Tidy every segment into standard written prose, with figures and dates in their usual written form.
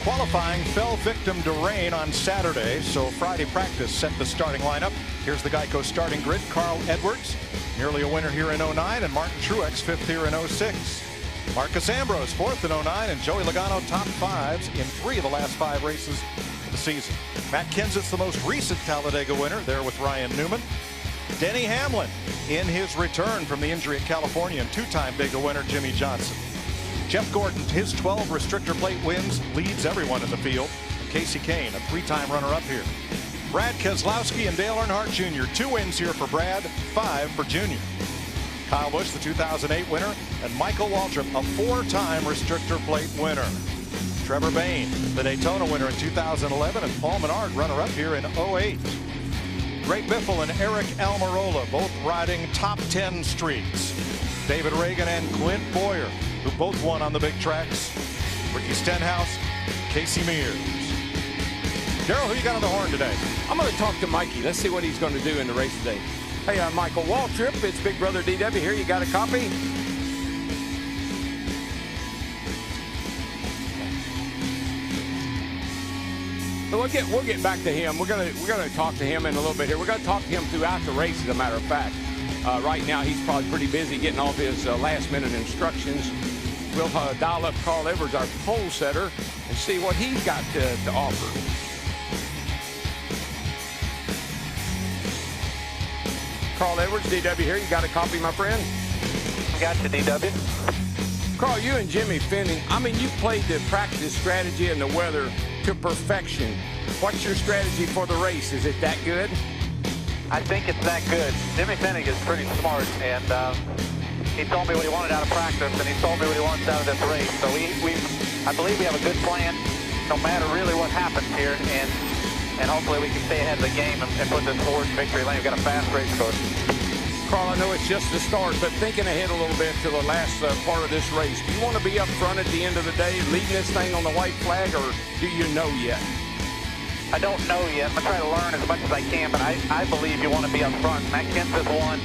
Qualifying fell victim to rain on Saturday, so Friday practice set the starting lineup. Here's the Geico starting grid. Carl Edwards, nearly a winner here in '09, and Martin Truex, fifth here in '06. Marcus Ambrose, fourth in '09, and Joey Logano, top fives in 3 of the last 5 races of the season. Matt Kenseth's the most recent Talladega winner, there with Ryan Newman. Denny Hamlin in his return from the injury at California, and 2-time big winner Jimmy Johnson. Jeff Gordon, his 12 restrictor plate wins, leads everyone in the field. And Casey Kane, a 3-time runner-up here. Brad Keselowski and Dale Earnhardt Jr., 2 wins here for Brad, 5 for Junior. Kyle Busch, the 2008 winner, and Michael Waltrip, a 4-time restrictor plate winner. Trevor Bayne, the Daytona winner in 2011, and Paul Menard, runner-up here in '08. Greg Biffle and Eric Almirola, both riding top 10 streaks. David Ragan and Clint Boyer, who both won on the big tracks. Ricky Stenhouse, Casey Mears. Darrell, who you got on the horn today? I'm going to talk to Mikey. Let's see what he's going to do in the race today. Hey, I'm Michael Waltrip. It's Big Brother DW here. You got a copy? So we'll get back to him. We're gonna talk to him in a little bit here. We're going to talk to him throughout the race, as a matter of fact. Right now, he's probably pretty busy getting all of his last-minute instructions. We'll dial up Carl Edwards, our pole setter, and see what he's got to offer. Carl Edwards, DW here. You got a copy, my friend? Got you, DW. Carl, you and Jimmy Fenning, I mean, you played the practice strategy and the weather to perfection. What's your strategy for the race? Is it that good? I think it's that good. Jimmy Fenning is pretty smart, and he told me what he wanted out of practice, and he told me what he wants out of this race. So I believe we have a good plan, no matter really what happens here, and hopefully we can stay ahead of the game and put this forward in victory lane. We've got a fast race course. Carl, I know it's just the start, but thinking ahead a little bit to the last part of this race, do you want to be up front at the end of the day, leading this thing on the white flag, or do you know yet? I don't know yet. I'm going to try to learn as much as I can, but I believe you want to be up front. Matt Kenseth won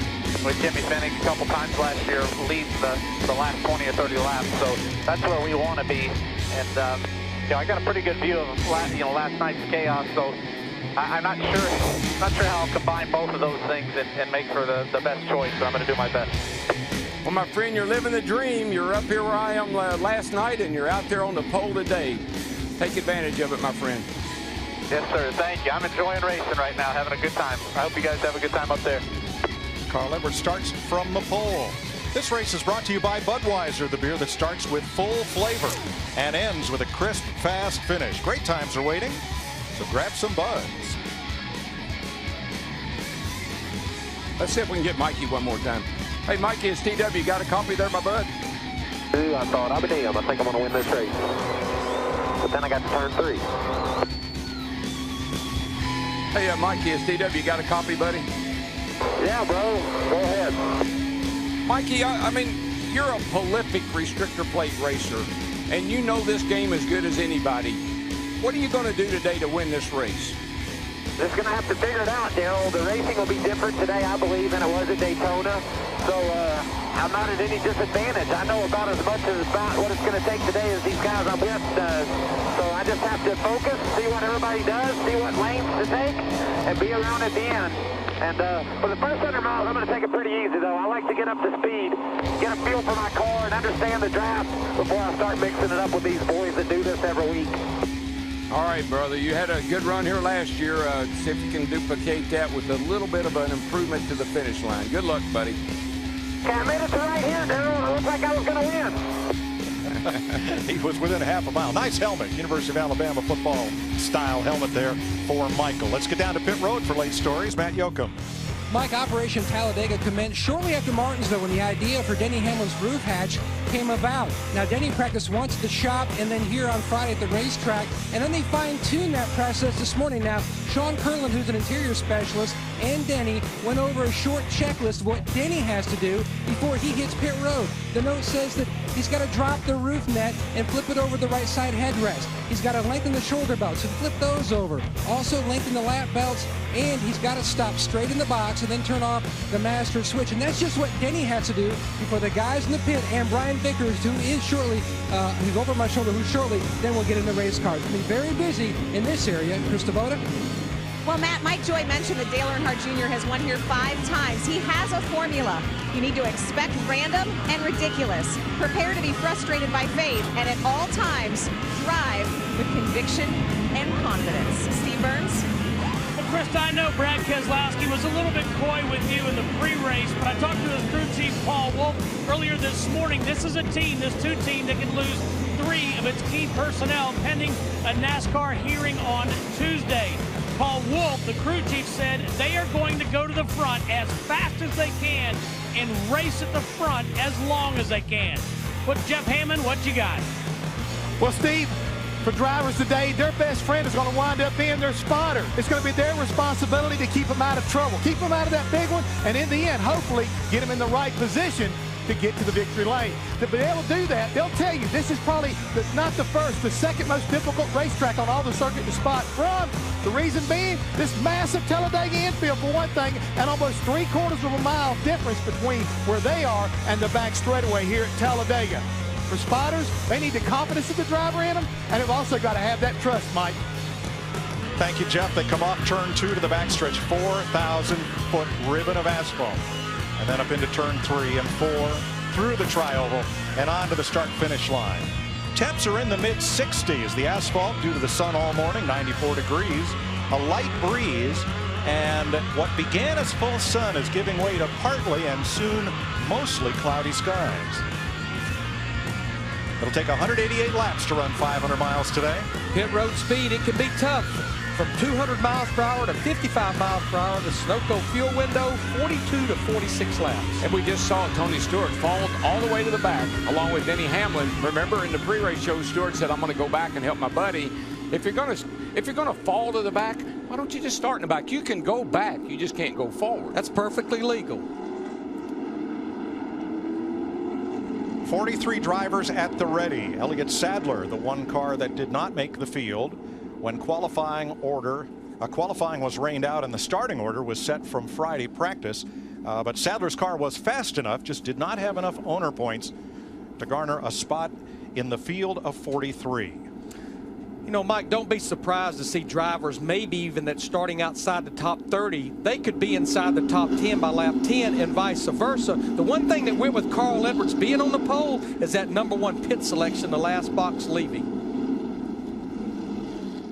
with Jimmy Fenning a couple times last year, leads the last 20 or 30 laps, so that's where we want to be. And I got a pretty good view of last night's chaos, so I'm not sure how I'll combine both of those things and make for the best choice, but I'm going to do my best. Well, my friend, you're living the dream. You're up here where I am last night, and you're out there on the pole today. Take advantage of it, my friend. Yes, sir. Thank you. I'm enjoying racing right now, having a good time. I hope you guys have a good time up there. Carl Edwards starts from the pole. This race is brought to you by Budweiser, the beer that starts with full flavor and ends with a crisp, fast finish. Great times are waiting, so grab some Buds. Let's see if we can get Mikey one more time. Hey, Mikey, it's TW. You got a copy there, my bud? I thought, I'll be damned. I think I'm going to win this race. But then I got to turn 3. Hey, Mikey, it's TW. You got a copy, buddy? Yeah, bro. Go ahead. Mikey, I mean, you're a prolific restrictor plate racer, and you know this game as good as anybody. What are you going to do today to win this race? Just going to have to figure it out, Darrell. The racing will be different today, I believe, than it was at Daytona. So I'm not at any disadvantage. I know about as much as about what it's going to take today as these guys I'm with does. So I just have to focus, see what everybody does, see what lanes to take, and be around at the end. And for the first 100 miles, I'm going to take it pretty easy, though. I like to get up to speed, get a feel for my car, and understand the draft before I start mixing it up with these boys that do this every week. All right, brother. You had a good run here last year. See if you can duplicate that with a little bit of an improvement to the finish line. Good luck, buddy. Okay, I made it to right here, Darrell. It looked like I was going to win. He was within half a mile. Nice helmet. University of Alabama football style helmet there for Michael. Let's get down to pit road for late stories. Matt Yoakum. Mike, Operation Talladega commenced shortly after Martinsville when the idea for Denny Hamlin's roof hatch came about. Now, Denny practiced once at the shop and then here on Friday at the racetrack, and then they fine-tuned that process this morning. Now, Sean Curlin, who's an interior specialist, and Denny went over a short checklist of what Denny has to do before he hits pit road. The note says that he's got to drop the roof net and flip it over the right side headrest. He's got to lengthen the shoulder belts and flip those over. Also lengthen the lap belts, and he's got to stop straight in the box and then turn off the master switch. And that's just what Denny has to do before the guys in the pit and Brian Vickers, who is shortly, who's over my shoulder, who shortly then will get in the race car. It's been very busy in this area. Chris Devoda. Well, Matt, Mike Joy mentioned that Dale Earnhardt Jr. has won here 5 times. He has a formula. You need to expect random and ridiculous. Prepare to be frustrated by fate, and at all times, drive with conviction and confidence. Steve Burns? Well, Chris, I know Brad Keselowski was a little bit coy with you in the pre-race, but I talked to his crew chief, Paul Wolf, earlier this morning. This is a team, this 2-team, that can lose 3 of its key personnel pending a NASCAR hearing on Tuesday. Paul Wolf, the crew chief, said they are going to go to the front as fast as they can and race at the front as long as they can. But Jeff Hammond, what you got? Well, Steve, for drivers today, their best friend is going to wind up being their spotter. It's going to be their responsibility to keep them out of trouble, keep them out of that big one, and in the end, hopefully, get them in the right position to get to the victory lane. To be able to do that, they'll tell you this is probably not the first, the second most difficult racetrack on all the circuit to spot from. The reason being, this massive Talladega infield for one thing, and almost 3/4 of a mile difference between where they are and the back straightaway here at Talladega. For spotters, they need the confidence of the driver in them, and they've also got to have that trust, Mike. Thank you, Jeff. They come off turn 2 to the backstretch, 4,000-foot ribbon of asphalt. And then up into turn 3 and 4, through the tri-oval and on to the start-finish line. Temps are in the mid-60s. The asphalt, due to the sun all morning, 94 degrees, a light breeze, and what began as full sun is giving way to partly and soon mostly cloudy skies. It'll take 188 laps to run 500 miles today. Pit road speed, it can be tough. From 200 miles per hour to 55 miles per hour, the Sunoco fuel window, 42 to 46 laps. And we just saw Tony Stewart fall all the way to the back, along with Denny Hamlin. Remember, in the pre-race show, Stewart said, "I'm going to go back and help my buddy." If you're going to fall to the back, why don't you just start in the back? You can go back, you just can't go forward. That's perfectly legal. 43 drivers at the ready. Elliott Sadler, the one car that did not make the field when qualifying was rained out and the starting order was set from Friday practice. But Sadler's car was fast enough, just did not have enough owner points to garner a spot in the field of 43. You know, Mike, don't be surprised to see drivers maybe even that starting outside the top 30, they could be inside the top 10 by lap 10 and vice versa. The one thing that went with Carl Edwards being on the pole is that #1 pit selection, the last box leaving.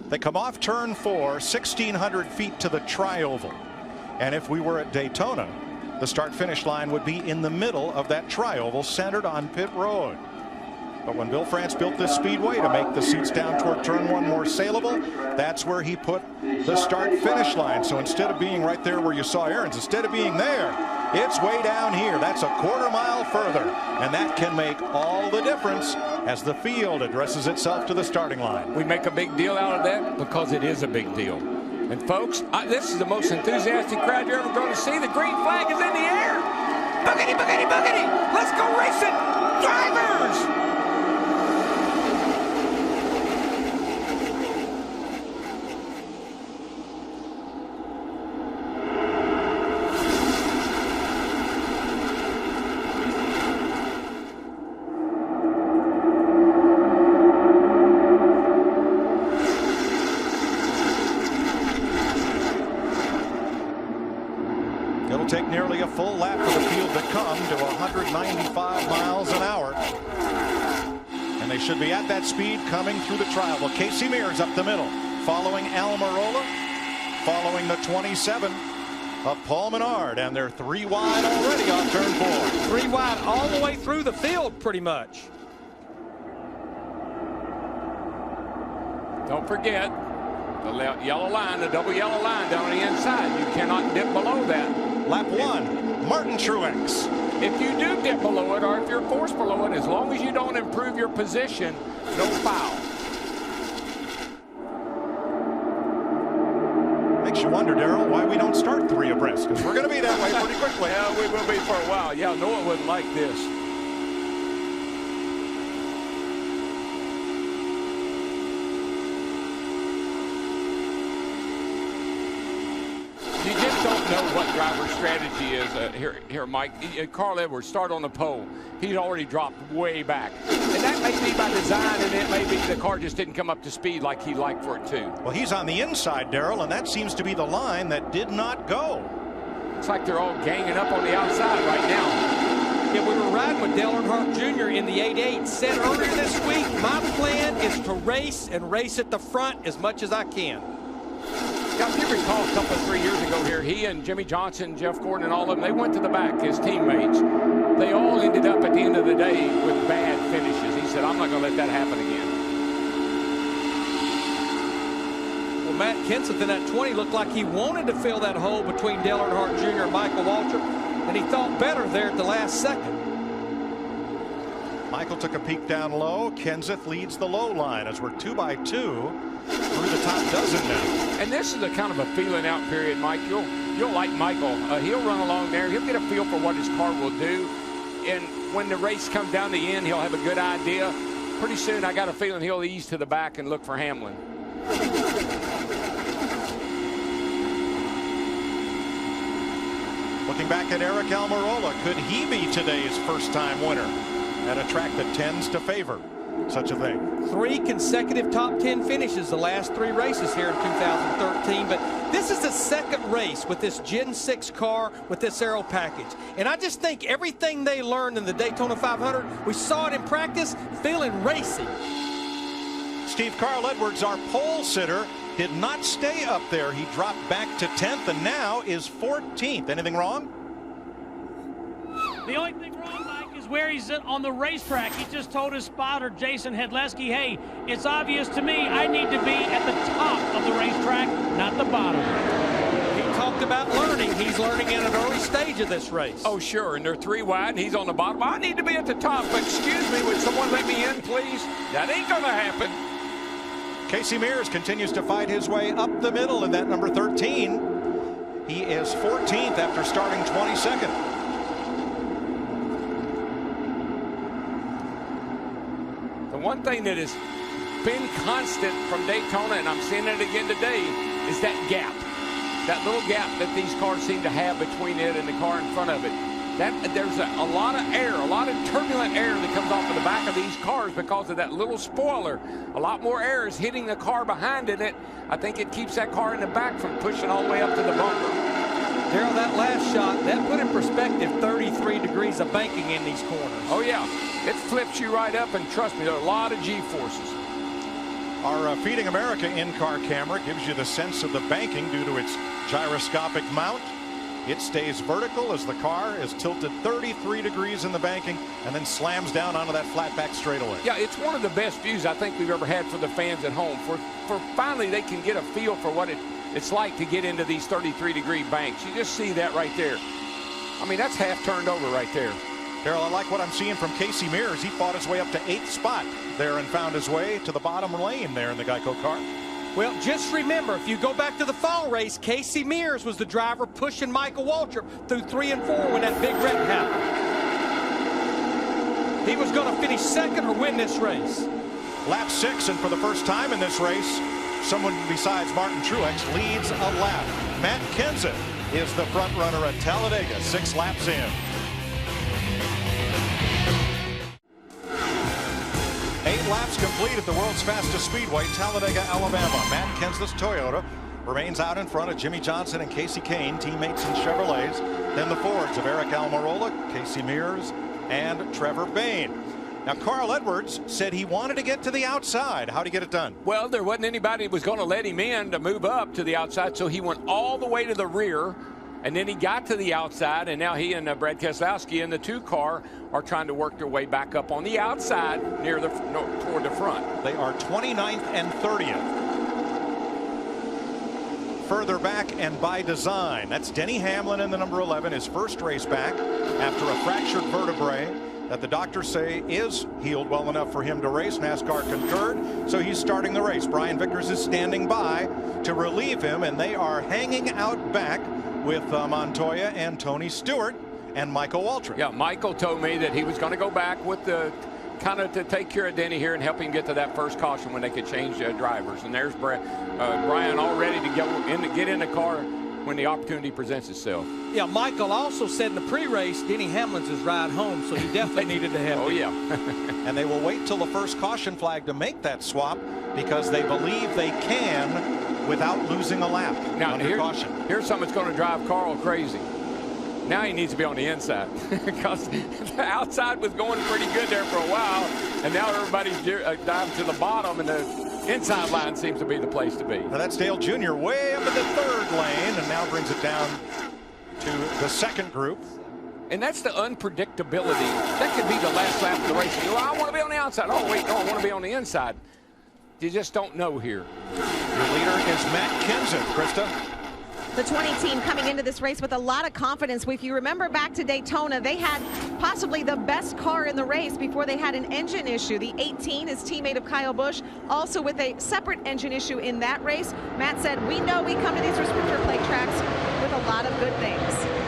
They come off turn 4, 1,600 feet to the tri-oval. And if we were at Daytona, the start-finish line would be in the middle of that tri-oval centered on pit road. But when Bill France built this speedway to make the seats down toward turn 1 more saleable, that's where he put the start-finish line. So instead of being right there where you saw Aaron's, instead of being there, it's way down here. That's a quarter mile further. And that can make all the difference as the field addresses itself to the starting line. We make a big deal out of that because it is a big deal. And folks, this is the most enthusiastic crowd you're ever going to see. The green flag is in the air. Boogity, boogity, boogity. Let's go racing. Drivers! It'll take nearly a full lap for the field to come to 195 miles an hour. And they should be at that speed coming through the trial. Well, Casey Mears up the middle, following Almirola, following the 27 of Paul Menard, and they're 3 wide already on turn 4. 3 wide all the way through the field, pretty much. Don't forget the yellow line, the double yellow line down on the inside. You cannot dip below that. Lap 1, Martin Truex. If you do dip below it, or if you're forced below it, as long as you don't improve your position, no foul. Make makes you wonder, Darrell, why we don't start 3 abreast, because we're going to be that way pretty quickly. Yeah, we will be for a while. Yeah, Noah wouldn't like this. You just don't know what driver's strategy is here, Mike. Carl Edwards start on the pole. He's already dropped way back. And that may be by design, and it may be the car just didn't come up to speed like he'd like for it to. Well, he's on the inside, Darrell, and that seems to be the line that did not go. It's like they're all ganging up on the outside right now. Yeah, we were riding with Dale Earnhardt Jr. in the 8-8. Said earlier this week, my plan is to race and race at the front as much as I can. Now, if you recall a couple of 3 years ago here, he and Jimmy Johnson, Jeff Gordon, and all of them, they went to the back, his teammates. They all ended up at the end of the day with bad finishes. He said, I'm not going to let that happen again. Well, Matt Kenseth in that 20 looked like he wanted to fill that hole between Dale Earnhardt Jr. and Michael Waltrip, and he thought better there at the last second. Michael took a peek down low. Kenseth leads the low line as we're 2 by 2 through the top dozen now. And this is a kind of a feeling out period, Mike. You'll like Michael. He'll run along there. He'll get a feel for what his car will do. And when the race comes down the end, he'll have a good idea. Pretty soon, I got a feeling he'll ease to the back and look for Hamlin. Looking back at Aric Almirola, could he be today's first-time winner at a track that tends to favor such a thing? 3 consecutive top 10 finishes the last 3 races here in 2013, but this is the second race with this Gen 6 car with this aero package. And I just think everything they learned in the Daytona 500, we saw it in practice, feeling racy. Steve, Carl Edwards, our pole sitter, did not stay up there. He dropped back to 10th and now is 14th. Anything wrong? The only thing wrong, Mike, is where he's on the racetrack. He just told his spotter, Jason Hedleski, hey, it's obvious to me I need to be at the top of the racetrack, not the bottom. He talked about learning. He's learning in an early stage of this race. Oh, sure, and they're 3 wide, and he's on the bottom. I need to be at the top, but excuse me, would someone let me in, please? That ain't going to happen. Casey Mears continues to fight his way up the middle in that number 13. He is 14th after starting 22nd. The one thing that has been constant from Daytona, and I'm seeing it again today, is that gap. That little gap that these cars seem to have between it and the car in front of it. There's a lot of air, a lot of turbulent air that comes off of the back of these cars because of that little spoiler. A lot more air is hitting the car behind it. I think it keeps that car in the back from pushing all the way up to the bumper. Darrell, that last shot, that put in perspective 33 degrees of banking in these corners. Oh, yeah. It flips you right up, and trust me, there are a lot of G-forces. Our Feeding America in-car camera gives you the sense of the banking due to its gyroscopic mount. It stays vertical as the car is tilted 33 degrees in the banking and then slams down onto that flat back straightaway. Yeah, it's one of the best views I think we've ever had for the fans at home. For finally they can get a feel for what it's like to get into these 33-degree banks. You just see that right there. I mean, that's half turned over right there. Darrell, I like what I'm seeing from Casey Mears. He fought his way up to 8th spot there and found his way to the bottom lane there in the Geico car. Well, just remember, if you go back to the fall race, Casey Mears was the driver pushing Michael Waltrip through 3 and 4 when that big wreck happened. He was going to finish second or win this race. Lap 6, and for the first time in this race, someone besides Martin Truex leads a lap. Matt Kenseth is the front runner at Talladega, 6 laps in. 8 laps complete at the world's fastest speedway, Talladega, Alabama. Matt Kenseth's Toyota remains out in front of Jimmy Johnson and Casey Kane, teammates in Chevrolets. Then the Fords of Aric Almirola, Casey Mears, and Trevor Bayne. Now, Carl Edwards said he wanted to get to the outside. How'd he get it done? Well, there wasn't anybody who was going to let him in to move up to the outside, so he went all the way to the rear, and then he got to the outside, and now he and Brad Keselowski in the 2 car are trying to work their way back up on the outside toward the front. They are 29th and 30th. Further back and by design. That's Denny Hamlin in the number 11, his first race back after a fractured vertebrae that the doctors say is healed well enough for him to race. NASCAR concurred, so he's starting the race. Brian Vickers is standing by to relieve him, and they are hanging out back with Montoya and Tony Stewart and Michael Waltrip. Yeah, Michael told me that he was going to go back with the kind of to take care of Denny here and help him get to that first caution when they could change drivers. And there's Brian all ready to get in the car when the opportunity presents itself. Yeah, Michael also said in the pre-race, Denny Hamlin's his ride home, so he definitely needed to have Oh, yeah. And they will wait till the first caution flag to make that swap because they believe they can without losing a lap. Now, caution. Here's something that's going to drive Carl crazy. Now he needs to be on the inside because the outside was going pretty good there for a while, and now everybody's diving to the bottom, and the inside line seems to be the place to be. Now that's Dale Jr. way up in the third lane, and now brings it down to the second group. And that's the unpredictability. That could be the last lap of the race. You go, I want to be on the outside. Oh, wait, no, I want to be on the inside. You just don't know here. Your leader is Matt Kenseth, Krista. The 20 team coming into this race with a lot of confidence. If you remember back to Daytona, they had possibly the best car in the race before they had an engine issue. The 18 is teammate of Kyle Busch, also with a separate engine issue in that race. Matt said, we know we come to these restrictor plate tracks with a lot of good things.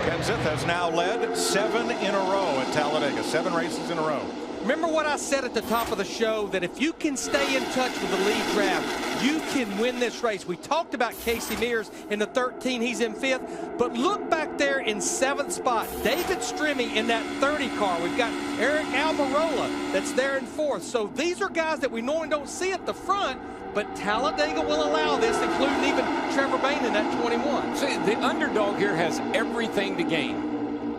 Kenseth has now led 7 in a row at Talladega, 7 races in a row. Remember what I said at the top of the show, that if you can stay in touch with the lead draft, you can win this race. We talked about Casey Mears in the 13. He's in 5th. But look back there in 7th spot. David Strimmy in that 30 car. We've got Eric Almirola that's there in 4th. So these are guys that we normally don't see at the front. But Talladega will allow this, including even Trevor Bayne in that 21. See, the underdog here has everything to gain.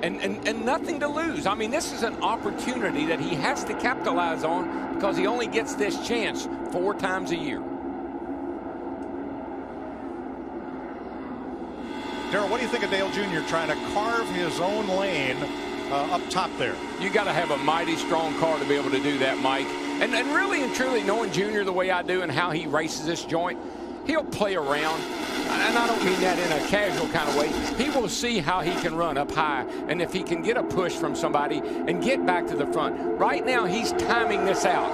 And nothing to lose. I mean, this is an opportunity that he has to capitalize on because he only gets this chance 4 times a year. Darrell, what do you think of Dale Jr. trying to carve his own lane up top there? You got to have a mighty strong car to be able to do that, Mike. And really and truly knowing Jr. the way I do and how he races this joint, he'll play around. And I don't mean that in a casual kind of way. He will see how he can run up high and if he can get a push from somebody and get back to the front. Right now, he's timing this out.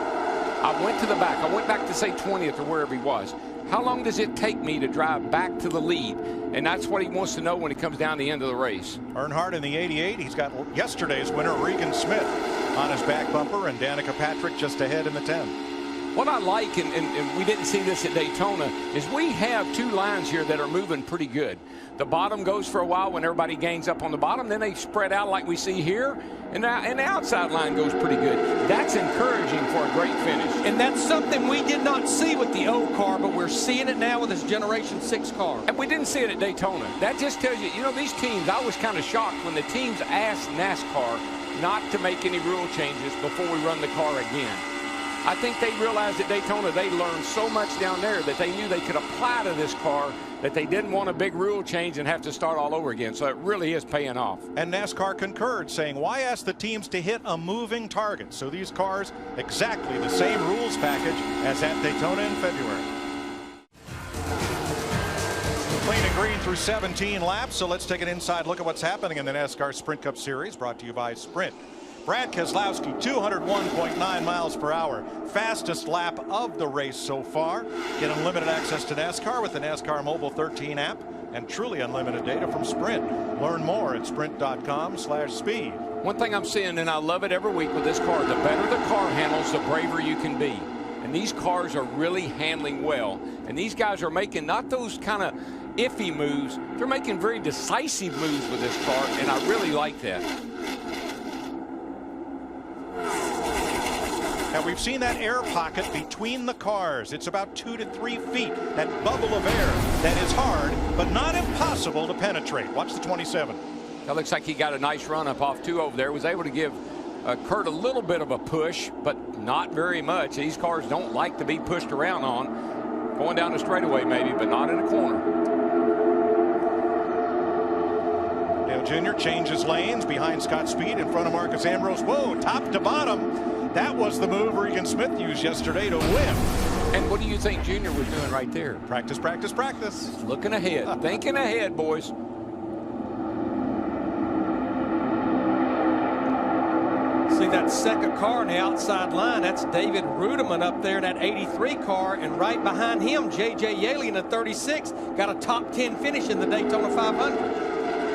I went to the back. I went back to, say, 20th or wherever he was. How long does it take me to drive back to the lead? And that's what he wants to know when it comes down to the end of the race. Earnhardt in the 88. He's got yesterday's winner, Regan Smith, on his back bumper, and Danica Patrick just ahead in the 10. What I like, and we didn't see this at Daytona, is we have 2 lines here that are moving pretty good. The bottom goes for a while when everybody gangs up on the bottom. Then they spread out like we see here. And the outside line goes pretty good. That's encouraging for a great finish. And that's something we did not see with the O car, but we're seeing it now with this Generation 6 car. And we didn't see it at Daytona. That just tells you, you know, these teams, I was kind of shocked when the teams asked NASCAR not to make any rule changes before we run the car again. I think they realized at Daytona they learned so much down there that they knew they could apply to this car that they didn't want a big rule change and have to start all over again. So it really is paying off. And NASCAR concurred, saying, why ask the teams to hit a moving target? So these cars, exactly the same rules package as at Daytona in February. Clean and green through 17 laps. So let's take an inside look at what's happening in the NASCAR Sprint Cup Series, brought to you by Sprint. Brad Keselowski, 201.9 miles per hour. Fastest lap of the race so far. Get unlimited access to NASCAR with the NASCAR Mobile 13 app and truly unlimited data from Sprint. Learn more at sprint.com/speed. One thing I'm seeing, and I love it every week with this car, the better the car handles, the braver you can be. And these cars are really handling well. And these guys are making not those kind of iffy moves. They're making very decisive moves with this car, and I really like that. Now we've seen that air pocket between the cars. It's about 2 to 3 feet. That bubble of air that is hard, but not impossible to penetrate. Watch the 27. That looks like he got a nice run up off 2 over there. Was able to give Kurt a little bit of a push, but not very much. These cars don't like to be pushed around on. Going down the straightaway maybe, but not in a corner. Dale Jr. changes lanes behind Scott Speed in front of Marcus Ambrose. Whoa, top to bottom. That was the move Regan Smith used yesterday to win. And what do you think Junior was doing right there? Practice, practice, practice. Looking ahead, thinking ahead, boys. See, see that second car on the outside line. That's David Rudeman up there in that 83 car, and right behind him, J.J. Yaley in the 36 got a top 10 finish in the Daytona 500.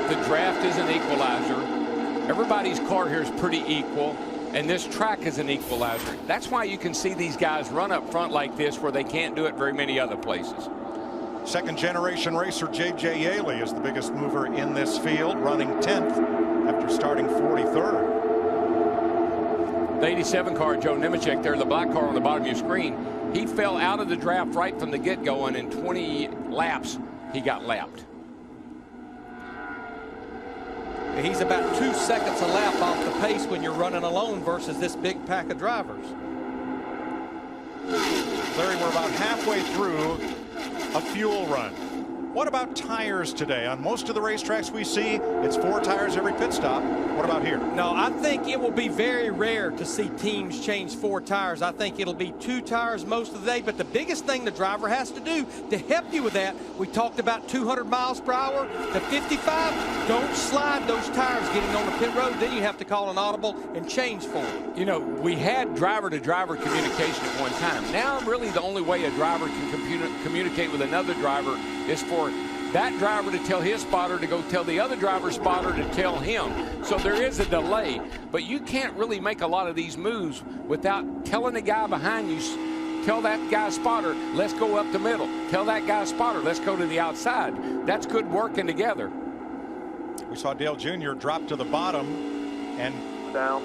The draft is an equalizer. Everybody's car here is pretty equal, and this track is an equalizer. That's why you can see these guys run up front like this where they can't do it very many other places. Second generation racer J.J. Yaley is the biggest mover in this field, running 10th after starting 43rd. The 87 car, Joe Nemechek there, the black car on the bottom of your screen, he fell out of the draft right from the get-go, and in 20 laps, he got lapped. He's about 2 seconds a lap off the pace when you're running alone versus this big pack of drivers. Larry, we're about halfway through a fuel run. What about tires today? On most of the racetracks we see, it's 4 tires every pit stop. What about here? No, I think it will be very rare to see teams change 4 tires. I think it'll be 2 tires most of the day. But the biggest thing the driver has to do to help you with that, we talked about 200 miles per hour to 55. Don't slide those tires getting on the pit road. Then you have to call an audible and change for them. You know, we had driver-to-driver communication at one time. Now, really, the only way a driver can communicate with another driver is for that driver to tell his spotter to go tell the other driver's spotter to tell him. So there is a delay, but you can't really make a lot of these moves without telling the guy behind you, tell that guy's spotter, let's go up the middle. Tell that guy's spotter, let's go to the outside. That's good working together. We saw Dale Jr. drop to the bottom and down.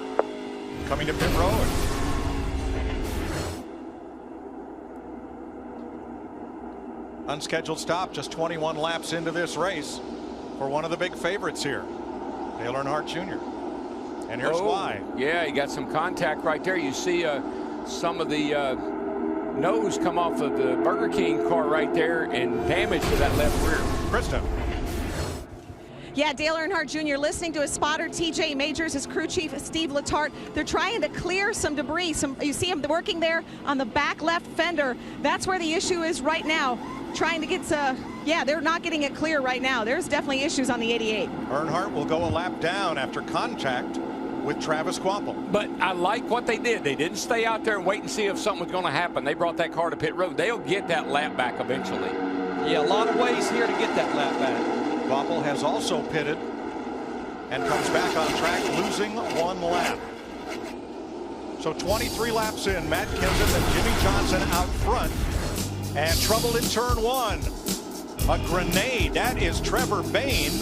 Coming to pit road. Unscheduled stop, just 21 laps into this race for one of the big favorites here, Dale Earnhardt Jr. And here's why. Yeah, he got some contact right there. You see some of the nose come off of the Burger King car right there and damage to that left rear. Krista. Yeah, Dale Earnhardt Jr. listening to his spotter, TJ Majors, his crew chief, Steve Letarte. They're trying to clear some debris. You see him working there on the back left fender. That's where the issue is right now. Trying to get yeah, they're not getting it clear right now. There's definitely issues on the 88. Earnhardt will go a lap down after contact with Travis Kvapil. But I like what they did. They didn't stay out there and wait and see if something was going to happen. They brought that car to pit road. They'll get that lap back eventually. Yeah, a lot of ways here to get that lap back. Kvapil has also pitted and comes back on track, losing 1 lap. So 23 laps in, Matt Kenseth and Jimmy Johnson out front. And trouble in turn 1. A grenade. That is Trevor Bayne.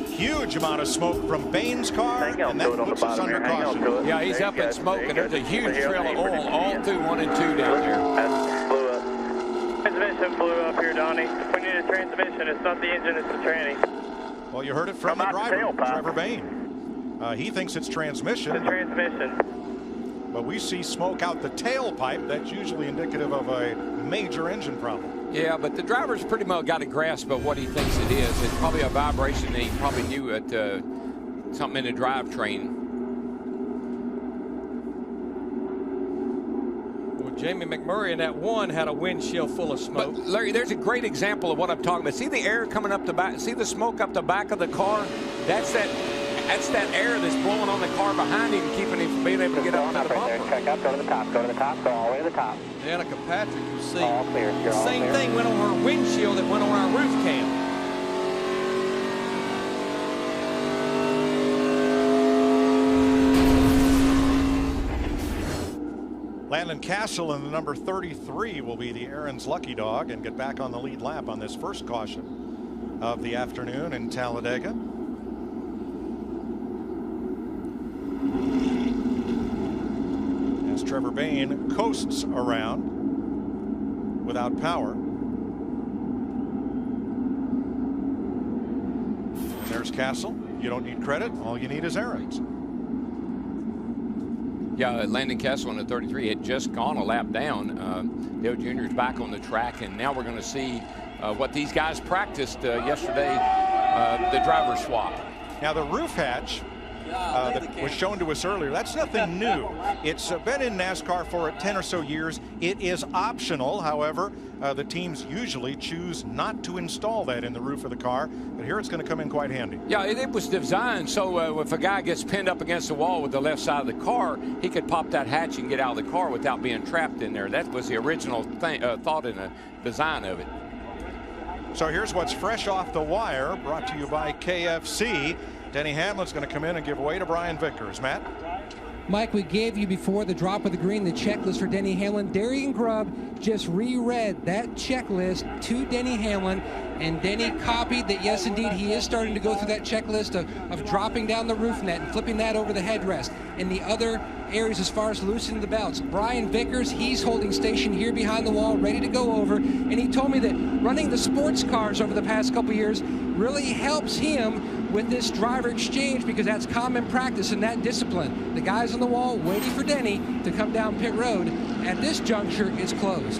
Huge amount of smoke from Bayne's car, and that puts us under caution. Yeah, he's up in smoke, and there's a huge trail of oil all through 1 and 2 down there. Transmission flew up here, Donnie. We need a transmission. It's not the engine, it's the tranny. Well, you heard it from the driver, Trevor Bayne. He thinks it's transmission. The transmission. But we see smoke out the tailpipe. That's usually indicative of a major engine problem. Yeah, but the driver's pretty well got a grasp of what he thinks it is. It's probably a vibration, and he probably knew it, something in the drivetrain. Well, Jamie McMurray in that 1 had a windshield full of smoke. But Larry, there's a great example of what I'm talking about. See the air coming up the back? See the smoke up the back of the car? That's that air that's blowing on the car behind him, keeping him from being able to get up to the bumper. Check up, go to the top, go to the top, go all the way to the top. Danica Patrick, you see, All clear. the same thing went on her windshield that went on our roof cam. Landon Castle in the number 33 will be the Aaron's lucky dog and get back on the lead lap on this first caution of the afternoon in Talladega. As Trevor Bayne coasts around without power. There's Castle. You don't need credit. All you need is Aaron's. Yeah, Landon Castle in the 33 had just gone a lap down. Dale Jr. is back on the track, and now we're going to see what these guys practiced yesterday, the driver swap. Now the roof hatch that was shown to us earlier. That's nothing new. It's been in NASCAR for 10 or so years. It is optional. However, the teams usually choose not to install that in the roof of the car. But here it's going to come in quite handy. Yeah, it was designed so if a guy gets pinned up against the wall with the left side of the car, he could pop that hatch and get out of the car without being trapped in there. That was the original thought in the design of it. So here's what's fresh off the wire, brought to you by KFC. Denny Hamlin's going to come in and give way to Brian Vickers. Matt? Mike, we gave you before the drop of the green the checklist for Denny Hamlin. Darian Grubb just reread that checklist to Denny Hamlin, and Denny copied that. Yes, indeed, he is starting to go through that checklist of dropping down the roof net and flipping that over the headrest and the other areas as far as loosening the belts. Brian Vickers, he's holding station here behind the wall, ready to go over, and he told me that running the sports cars over the past couple years really helps him with this driver exchange, because that's common practice in that discipline. The guys on the wall waiting for Denny to come down pit road. At this juncture, it's closed.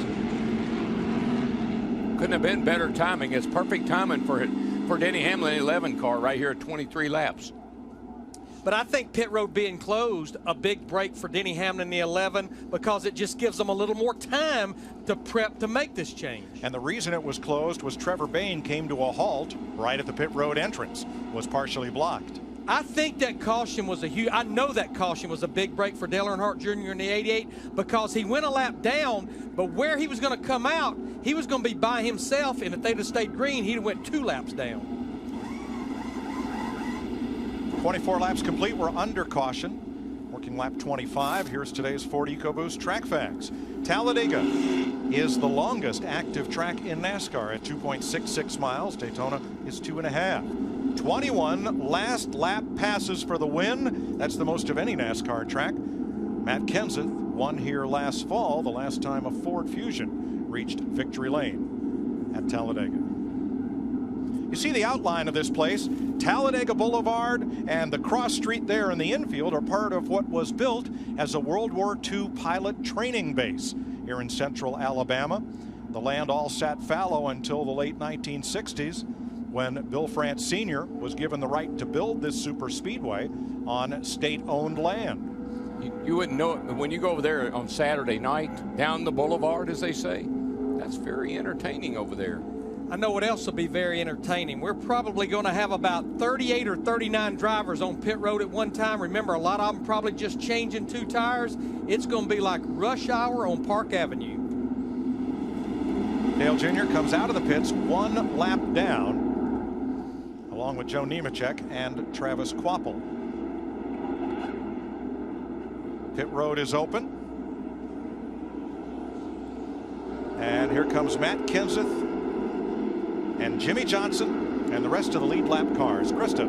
Couldn't have been better timing. It's perfect timing for Denny Hamlin 11 car right here at 23 laps. But I think pit road being closed, a big break for Denny Hamlin in the 11, because it just gives them a little more time to prep to make this change. And the reason it was closed was Trevor Bayne came to a halt right at the pit road entrance, was partially blocked. I think that caution was I know that caution was a big break for Dale Earnhardt Jr. in the 88, because he went a lap down, but where he was going to come out, he was going to be by himself, and if they'd have stayed green, he'd have went 2 laps down. 24 laps complete. We're under caution. Working lap 25. Here's today's Ford EcoBoost track facts. Talladega is the longest active track in NASCAR at 2.66 miles. Daytona is 2.5. 21 last lap passes for the win. That's the most of any NASCAR track. Matt Kenseth won here last fall, the last time a Ford Fusion reached victory lane at Talladega. You see the outline of this place. Talladega Boulevard and the cross street there in the infield are part of what was built as a World War II pilot training base here in central Alabama. The land all sat fallow until the late 1960s, when Bill France Sr. was given the right to build this super speedway on state-owned land. You wouldn't know it, but when you go over there on Saturday night, down the boulevard, as they say, that's very entertaining over there. I know what else will be very entertaining. We're probably going to have about 38 or 39 drivers on pit road at one time. Remember, a lot of them probably just changing 2 tires. It's going to be like rush hour on Park Avenue. Dale Jr. comes out of the pits 1 lap down, along with Joe Nemechek and Travis Kvapil. Pit road is open. And here comes Matt Kenseth and Jimmy Johnson and the rest of the lead lap cars. Krista.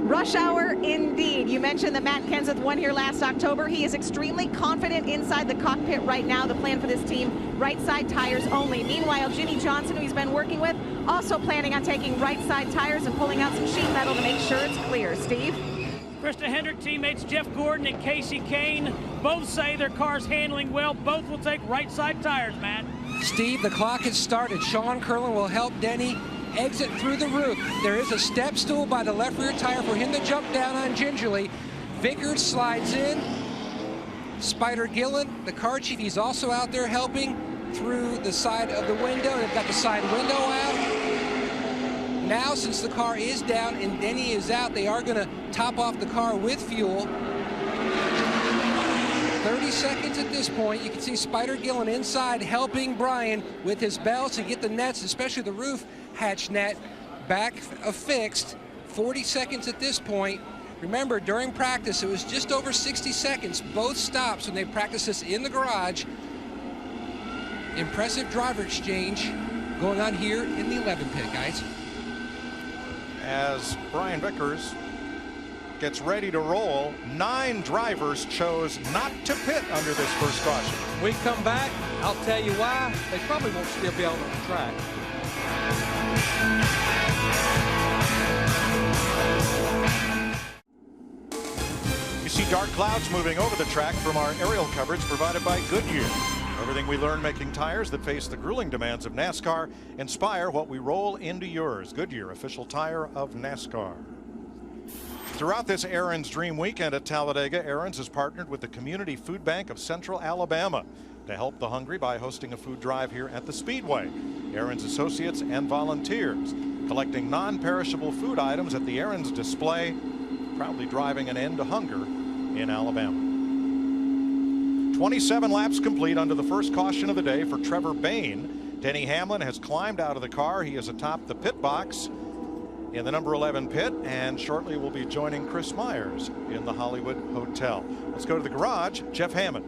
Rush hour indeed. You mentioned that Matt Kenseth won here last October. He is extremely confident inside the cockpit right now. The plan for this team, right side tires only. Meanwhile, Jimmy Johnson, who he's been working with, also planning on taking right side tires and pulling out some sheet metal to make sure it's clear. Steve? Krista Hendrick teammates Jeff Gordon and Casey Kane both say their car's handling well. Both will take right side tires, Matt. Steve, the clock has started. Sean Curlin will help Denny exit through the roof. There is a step stool by the left rear tire for him to jump down on gingerly. Vickers slides in. Spider Gilliland, the car chief, he's also out there helping through the side of the window. They've got the side window out. Now, since the car is down and Denny is out, they are going to top off the car with fuel. 30 seconds at this point. You can see Spider Gilliland inside helping Brian with his belts and get the nets, especially the roof hatch net, back affixed. 40 seconds at this point. Remember, during practice, it was just over 60 seconds, both stops when they practiced this in the garage. Impressive driver exchange going on here in the 11 pit, guys. As Brian Vickers gets ready to roll, 9 drivers chose not to pit under this first caution. We come back, I'll tell you why. They probably won't still be on the track. You see dark clouds moving over the track from our aerial coverage provided by Goodyear. Everything we learn making tires that face the grueling demands of NASCAR inspire what we roll into yours. Goodyear, official tire of NASCAR. Throughout this Aaron's Dream Weekend at Talladega, Aaron's has partnered with the Community Food Bank of Central Alabama to help the hungry by hosting a food drive here at the Speedway. Aaron's associates and volunteers collecting non-perishable food items at the Aaron's display, proudly driving an end to hunger in Alabama. 27 laps complete under the first caution of the day for Trevor Bayne. Denny Hamlin has climbed out of the car. He is atop the pit box in the number 11 pit, and shortly will be joining Chris Myers in the Hollywood Hotel. Let's go to the garage. Jeff Hammond.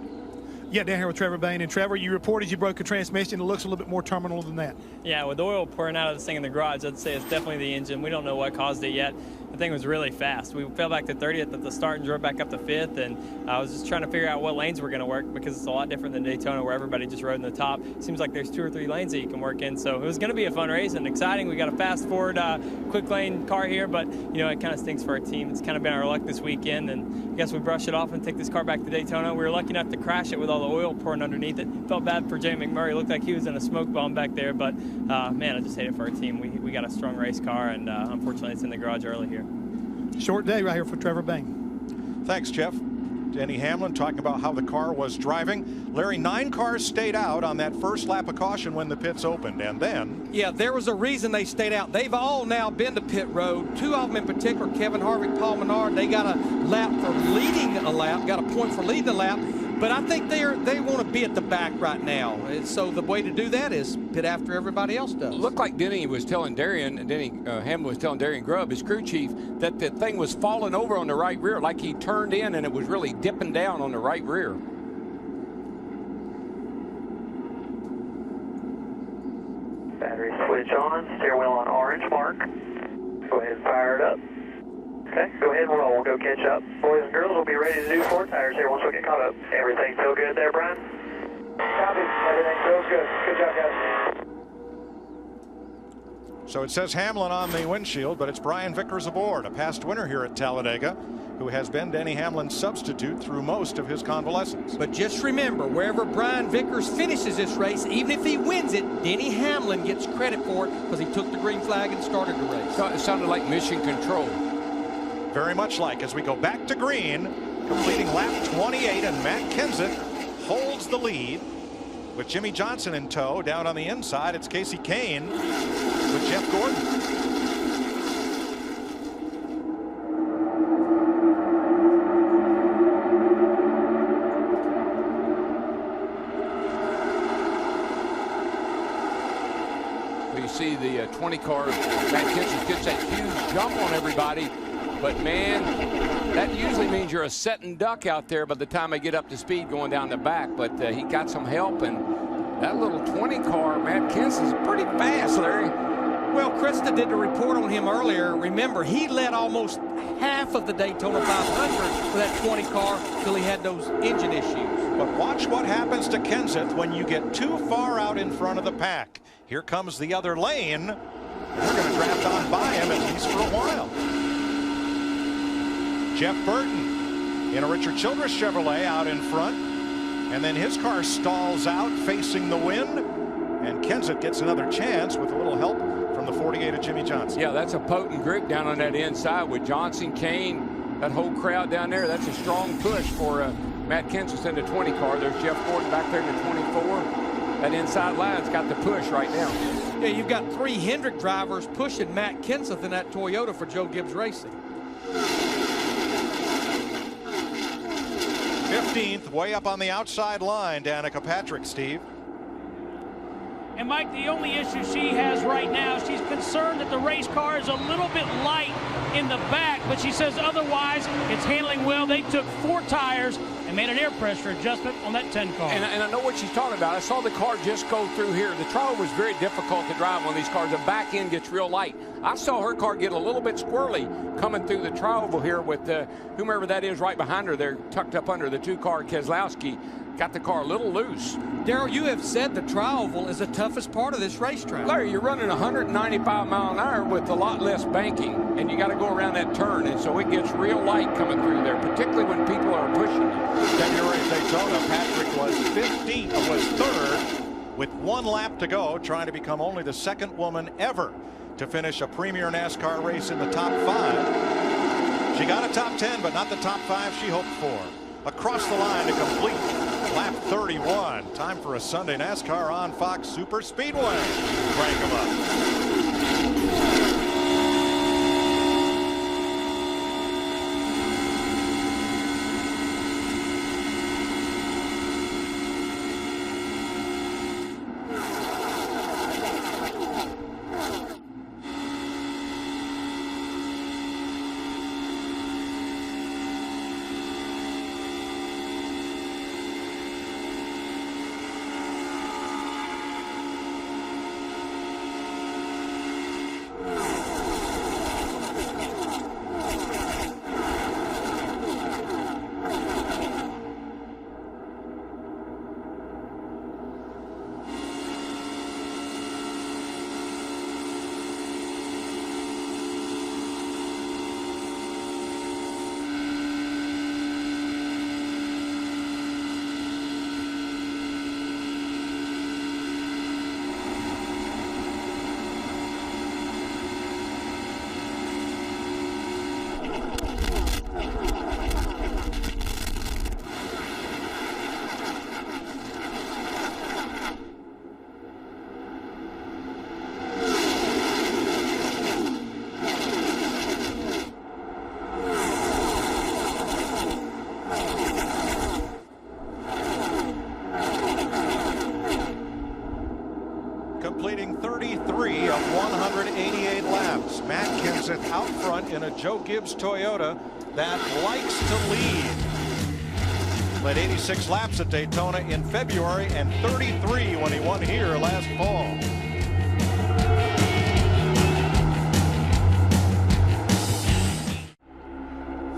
Yeah, down here with Trevor Bayne. And Trevor, you reported you broke a transmission. It looks a little bit more terminal than that. Yeah, with oil pouring out of this thing in the garage, I'd say it's definitely the engine. We don't know what caused it yet. The thing was really fast. We fell back to 30th at the start and drove back up to 5th, and I was just trying to figure out what lanes were going to work, because it's a lot different than Daytona where everybody just rode in the top. It seems like there's 2 or 3 lanes that you can work in, so it was going to be a fun race and exciting. We got a fast forward quick lane car here, but you know, it kind of stinks for our team. It's kind of been our luck this weekend, and I guess we brush it off and take this car back to Daytona. We were lucky enough to crash it with all the oil pouring underneath it. Felt bad for Jamie McMurray. Looked like he was in a smoke bomb back there, but man, I just hate it for our team. We got a strong race car, and unfortunately it's in the garage early here. Short day right here for Trevor Bayne. Thanks, Jeff. Denny Hamlin talking about how the car was driving. Larry, 9 cars stayed out on that first lap of caution when the pits opened, and then... Yeah, there was a reason they stayed out. They've all now been to pit road. 2 of them in particular, Kevin Harvick, Paul Menard, they got a lap for leading a lap, got a point for leading a lap. But I think they want to be at the back right now. And so the way to do that is pit after everybody else does. It looked like Denny was telling Hamlin was telling Darian Grubb, his crew chief, that the thing was falling over on the right rear, like he turned in and it was really dipping down on the right rear. Battery switch on, steering wheel on orange mark. Go ahead and fire it up. Okay, go ahead and roll. We'll go catch up. Boys and girls, we'll be ready to do 4 tires here once we get caught up. Everything feel good there, Brian? Copy. Everything feels good. Good job, guys. So it says Hamlin on the windshield, but it's Brian Vickers aboard, a past winner here at Talladega, who has been Denny Hamlin's substitute through most of his convalescence. But just remember, wherever Brian Vickers finishes this race, even if he wins it, Denny Hamlin gets credit for it because he took the green flag and started the race. So it sounded like mission control. Very much like, as we go back to green, completing lap 28, and Matt Kenseth holds the lead with Jimmy Johnson in tow. Down on the inside, it's Casey Kane with Jeff Gordon. You see the 20 car, Matt Kenseth gets that huge jump on everybody. But, man, that usually means you're a setting duck out there by the time I get up to speed going down the back. But he got some help, and that little 20 car, Matt Kenseth, is pretty fast, Larry. Well, Krista did the report on him earlier. Remember, he led almost half of the Daytona 500 for that 20 car till he had those engine issues. But watch what happens to Kenseth when you get too far out in front of the pack. Here comes the other lane. We're going to draft on by him, at least for a while. Jeff Burton in a Richard Childress Chevrolet out in front, and then his car stalls out facing the wind, and Kenseth gets another chance with a little help from the 48 of Jimmy Johnson. Yeah, that's a potent grip down on that inside with Johnson, Kane, that whole crowd down there. That's a strong push for Matt Kenseth in the 20 car. There's Jeff Gordon back there in the 24. That inside line's got the push right now. Yeah, you've got 3 Hendrick drivers pushing Matt Kenseth in that Toyota for Joe Gibbs Racing. 15th, way up on the outside line, Danica Patrick, Steve. And Mike, the only issue she has right now, she's concerned that the race car is a little bit light in the back, but she says otherwise it's handling well. They took 4 tires and made an air pressure adjustment on that 10 car. And I know what she's talking about. I saw the car just go through here. The trial was very difficult to drive on these cars. The back end gets real light. I saw her car get a little bit squirrely coming through the tri-oval here with whomever that is right behind her there, tucked up under the 2-car. Keselowski got the car a little loose. Darrell, you have said the tri-oval is the toughest part of this racetrack. Larry, you're running 195 mile an hour with a lot less banking, and you got to go around that turn, and so it gets real light coming through there, particularly when people are pushing. February Daytona, Patrick was 15th, was 3rd, with 1 lap to go, trying to become only the 2nd woman ever to finish a premier NASCAR race in the top 5. She got a top 10, but not the top 5 she hoped for. Across the line to complete lap 31. Time for a Sunday NASCAR on Fox Superspeedway. Crank them up. Completing 33 of 188 laps. Matt Kenseth out front in a Joe Gibbs Toyota that likes to lead. Led 86 laps at Daytona in February and 33 when he won here last fall.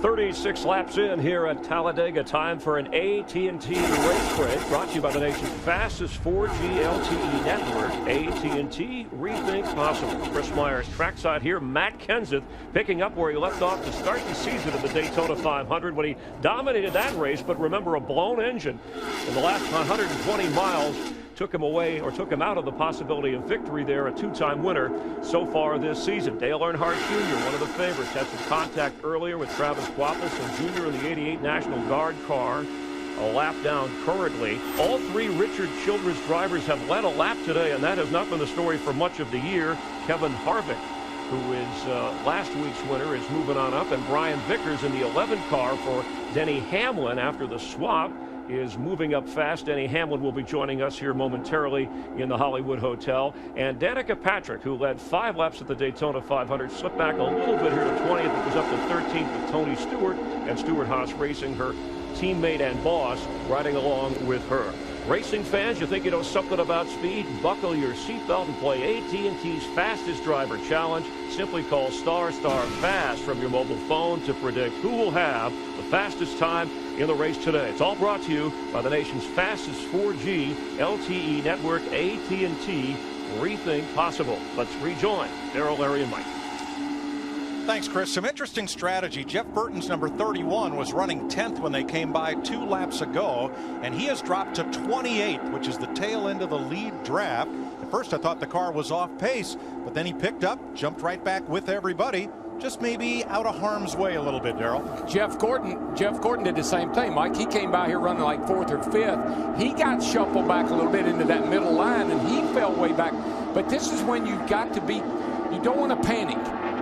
36 laps in here at Talladega. Time for an AT&T race break brought to you by the nation's fastest 4G LTE network, AT&T Rethink Possible. Chris Myers trackside here. Matt Kenseth picking up where he left off to start the season at the Daytona 500 when he dominated that race. But remember, a blown engine in the last 120 miles took him away, or took him out of the possibility of victory there, a two-time winner so far this season. Dale Earnhardt Jr., one of the favorites, had some contact earlier with Travis Quappleson Jr. in the 88 National Guard car. A lap down currently. All three Richard Childress drivers have led a lap today, and that has not been the story for much of the year. Kevin Harvick, who is last week's winner, is moving on up, and Brian Vickers in the 11 car for Denny Hamlin after the swap is moving up fast. Denny Hamlin will be joining us here momentarily in the Hollywood Hotel. And Danica Patrick, who led 5 laps at the Daytona 500, slipped back a little bit here to 20th. It was up to 13th with Tony Stewart, and Stewart Haas Racing, her teammate and boss, riding along with her. Racing fans, you think you know something about speed? Buckle your seatbelt and play AT&T's Fastest Driver Challenge. Simply call **FAST from your mobile phone to predict who will have the fastest time in the race today. It's all brought to you by the nation's fastest 4G LTE network, AT&T Rethink Possible. Let's rejoin Darrell, Larry, and Mike. Thanks, Chris. Some interesting strategy. Jeff Burton's number 31 was running 10th when they came by 2 laps ago, and he has dropped to 28th, which is the tail end of the lead draft. At first I thought the car was off pace, but then he picked up, jumped right back with everybody. Just maybe out of harm's way a little bit, Darrell. Jeff Gordon did the same thing, Mike. He came by here running like 4th or 5th. He got shuffled back a little bit into that middle line, and he fell way back. But this is when you've got to be, you don't want to panic.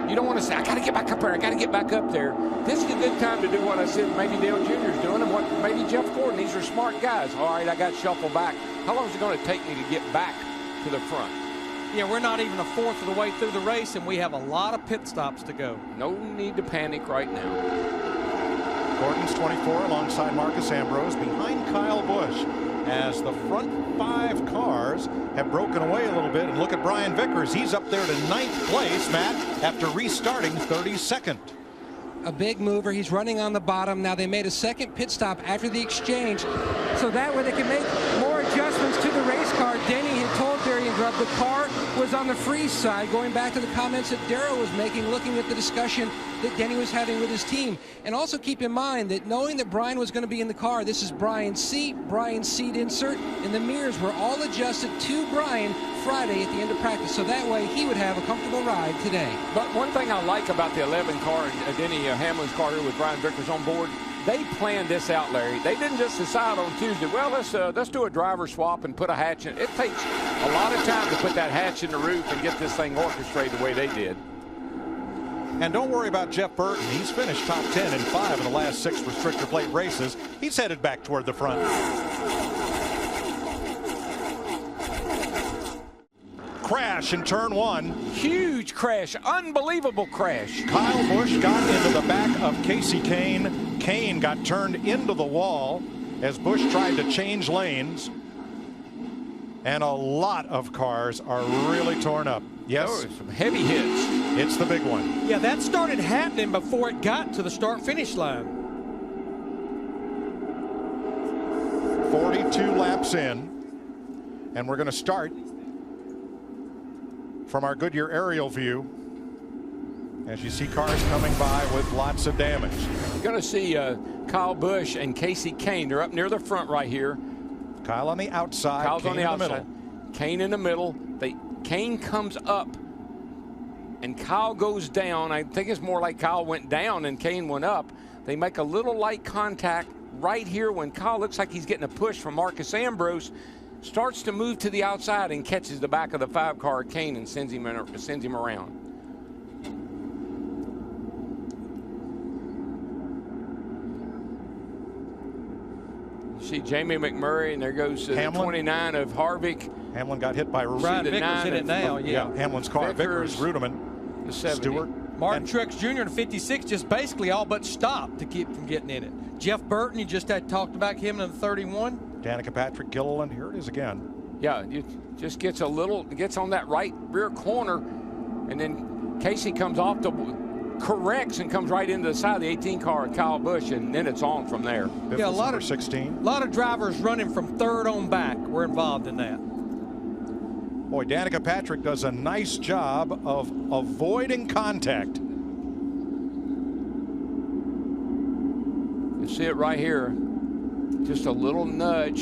You don't want to say, I got to get back up there. I got to get back up there. This is a good time to do what I said maybe Dale Jr. is doing, and what maybe Jeff Gordon. These are smart guys. All right, I got shuffled back. How long is it going to take me to get back to the front? Yeah, we're not even a fourth of the way through the race, and we have a lot of pit stops to go. No need to panic right now. Gordon's 24 alongside Marcus Ambrose behind Kyle Busch as the front 5 cars have broken away a little bit. And look at Brian Vickers. He's up there to 9th place, Matt, after restarting 32nd. A big mover. He's running on the bottom. Now they made a second pit stop after the exchange, so that way they can make more adjustments to the race car. Denny had told Barry Damian Grubb. The car was on the free side, going back to the comments that Darrell was making, looking at the discussion that Denny was having with his team. And also keep in mind that knowing that Brian was going to be in the car, this is Brian's seat insert, and the mirrors were all adjusted to Brian Friday at the end of practice, so that way he would have a comfortable ride today. But one thing I like about the 11 car, Denny Hamlin's car here with Brian Vickers on board, they planned this out, Larry. They didn't just decide on Tuesday, well, let's do a driver swap and put a hatch in. It takes a lot of time to put that hatch in the roof and get this thing orchestrated the way they did. And don't worry about Jeff Burton. He's finished top 10 in 5 of the last 6 restrictor plate races. He's headed back toward the front. Crash in turn 1. Huge crash, unbelievable crash. Kyle Busch got into the back of Casey Kane. Kane got turned into the wall as Busch tried to change lanes. And a lot of cars are really torn up. Yes, some heavy hits. It's the big one. Yeah, that started happening before it got to the start-finish line. 42 laps in, and we're going to start from our Goodyear aerial view as you see cars coming by with lots of damage. You're going to see Kyle Busch and Casey Kane. They're up near the front right here. Kyle on the outside. Kyle's Kane on the in outside. The middle. Kane in the middle. Kane comes up, and Kyle goes down. I think it's more like Kyle went down and Kane went up. They make a little light contact right here when Kyle looks like he's getting a push from Marcus Ambrose. Starts to move to the outside and catches the back of the 5 car Kane and sends him around. You see Jamie McMurray, and there goes the 29 of Harvick. Hamlin got hit by Brian Vickers in it now. Yeah, Hamlin's car. Vickers, Ruderman, the 70. Stewart. Martin Truex Jr. in 56 just basically all but stopped to keep from getting in it. Jeff Burton, you just had talked about him in the 31. Danica Patrick, Gilliland, here it is again. Yeah, it just gets on that right rear corner, and then Casey comes off corrects and comes right into the side of the 18 car of Kyle Busch, and then it's on from there. Yeah, a lot of 16. A lot of drivers running from third on back were involved in that. Boy, Danica Patrick does a nice job of avoiding contact. You see it right here. Just a little nudge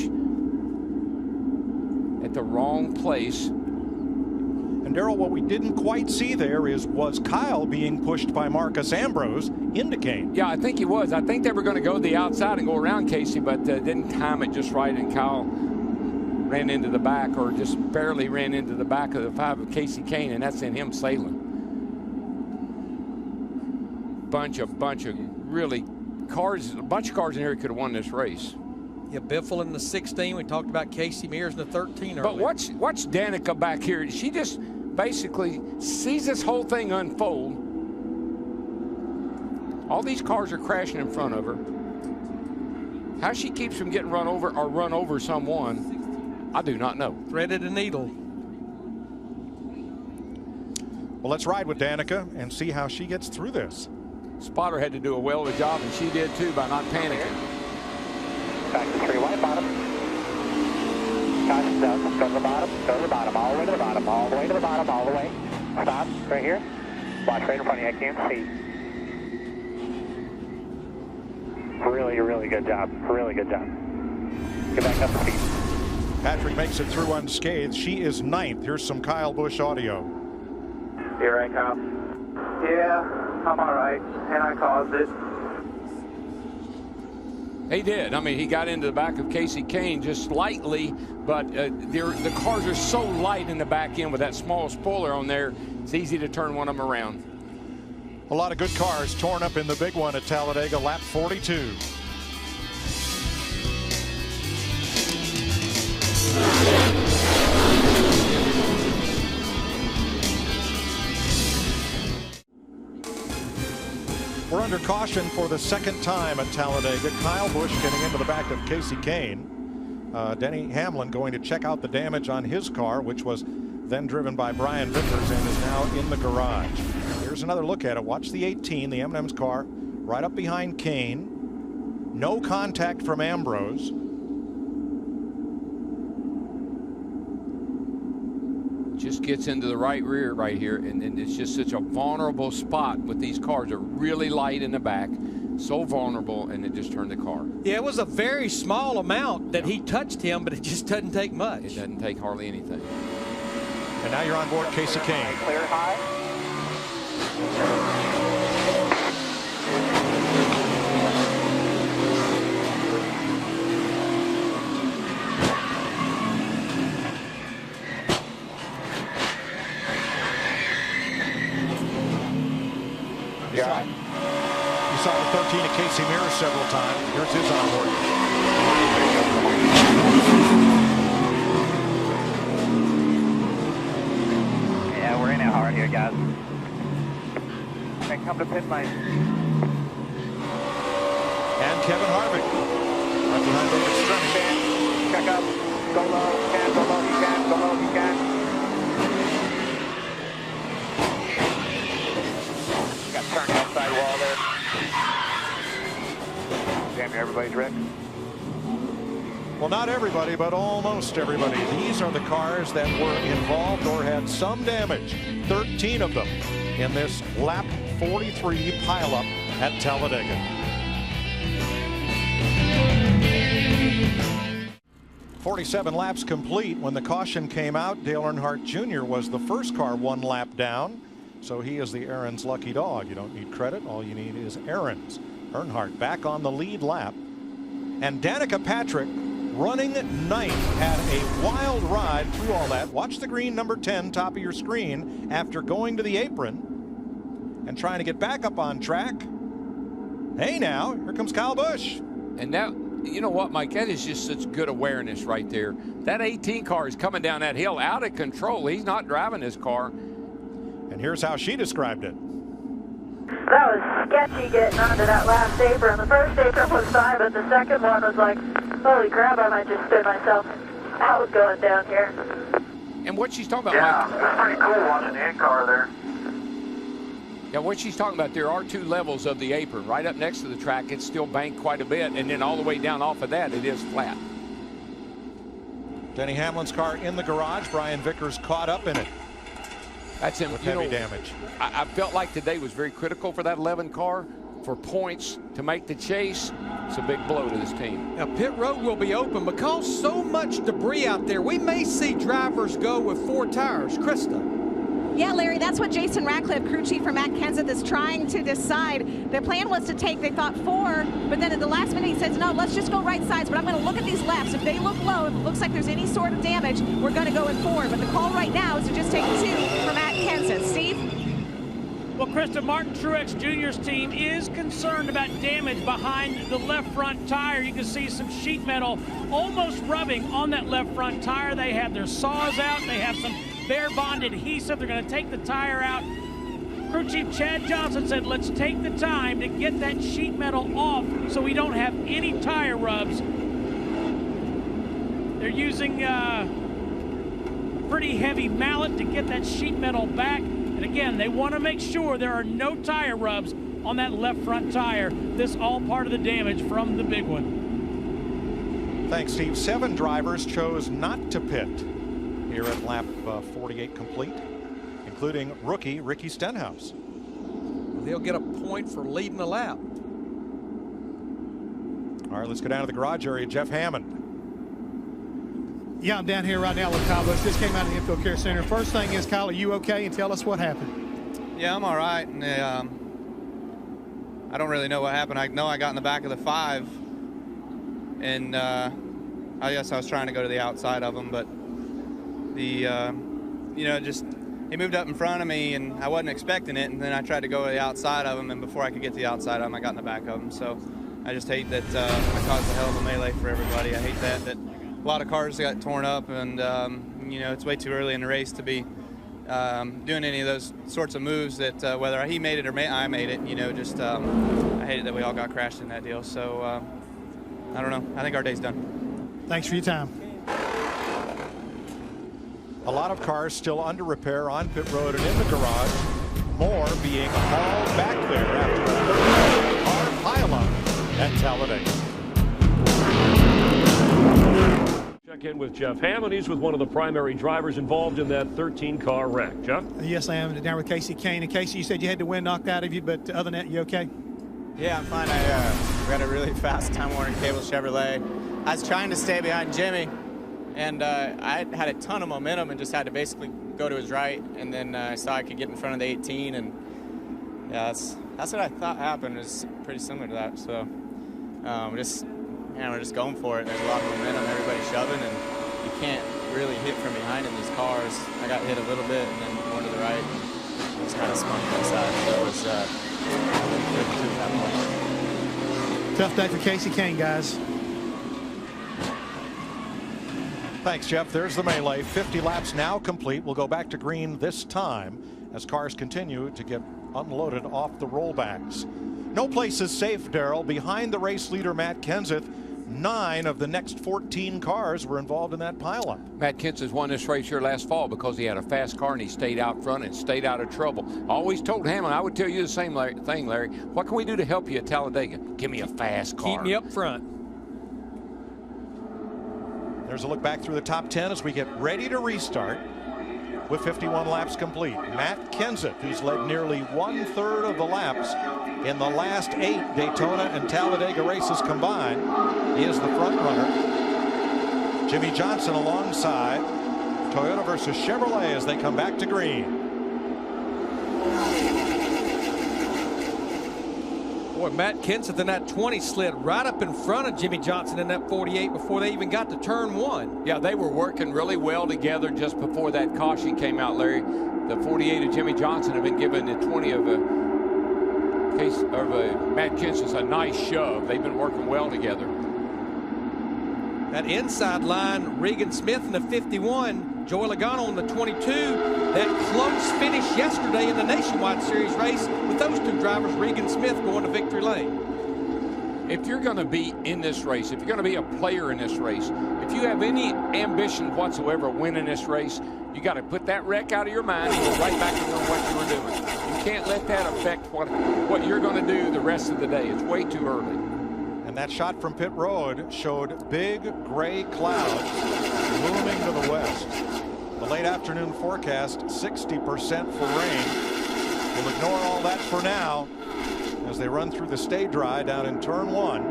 at the wrong place. And Darrell, what we didn't quite see there was Kyle being pushed by Marcus Ambrose into Kane. Yeah, I think he was. I think they were going to go to the outside and go around Casey, but didn't time it just right, and Kyle ran into the back, or just barely ran into the back of the 5 of Casey Kane, and that's in him sailing. Bunch of really cars, a bunch of cars in here could have won this race. Yeah, Biffle in the 16. We talked about Casey Mears in the 13 earlier. But watch Danica back here. She just basically sees this whole thing unfold. All these cars are crashing in front of her. How she keeps from getting run over or run over someone, I do not know. Threaded a needle. Well, let's ride with Danica and see how she gets through this. Spotter had to do a well of a job, and she did too, by not panicking. Back to 3 wide bottom. Caution down. Go to the bottom. Go to the bottom. All the way to the bottom. All the way to the bottom. All the way. Stop. Right here. Watch right in front of you. I can't see. Really, really good job. Really good job. Get back up to speed. Patrick makes it through unscathed. She is 9th. Here's some Kyle Busch audio. You all right, Kyle? Yeah, I'm all right. And I caused it. He did. I mean, he got into the back of Casey Kane just slightly, but the cars are so light in the back end with that small spoiler on there, it's easy to turn one of them around. A lot of good cars torn up in the big one at Talladega, lap 42. We're under caution for the 2nd time at Talladega. Kyle Busch getting into the back of Casey Kane. Denny Hamlin going to check out the damage on his car, which was then driven by Brian Vickers and is now in the garage. Here's another look at it. Watch the 18, the M&M's car, right up behind Kane. No contact from Ambrose. gets into the right rear right here, and it's just such a vulnerable spot with these cars. They're really light in the back, so vulnerable, and it just turned the car. Yeah, it was a very small amount that he touched him, but it just doesn't take much. It doesn't take hardly anything. And now you're on board Casey Kane. Clear high. You saw the 13 at Casey Mears several times. Here's his onboard. Yeah, we're in it hard here, guys. Okay, come to pit lane. And Kevin Harvick. Right behind David Strum. Check up. Go low. You can. Go low. You can. Go low. You can. Got turned outside wall there. Damn near everybody's wrecked. Well, not everybody, but almost everybody. These are the cars that were involved or had some damage. 13 of them in this lap 43 pileup at Talladega. 47 laps complete. When the caution came out, Dale Earnhardt Jr. was the first car 1 lap down. So he is the Aaron's lucky dog. You don't need credit. All you need is Aaron's. Earnhardt back on the lead lap. And Danica Patrick running ninth, had a wild ride through all that. Watch the green number 10 top of your screen after going to the apron and trying to get back up on track. Hey, now here comes Kyle Busch. And now, you know what, Mike, that is just such good awareness right there. That 18 car is coming down that hill out of control. He's not driving his car. And here's how she described it. That was sketchy getting onto that last apron. The first apron was fine, but the second one was like, holy crap, I might just spit myself out going down here. And what she's talking about, Yeah, Mike, it's pretty cool watching the in-car there. yeah, what she's talking about, there are 2 levels of the apron. Right up next to the track, it's still banked quite a bit, and then all the way down off of that, it is flat. Denny Hamlin's car in the garage. Brian Vickers caught up in it. That's him. With heavy damage. I felt like today was very critical for that 11 car for points to make the chase. It's a big blow to this team. Now pit road will be open because so much debris out there. We may see drivers go with 4 tires. Krista. Yeah, Larry, that's what Jason Ratcliffe, crew chief for Matt Kenseth, is trying to decide. Their plan was to take, they thought 4, but then at the last minute he says, no, let's just go right sides, but I'm going to look at these laps. If they look low, if it looks like there's any sort of damage, we're going to go in 4. But the call right now is to just take 2 for Matt Kenseth. Steve? Well, Krista, Martin Truex Jr.'s team is concerned about damage behind the left front tire. You can see some sheet metal almost rubbing on that left front tire. They have their saws out. They have some bare bond adhesive. They're going to take the tire out. Crew Chief Chad Johnson said, let's take the time to get that sheet metal off so we don't have any tire rubs. They're using a pretty heavy mallet to get that sheet metal back. And again, they want to make sure there are no tire rubs on that left front tire. This all part of the damage from the big one. Thanks, Steve. 7 drivers chose not to pit here at lap 48 complete, including rookie Ricky Stenhouse. They'll get a point for leading the lap. All right, let's go down to the garage area. Jeff Hammond. Yeah, I'm down here right now with Kyle Busch. Just came out of the Infield Care Center. First thing is, Kyle, are you okay? And tell us what happened. Yeah, I'm all right. And, I don't really know what happened. I know I got in the back of the 5, and I guess I was trying to go to the outside of him, but just he moved up in front of me, and I wasn't expecting it. And then I tried to go to the outside of him, and before I could get to the outside of him, I got in the back of him. So I just hate that I caused a hell of a melee for everybody. I hate that a lot of cars got torn up, and it's way too early in the race to be doing any of those sorts of moves that whether he made it or I made it. I hated that we all got crashed in that deal. So I don't know. I think our day's done. Thanks for your time. A lot of cars still under repair on pit road and in the garage. More being hauled back there after a car pileup at Talladega. Check in with Jeff Hammond. He's with one of the primary drivers involved in that 13-car wreck. Jeff? Yes, I am. Down with Casey Kane. And Casey, you said you had the wind knocked out of you, but other than that, you okay? Yeah, I'm fine. We got a really fast Time Warner Cable Chevrolet. I was trying to stay behind Jimmy, and I had a ton of momentum and just had to basically go to his right, and then I saw I could get in front of the 18, and yeah, that's what I thought happened. It was pretty similar to that. So we're just going for it. There's a lot of momentum, everybody shoving, and you can't really hit from behind in these cars. I got hit a little bit, and then going to the right, it was kind of spun to the side. So it was tough day for Casey Kane, guys. Thanks, Jeff. There's the melee. 50 laps now complete. We'll go back to green this time as cars continue to get unloaded off the rollbacks. No place is safe, Darrell. Behind the race leader, Matt Kenseth, 9 of the next 14 cars were involved in that pileup. Matt Kenseth won this race here last fall because he had a fast car and he stayed out front and stayed out of trouble. I always told Hammond, I would tell you the same thing, Larry. What can we do to help you at Talladega? Give me a fast car. Keep me up front. There's a look back through the top 10 as we get ready to restart with 51 laps complete. Matt Kenseth, who's led nearly 1/3 of the laps in the last 8 Daytona and Talladega races combined. He is the front runner. Jimmy Johnson alongside. Toyota versus Chevrolet as they come back to green. Boy, Matt Kenseth in that 20 slid right up in front of Jimmy Johnson in that 48 before they even got to turn 1. Yeah, they were working really well together just before that caution came out, Larry. The 48 of Jimmy Johnson have been given the 20 of Matt Kenseth a nice shove. They've been working well together. That inside line, Regan Smith in the 51, Joey Logano in the 22. That close finish yesterday in the Nationwide Series race with those 2 drivers, Regan Smith going to victory lane. If you're going to be in this race, if you're going to be a player in this race, if you have any ambition whatsoever of winning this race, you got to put that wreck out of your mind and go right back to doing what you were doing. You can't let that affect what you're going to do the rest of the day. It's way too early. And that shot from pit road showed big gray clouds looming to the west. The late afternoon forecast, 60% for rain. We'll ignore all that for now as they run through the stay dry down in turn 1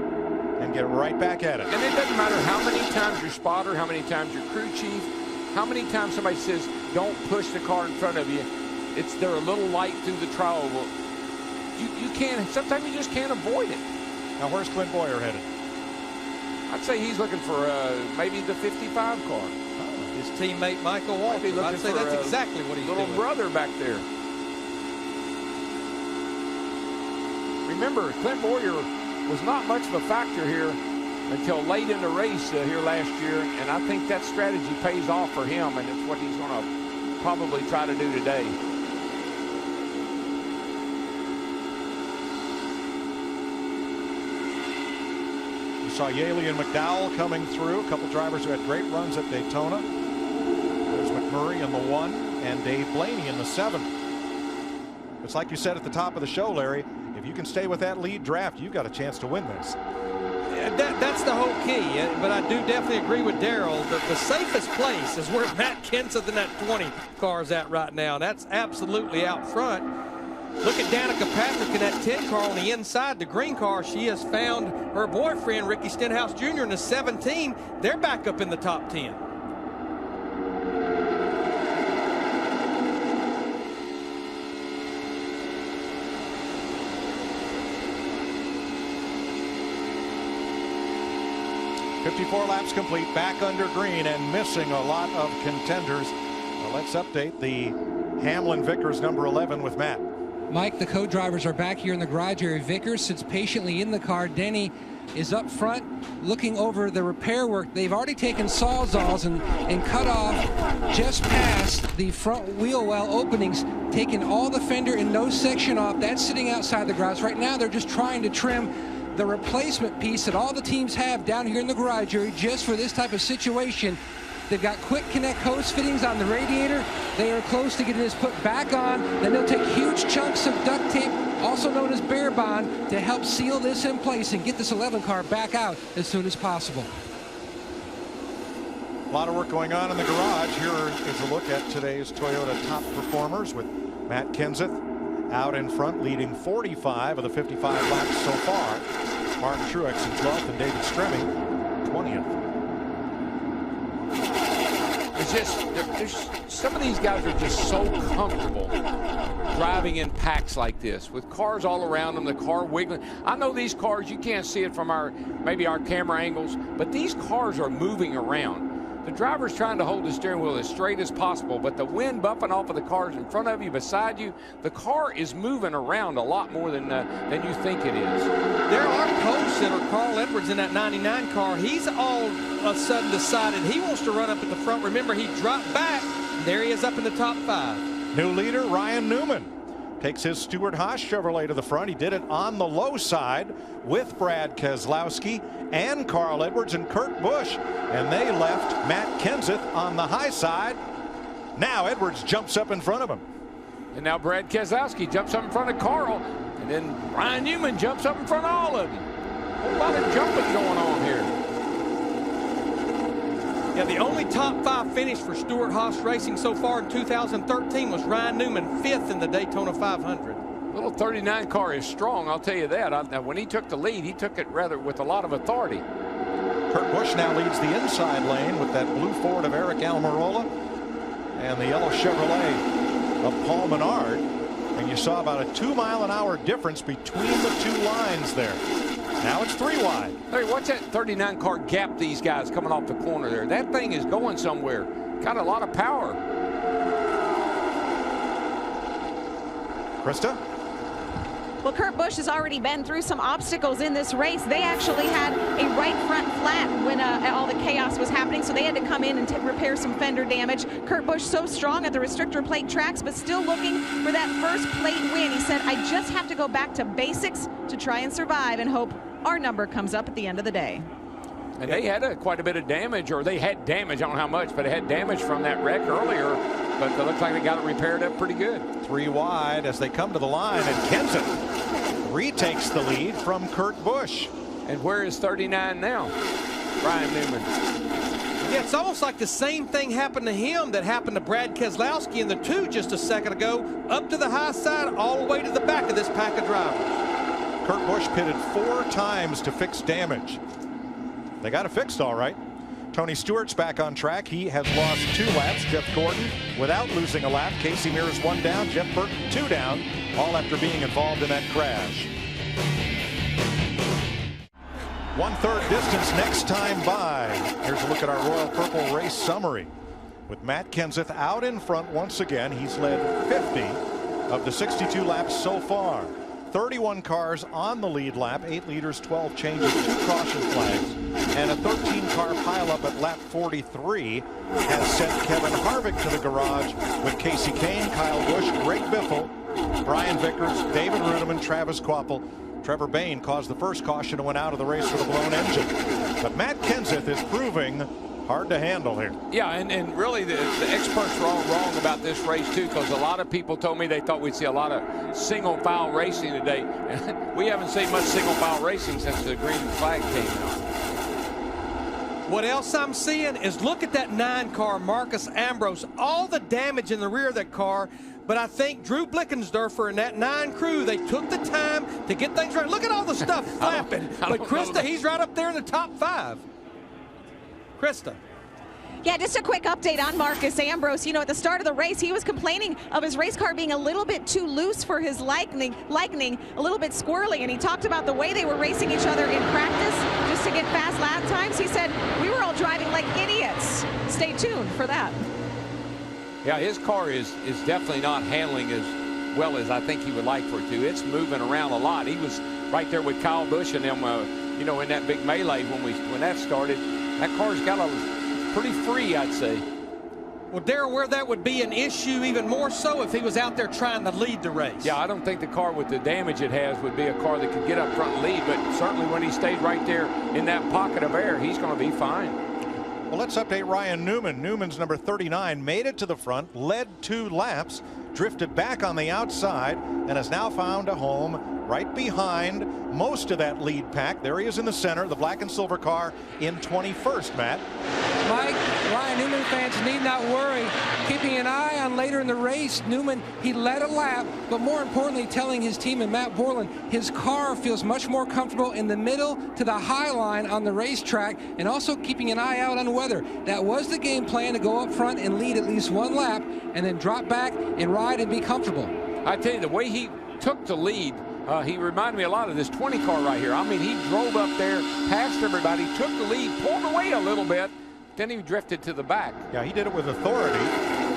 and get right back at it. And it doesn't matter how many times your spotter, how many times your crew chief, how many times somebody says, don't push the car in front of you. They're a little light through the trial. Well, you can't, sometimes you just can't avoid it. Now, where's Clint Boyer headed? I'd say he's looking for maybe the 55 car. His teammate Michael Walker. I'd say that's exactly what he's little doing. Brother back there. Remember, Clint Boyer was not much of a factor here until late in the race here last year, and I think that strategy pays off for him, and it's what he's going to probably try to do today. Saw Yaley and McDowell coming through, a couple drivers who had great runs at Daytona. There's McMurray in the 1 and Dave Blaney in the 7. It's like you said at the top of the show, Larry, if you can stay with that lead draft, you've got a chance to win this. That's the whole key, but I do definitely agree with Darrell. The safest place is where Matt Kenseth in that 20 car is at right now. That's absolutely out front. Look at Danica Patrick in that 10 car on the inside. The green car, she has found her boyfriend, Ricky Stenhouse Jr. in the 17. They're back up in the top 10. .54 laps complete, back under green and missing a lot of contenders. Well, let's update the Hamlin Vickers number 11 with Matt. Mike, the co-drivers are back here in the garage area. Vickers sits patiently in the car. Denny is up front looking over the repair work. They've already taken sawzalls and cut off just past the front wheel well openings, taking all the fender and nose section off. That's sitting outside the garage. Right now they're just trying to trim the replacement piece that all the teams have down here in the garage area just for this type of situation. They've got quick connect hose fittings on the radiator. They are close to getting this put back on. Then they'll take huge chunks of duct tape, also known as Bear Bond, to help seal this in place and get this 11 car back out as soon as possible. A lot of work going on in the garage. Here is a look at today's Toyota top performers with Matt Kenseth out in front, leading 45 of the 55 laps so far. Martin Truex in 12th and David Stremming 20th. It's just, some of these guys are just so comfortable driving in packs like this with cars all around them, the car wiggling. I know these cars, you can't see it from maybe our camera angles, but these cars are moving around. The driver's trying to hold the steering wheel as straight as possible, but the wind buffing off of the cars in front of you, beside you, the car is moving around a lot more than you think it is. There are pole sitter Carl Edwards in that 99 car. He's all of a sudden decided he wants to run up at the front. Remember, he dropped back. There he is up in the top 5. New leader Ryan Newman takes his Stewart-Haas Chevrolet to the front. He did it on the low side with Brad Keselowski and Carl Edwards and Kurt Busch, and they left Matt Kenseth on the high side. Now Edwards jumps up in front of him. And now Brad Keselowski jumps up in front of Carl, and then Ryan Newman jumps up in front of all of them. A whole lot of jumping going on here. Yeah, the only top 5 finish for Stewart-Haas Racing so far in 2013 was Ryan Newman, 5th in the Daytona 500. Little 39 car is strong, I'll tell you that. Now, when he took the lead, he took it rather with a lot of authority. Kurt Busch now leads the inside lane with that blue Ford of Eric Almirola and the yellow Chevrolet of Paul Menard. And you saw about a 2-mile-an-hour difference between the two lines there. Now it's 3 wide. Hey, watch that 39 car gap these guys coming off the corner there. That thing is going somewhere. Got a lot of power. Krista? Well, Kurt Busch has already been through some obstacles in this race. They actually had a right front flat when all the chaos was happening, so they had to come in and repair some fender damage. Kurt Busch so strong at the restrictor plate tracks, but still looking for that first plate win. He said, I just have to go back to basics to try and survive and hope our number comes up at the end of the day. And they had quite a bit of damage, or they had damage, I don't know how much, but they had damage from that wreck earlier. But it looks like they got it repaired up pretty good. 3 wide as they come to the line, and Kenseth retakes the lead from Kurt Busch. And where is 39 now? Ryan Newman. Yeah, it's almost like the same thing happened to him that happened to Brad Keselowski in the 2 just a second ago, up to the high side, all the way to the back of this pack of drivers. Kurt Busch pitted 4 times to fix damage. They got it fixed all right. Tony Stewart's back on track. He has lost 2 laps. Jeff Gordon without losing a lap. Casey Mears 1 down. Jeff Burton 2 down, all after being involved in that crash. 1/3 distance next time by. Here's a look at our Royal Purple race summary. With Matt Kenseth out in front once again, he's led 50 of the 62 laps so far. 31 cars on the lead lap, 8 leaders, 12 changes, 2 caution flags, and a 13-car pileup at lap 43 has sent Kevin Harvick to the garage with Casey Kane, Kyle Busch, Greg Biffle, Brian Vickers, David Rudiman, Travis Kvapil. Trevor Bayne caused the first caution and went out of the race with a blown engine. But Matt Kenseth is proving hard to handle here. Yeah, and really the experts were all wrong about this race too, because a lot of people told me they thought we'd see a lot of single file racing today. We haven't seen much single file racing since the green flag came out. What else I'm seeing is look at that 9 car, Marcus Ambrose, all the damage in the rear of that car. But I think Drew Blickensderfer and that 9 crew, they took the time to get things right. Look at all the stuff flapping. But Krista, he's right up there in the top 5. Krista. Yeah, just a quick update on Marcus Ambrose. You know, at the start of the race, he was complaining of his race car being a little bit too loose for his liking, a little bit squirrely, and he talked about the way they were racing each other in practice just to get fast lap times. He said, we were all driving like idiots. Stay tuned for that. Yeah, his car is definitely not handling as well as I think he would like for it to. It's moving around a lot. He was right there with Kyle Busch and them, you know, in that big melee when that started. That car's got pretty free, I'd say. Well, Darrell, where that would be an issue even more so if he was out there trying to lead the race. Yeah, I don't think the car with the damage it has would be a car that could get up front and lead, but certainly when he stayed right there in that pocket of air, he's going to be fine. Well, let's update Ryan Newman. Newman's number 39 made it to the front, led 2 laps, drifted back on the outside, and has now found a home right behind most of that lead pack. There he is in the center, the black and silver car in 21st, Matt. Mike, Ryan Newman fans need not worry. Keeping an eye on later in the race, Newman, he led a lap, but more importantly, telling his team and Matt Borland, his car feels much more comfortable in the middle to the high line on the racetrack, and also keeping an eye out on weather. That was the game plan, to go up front and lead at least one lap, and then drop back and ride and be comfortable. I tell you, the way he took the lead, he reminded me a lot of this 20 car right here. I mean, he drove up there, passed everybody, took the lead, pulled away a little bit, then he drifted to the back. Yeah, he did it with authority.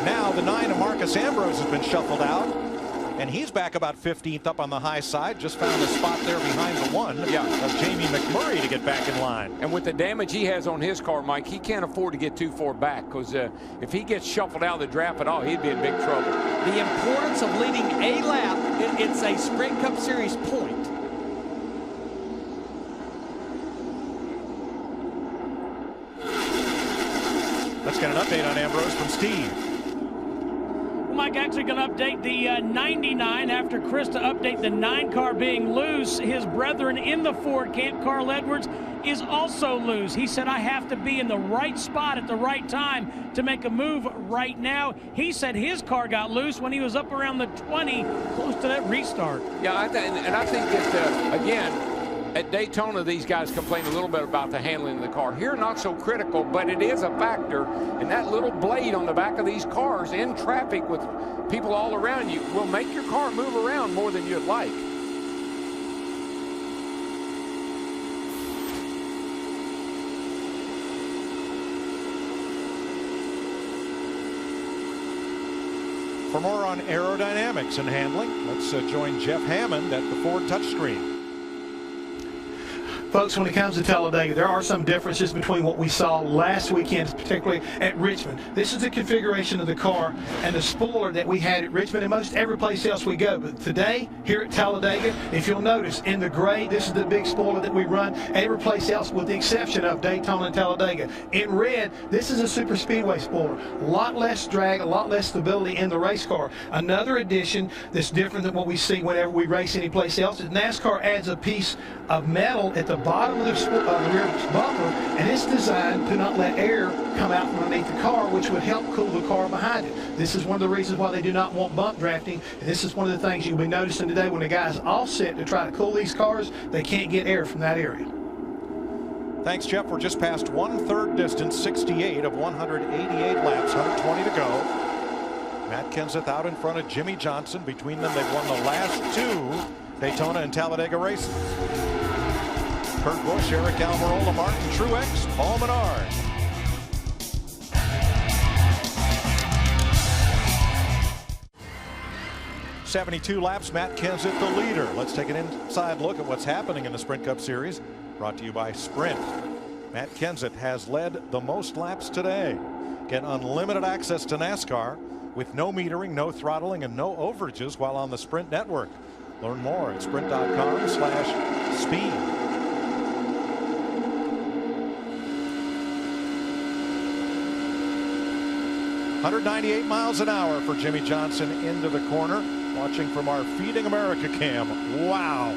Now the 9 of Marcus Ambrose has been shuffled out, and he's back about 15th up on the high side. Just found a spot there behind the 1 of Jamie McMurray to get back in line. And with the damage he has on his car, Mike, he can't afford to get too far back, because if he gets shuffled out of the draft at all, he'd be in big trouble. The importance of leading a lap, it's a Sprint Cup Series point. Let's get an update on Ambrose from Steve. Mike actually going to update the 99 after Chris to update the 9 car being loose. His brethren in the Ford camp, Carl Edwards, is also loose. He said, I have to be in the right spot at the right time to make a move right now. He said his car got loose when he was up around the 20, close to that restart. Yeah, I think that, again, at Daytona, these guys complain a little bit about the handling of the car. Here, not so critical, but it is a factor. And that little blade on the back of these cars in traffic with people all around you will make your car move around more than you'd like. For more on aerodynamics and handling, let's join Jeff Hammond at the Ford touchscreen. Folks, when it comes to Talladega, there are some differences between what we saw last weekend, particularly at Richmond. This is the configuration of the car and the spoiler that we had at Richmond and most every place else we go. But today, here at Talladega, if you'll notice, in the gray, this is the big spoiler that we run every place else with the exception of Daytona and Talladega. In red, this is a super speedway spoiler. A lot less drag, a lot less stability in the race car. Another addition that's different than what we see whenever we race any place else is NASCAR adds a piece of metal at the bottom of the rear bumper, and it's designed to not let air come out from underneath the car, which would help cool the car behind it. This is one of the reasons why they do not want bump drafting, and this is one of the things you'll be noticing today when the guys all set to try to cool these cars, they can't get air from that area. Thanks, Jeff. We're just past 1/3 distance, 68 of 188 laps, 120 to go. Matt Kenseth out in front of Jimmy Johnson. Between them, they've won the last 2 Daytona and Talladega races. Kurt Busch, Eric Almirola, Martin Truex, Paul Menard. "72 laps, Matt Kenseth the leader." Let's take an inside look at what's happening in the Sprint Cup Series. Brought to you by Sprint. Matt Kenseth has led the most laps today. Get unlimited access to NASCAR with no metering, no throttling, and no overages while on the Sprint network. Learn more at sprint.com/speed. 198 miles an hour for Jimmy Johnson into the corner. Watching from our Feeding America cam. Wow.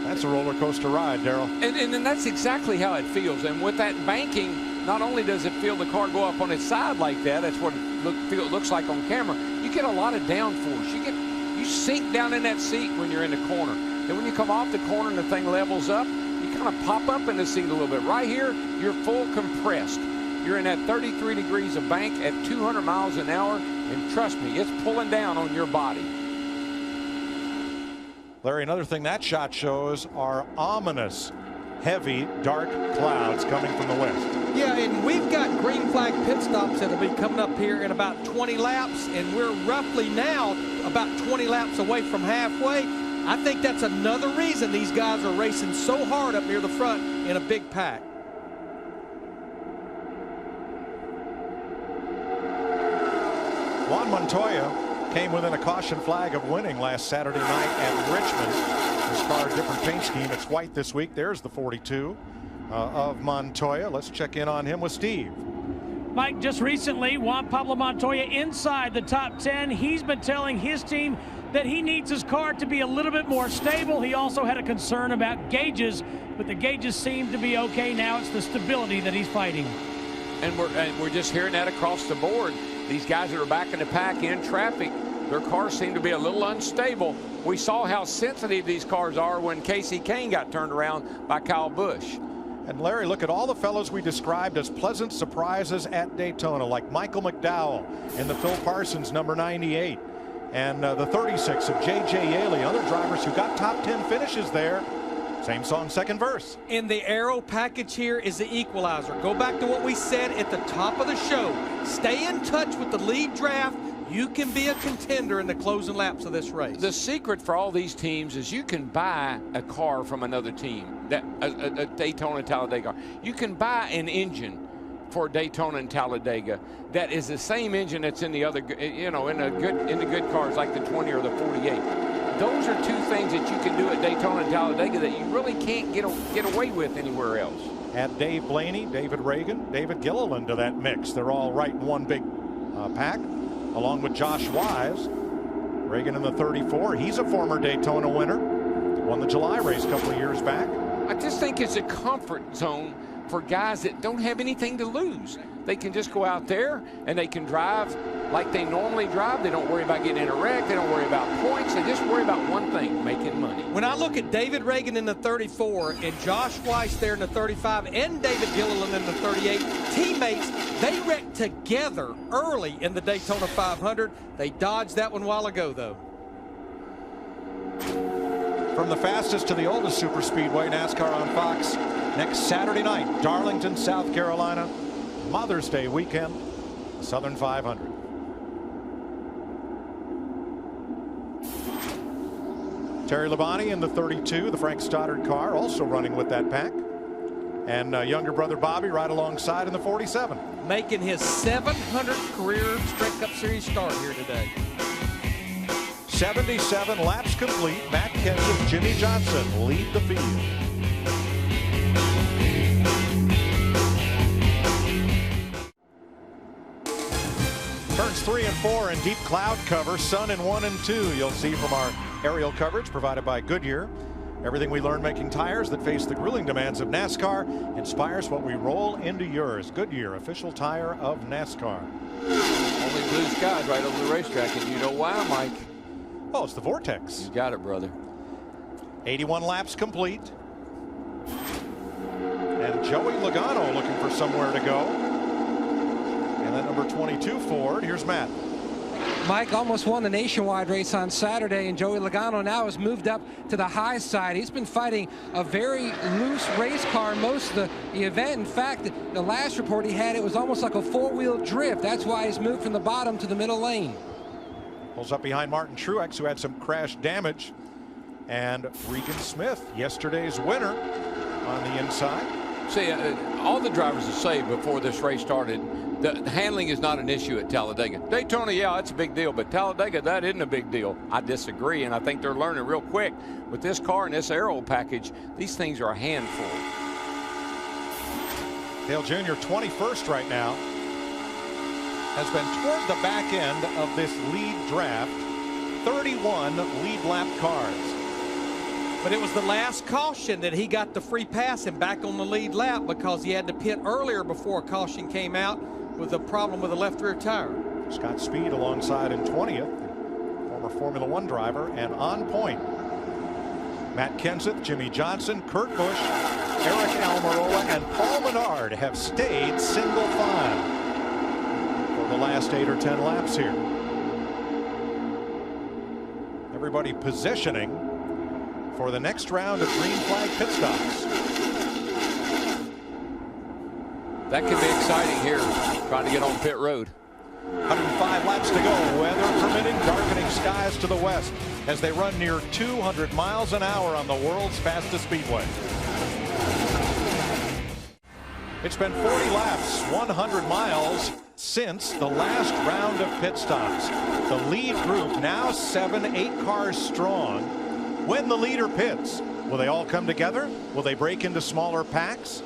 That's a roller coaster ride, Darrell. And that's exactly how it feels. And with that banking, not only does it feel the car go up on its side like that, that's what it looks like on camera, you get a lot of downforce. You sink down in that seat when you're in the corner. Then when you come off the corner and the thing levels up, you kind of pop up in the seat a little bit. Right here, you're full compressed. You're in that 33 degrees of bank at 200 miles an hour, and trust me, it's pulling down on your body. Larry, another thing that shot shows are ominous, heavy, dark clouds coming from the west. Yeah, and we've got green flag pit stops that'll be coming up here in about 20 laps, and we're roughly now about 20 laps away from halfway. I think that's another reason these guys are racing so hard up near the front in a big pack. Juan Montoya came within a caution flag of winning last Saturday night at Richmond. His car, a different paint scheme. It's white this week. There's the 42 of Montoya. Let's check in on him with Steve. Mike, just recently, Juan Pablo Montoya inside the top 10. He's been telling his team that he needs his car to be a little bit more stable. He also had a concern about gauges, but the gauges seem to be okay now. It's the stability that he's fighting. And we're just hearing that across the board. These guys that are back in the pack in traffic, their cars seem to be a little unstable. We saw how sensitive these cars are when Casey Kane got turned around by Kyle Busch. And Larry, look at all the fellows we described as pleasant surprises at Daytona, like Michael McDowell in the Phil Parsons number 98, and the 36 of J.J. Yaley, other drivers who got top 10 finishes there. Same song, second verse. And the aero package here is the equalizer. Go back to what we said at the top of the show. Stay in touch with the lead draft. You can be a contender in the closing laps of this race. The secret for all these teams is you can buy a car from another team, that a Daytona Talladega. You can buy an engine for Daytona and Talladega that is the same engine that's in the other, in the good cars like the 20 or the 48. Those are two things that you can do at Daytona and Talladega that you really can't get away with anywhere else. Add Dave Blaney, David Ragan, David Gilliland to that mix. They're all right in one big pack, along with Josh Wise. Ragan in the 34. He's a former Daytona winner. Won the July race a couple of years back. I just think it's a comfort zone for guys that don't have anything to lose. They can just go out there and they can drive like they normally drive. They don't worry about getting in a wreck. They don't worry about points. They just worry about one thing, making money. When I look at David Ragan in the 34 and Josh Weiss there in the 35 and David Gilliland in the 38, teammates, they wrecked together early in the Daytona 500. They dodged that one a while ago, though. From the fastest to the oldest superspeedway, NASCAR on Fox next Saturday night, Darlington, South Carolina, Mother's Day weekend, Southern 500. Terry Labonte in the 32, the Frank Stoddard car, also running with that pack. And younger brother Bobby right alongside in the 47. Making his 700th career Sprint Cup Series start here today. 77 laps complete. Matt Kenseth, Jimmy Johnson lead the field. Turns 3 and 4 in deep cloud cover, sun in 1 and 2. You'll see from our aerial coverage provided by Goodyear. Everything we learned making tires that face the grueling demands of NASCAR inspires what we roll into yours. Goodyear, official tire of NASCAR. Only blue skies right over the racetrack, and you know why, Mike? Oh, it's the vortex. You got it, brother. 81 laps complete. And Joey Logano looking for somewhere to go. And that number 22 Ford. Here's Matt. Mike almost won the nationwide race on Saturday, and Joey Logano now has moved up to the high side. He's been fighting a very loose race car most of the event. In fact, the last report he had, it was almost like a four-wheel drift. That's why he's moved from the bottom to the middle lane. Pulls up behind Martin Truex, who had some crash damage, and Regan Smith, yesterday's winner, on the inside. See, all the drivers have said before this race started, the handling is not an issue at Talladega. Daytona, yeah, that's a big deal, but Talladega, that isn't a big deal. I disagree, and I think they're learning real quick. With this car and this aero package, these things are a handful. Dale Jr., 21st right now, has been toward the back end of this lead draft. 31 lead lap cars. But it was the last caution that he got the free pass and back on the lead lap because he had to pit earlier before a caution came out with a problem with the left rear tire. Scott Speed alongside in 20th, former Formula One driver, and on point. Matt Kenseth, Jimmy Johnson, Kurt Busch, Eric Almirola, and Paul Menard have stayed single file for the last 8 or 10 laps here. Everybody positioning for the next round of green flag pit stops. That could be exciting here, trying to get on pit road. 105 laps to go, weather permitting, darkening skies to the west as they run near 200 miles an hour on the world's fastest speedway. It's been 40 laps, 100 miles since the last round of pit stops. The lead group now 7, 8 cars strong. When the leader pits, will they all come together? Will they break into smaller packs?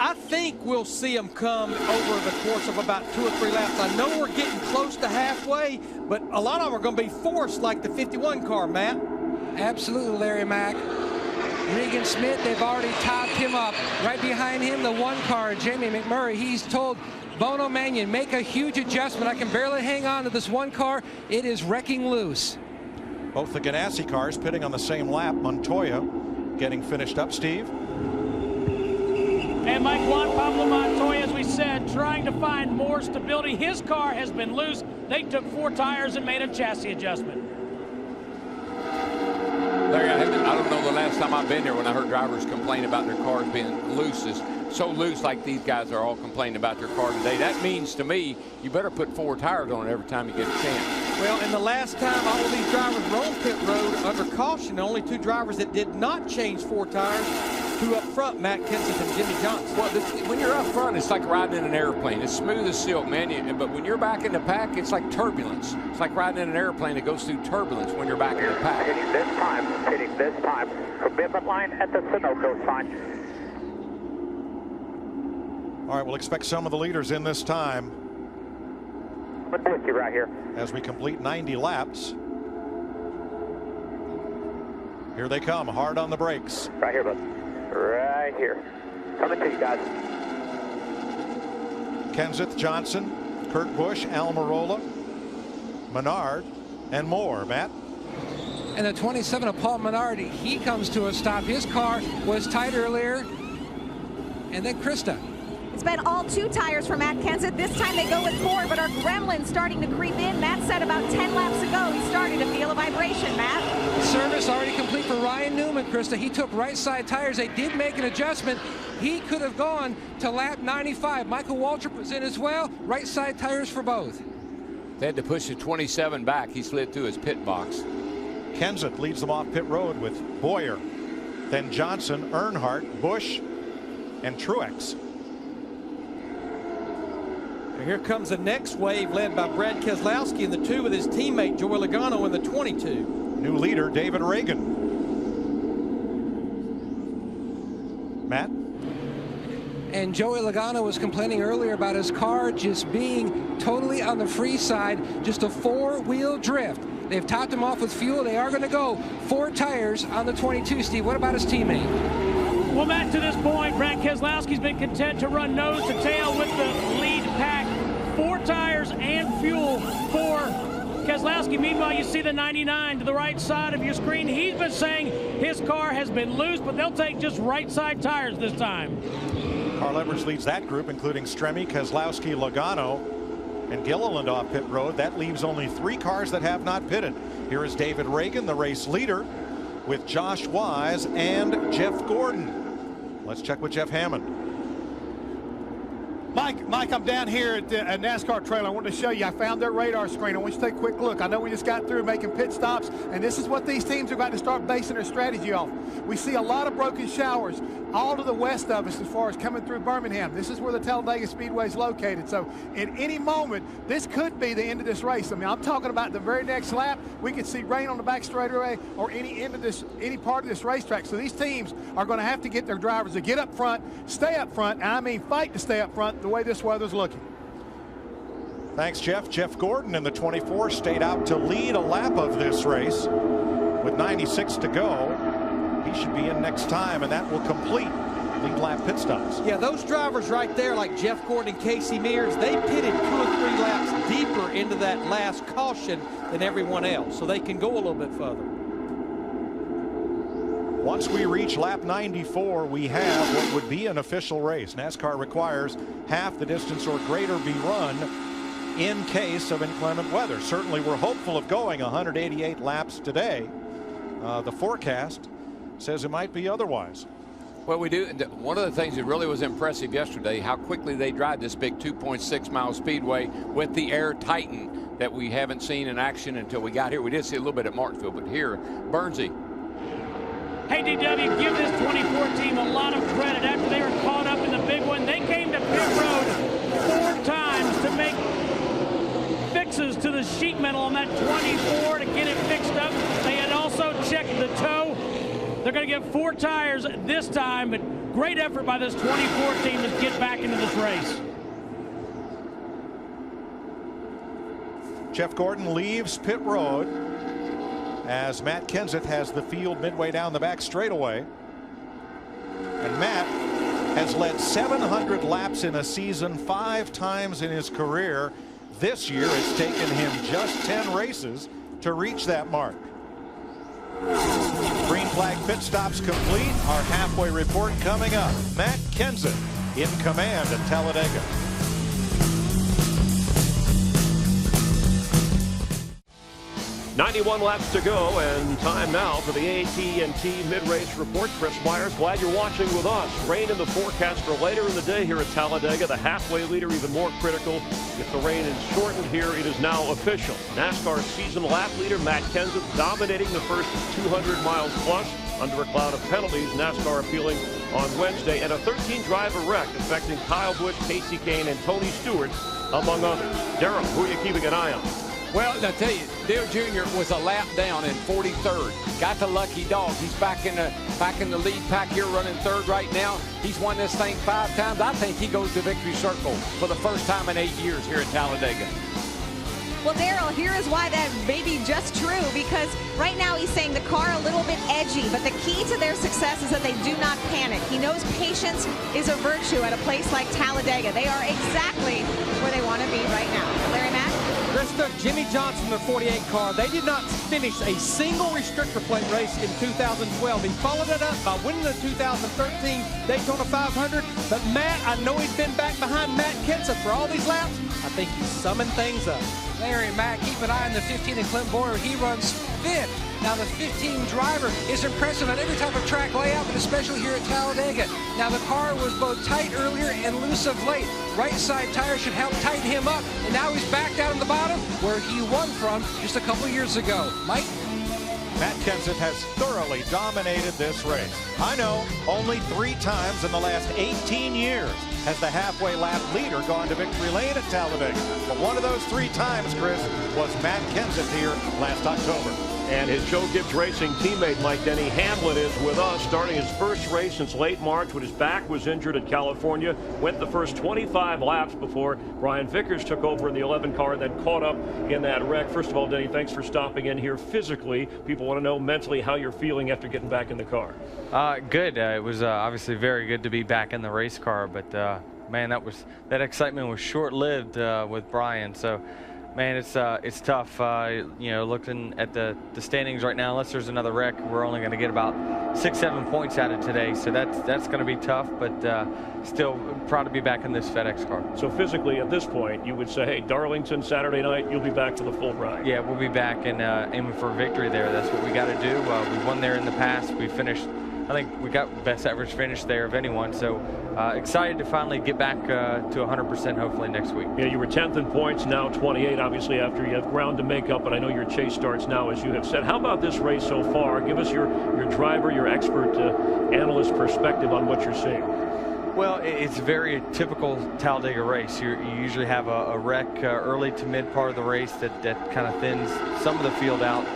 I think we'll see them come over the course of about 2 or 3 laps. I know we're getting close to halfway, but a lot of them are going to be forced like the 51 car, Matt. Absolutely, Larry Mack. Regan Smith, they've already topped him up. Right behind him, the 1 car, Jamie McMurray. He's told Bono Mannion, make a huge adjustment. I can barely hang on to this 1 car. It is wrecking loose. Both the Ganassi cars pitting on the same lap. Montoya getting finished up, Steve. And Mike Juan Pablo Montoya, as we said, trying to find more stability. His car has been loose. They took 4 tires and made a chassis adjustment. Larry, I don't know the last time I've been there when I heard drivers complain about their cars being loose. It's so loose like these guys are all complaining about their car today. That means to me, you better put 4 tires on it every time you get a chance. Well, and the last time all of these drivers were on pit road under caution, the only 2 drivers that did not change 4 tires, 2 up front, Matt Kenseth and Jimmy Johnson. Well, when you're up front, it's like riding in an airplane. It's smooth as silk, man. But when you're back in the pack, it's like turbulence. It's like riding in an airplane that goes through turbulence when you're back in the pack. Hitting this time. Commitment line at the Sunoco sign. All right, we'll expect some of the leaders in this time. I'm with you right here. As we complete 90 laps. Here they come, hard on the brakes. Right here, bud. Right here. Coming to you guys. Kenseth, Johnson, Kurt Busch, Almirola, Menard, and more. Matt? And the 27 of Paul Menard, he comes to a stop. His car was tight earlier. And then Krista. It's been all 2 tires for Matt Kenseth. This time they go with 4, but our gremlin's starting to creep in. Matt said about 10 laps ago he's starting to feel a vibration, Matt. Service already complete for Ryan Newman, Krista. He took right side tires. They did make an adjustment. He could have gone to lap 95. Michael Waltrip was in as well. Right side tires for both. They had to push the 27 back. He slid through his pit box. Kenseth leads them off pit road with Boyer, then Johnson, Earnhardt, Busch, and Truex. Here comes the next wave led by Brad Keselowski and the 2 with his teammate Joey Logano in the 22. New leader David Ragan. Matt? And Joey Logano was complaining earlier about his car just being totally on the free side, just a 4-wheel drift. They've topped him off with fuel. They are going to go 4 tires on the 22. Steve, what about his teammate? Well, Matt, to this point, Brad Keselowski's been content to run nose to tail with the lead pack. 4 tires and fuel for Keselowski. Meanwhile, you see the 99 to the right side of your screen. He's been saying his car has been loose, but they'll take just right side tires this time. Carl Edwards leads that group, including Stremme, Keselowski, Logano, and Gilliland off pit road. That leaves only 3 cars that have not pitted. Here is David Ragan, the race leader, with Josh Wise and Jeff Gordon. Let's check with Jeff Hammond. Mike, I'm down here at the NASCAR trailer. I wanted to show you. I found their radar screen. I want you to take a quick look. I know we just got through making pit stops, and this is what these teams are about to start basing their strategy off. We see a lot of broken showers all to the west of us as far as coming through Birmingham. This is where the Talladega Speedway is located. So at any moment, this could be the end of this race. I mean, I'm talking about the very next lap. We could see rain on the back straightaway or any part of this racetrack. So these teams are going to have to get their drivers to get up front, stay up front, and I mean fight to stay up front the way this weather's looking. Thanks, Jeff. Jeff Gordon in the 24 stayed out to lead a lap of this race with 96 to go. He should be in next time, and that will complete lead lap pit stops. Yeah, those drivers right there, like Jeff Gordon and Casey Mears, they pitted 2 or 3 laps deeper into that last caution than everyone else, so they can go a little bit further. Once we reach lap 94, we have what would be an official race. NASCAR requires half the distance or greater be run in case of inclement weather. Certainly we're hopeful of going 188 laps today. The forecast says it might be otherwise. Well, we do. One of the things that really was impressive yesterday, how quickly they drive this big 2.6 mile speedway with the Air Titan that we haven't seen in action until we got here. We did see a little bit at Martinsville, but here, Bernsey. Hey, DW, give this 24 team a lot of credit. After they were caught up in the big one, they came to pit road 4 times to make fixes to the sheet metal on that 24 to get it fixed up. They had also checked the toe. They're going to get 4 tires this time, but great effort by this 24 team to get back into this race. Jeff Gordon leaves pit road as Matt Kenseth has the field midway down the back straightaway. And Matt has led 700 laps in a season 5 times in his career. This year it's taken him just 10 races to reach that mark. Green flag pit stops complete. Our halfway report coming up. Matt Kenseth in command at Talladega. .91 laps to go, and time now for the AT&T mid-race report. Chris Myers, glad you're watching with us. Rain in the forecast for later in the day here at Talladega. The halfway leader even more critical. If the rain is shortened here, it is now official. NASCAR season lap leader Matt Kenseth dominating the first 200 miles plus. Under a cloud of penalties, NASCAR appealing on Wednesday, and a 13-driver wreck affecting Kyle Busch, Casey Kane, and Tony Stewart, among others. Darrell, who are you keeping an eye on? Well, I tell you, Dale Jr. was a lap down in 43rd. Got the lucky dog. He's back in the lead pack here, running 3rd right now. He's won this thing 5 times. I think he goes to victory circle for the first time in 8 years here at Talladega. Well, Darrell, here is why that may be just true, because right now he's saying the car a little bit edgy, but the key to their success is that they do not panic. He knows patience is a virtue at a place like Talladega. They are exactly where they want to be right now. Larry Mack? Chris took Jimmy Johnson, the 48 car. They did not finish a single restrictor plate race in 2012. He followed it up by winning the 2013 Daytona 500. But Matt, I know he's been back behind Matt Kenseth for all these laps. I think he's summing things up. Larry Mack, keep an eye on the 15 and Clint Boyer. He runs 5th. Now the 15 driver is impressive on every type of track layout, but especially here at Talladega. Now the car was both tight earlier and loose of late. Right side tire should help tighten him up, and now he's back down in the bottom where he won from just a couple years ago. Mike? Matt Kenseth has thoroughly dominated this race. I know only 3 times in the last 18 years has the halfway lap leader gone to victory lane at Talladega. But one of those 3 times, Chris, was Matt Kenseth here last October. And his Joe Gibbs Racing teammate Mike Denny Hamlin is with us, starting his first race since late March when his back was injured at California. Went the first 25 laps before Brian Vickers took over in the 11 car and then caught up in that wreck. First of all, Denny, thanks for stopping in here physically. People want to know mentally how you're feeling after getting back in the car. Good. It was obviously very good to be back in the race car, but man, that excitement was short-lived with Brian. So. Man, it's tough. You know, looking at the standings right now, unless there's another wreck, we're only going to get about 6-7 points out of today. So that's going to be tough, but still proud to be back in this FedEx car. So physically, at this point, you would say, hey, Darlington Saturday night, you'll be back to the full ride. Yeah, we'll be back and aiming for victory there. That's what we got to do. We won there in the past. We finished. I think we got best average finish there of anyone. So excited to finally get back to 100% hopefully next week. Yeah, you were 10th in points, now 28, obviously, after you have ground to make up. But I know your chase starts now, as you have said. How about this race so far? Give us your driver, your expert analyst perspective on what you're seeing. Well, it's a very typical Talladega race. You usually have a wreck early to mid part of the race that kind of thins some of the field out.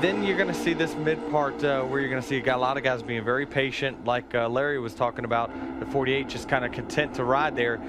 Then you're going to see this mid part where you're going to see a lot of guys being very patient, like Larry was talking about. The 48 just kind of content to ride there.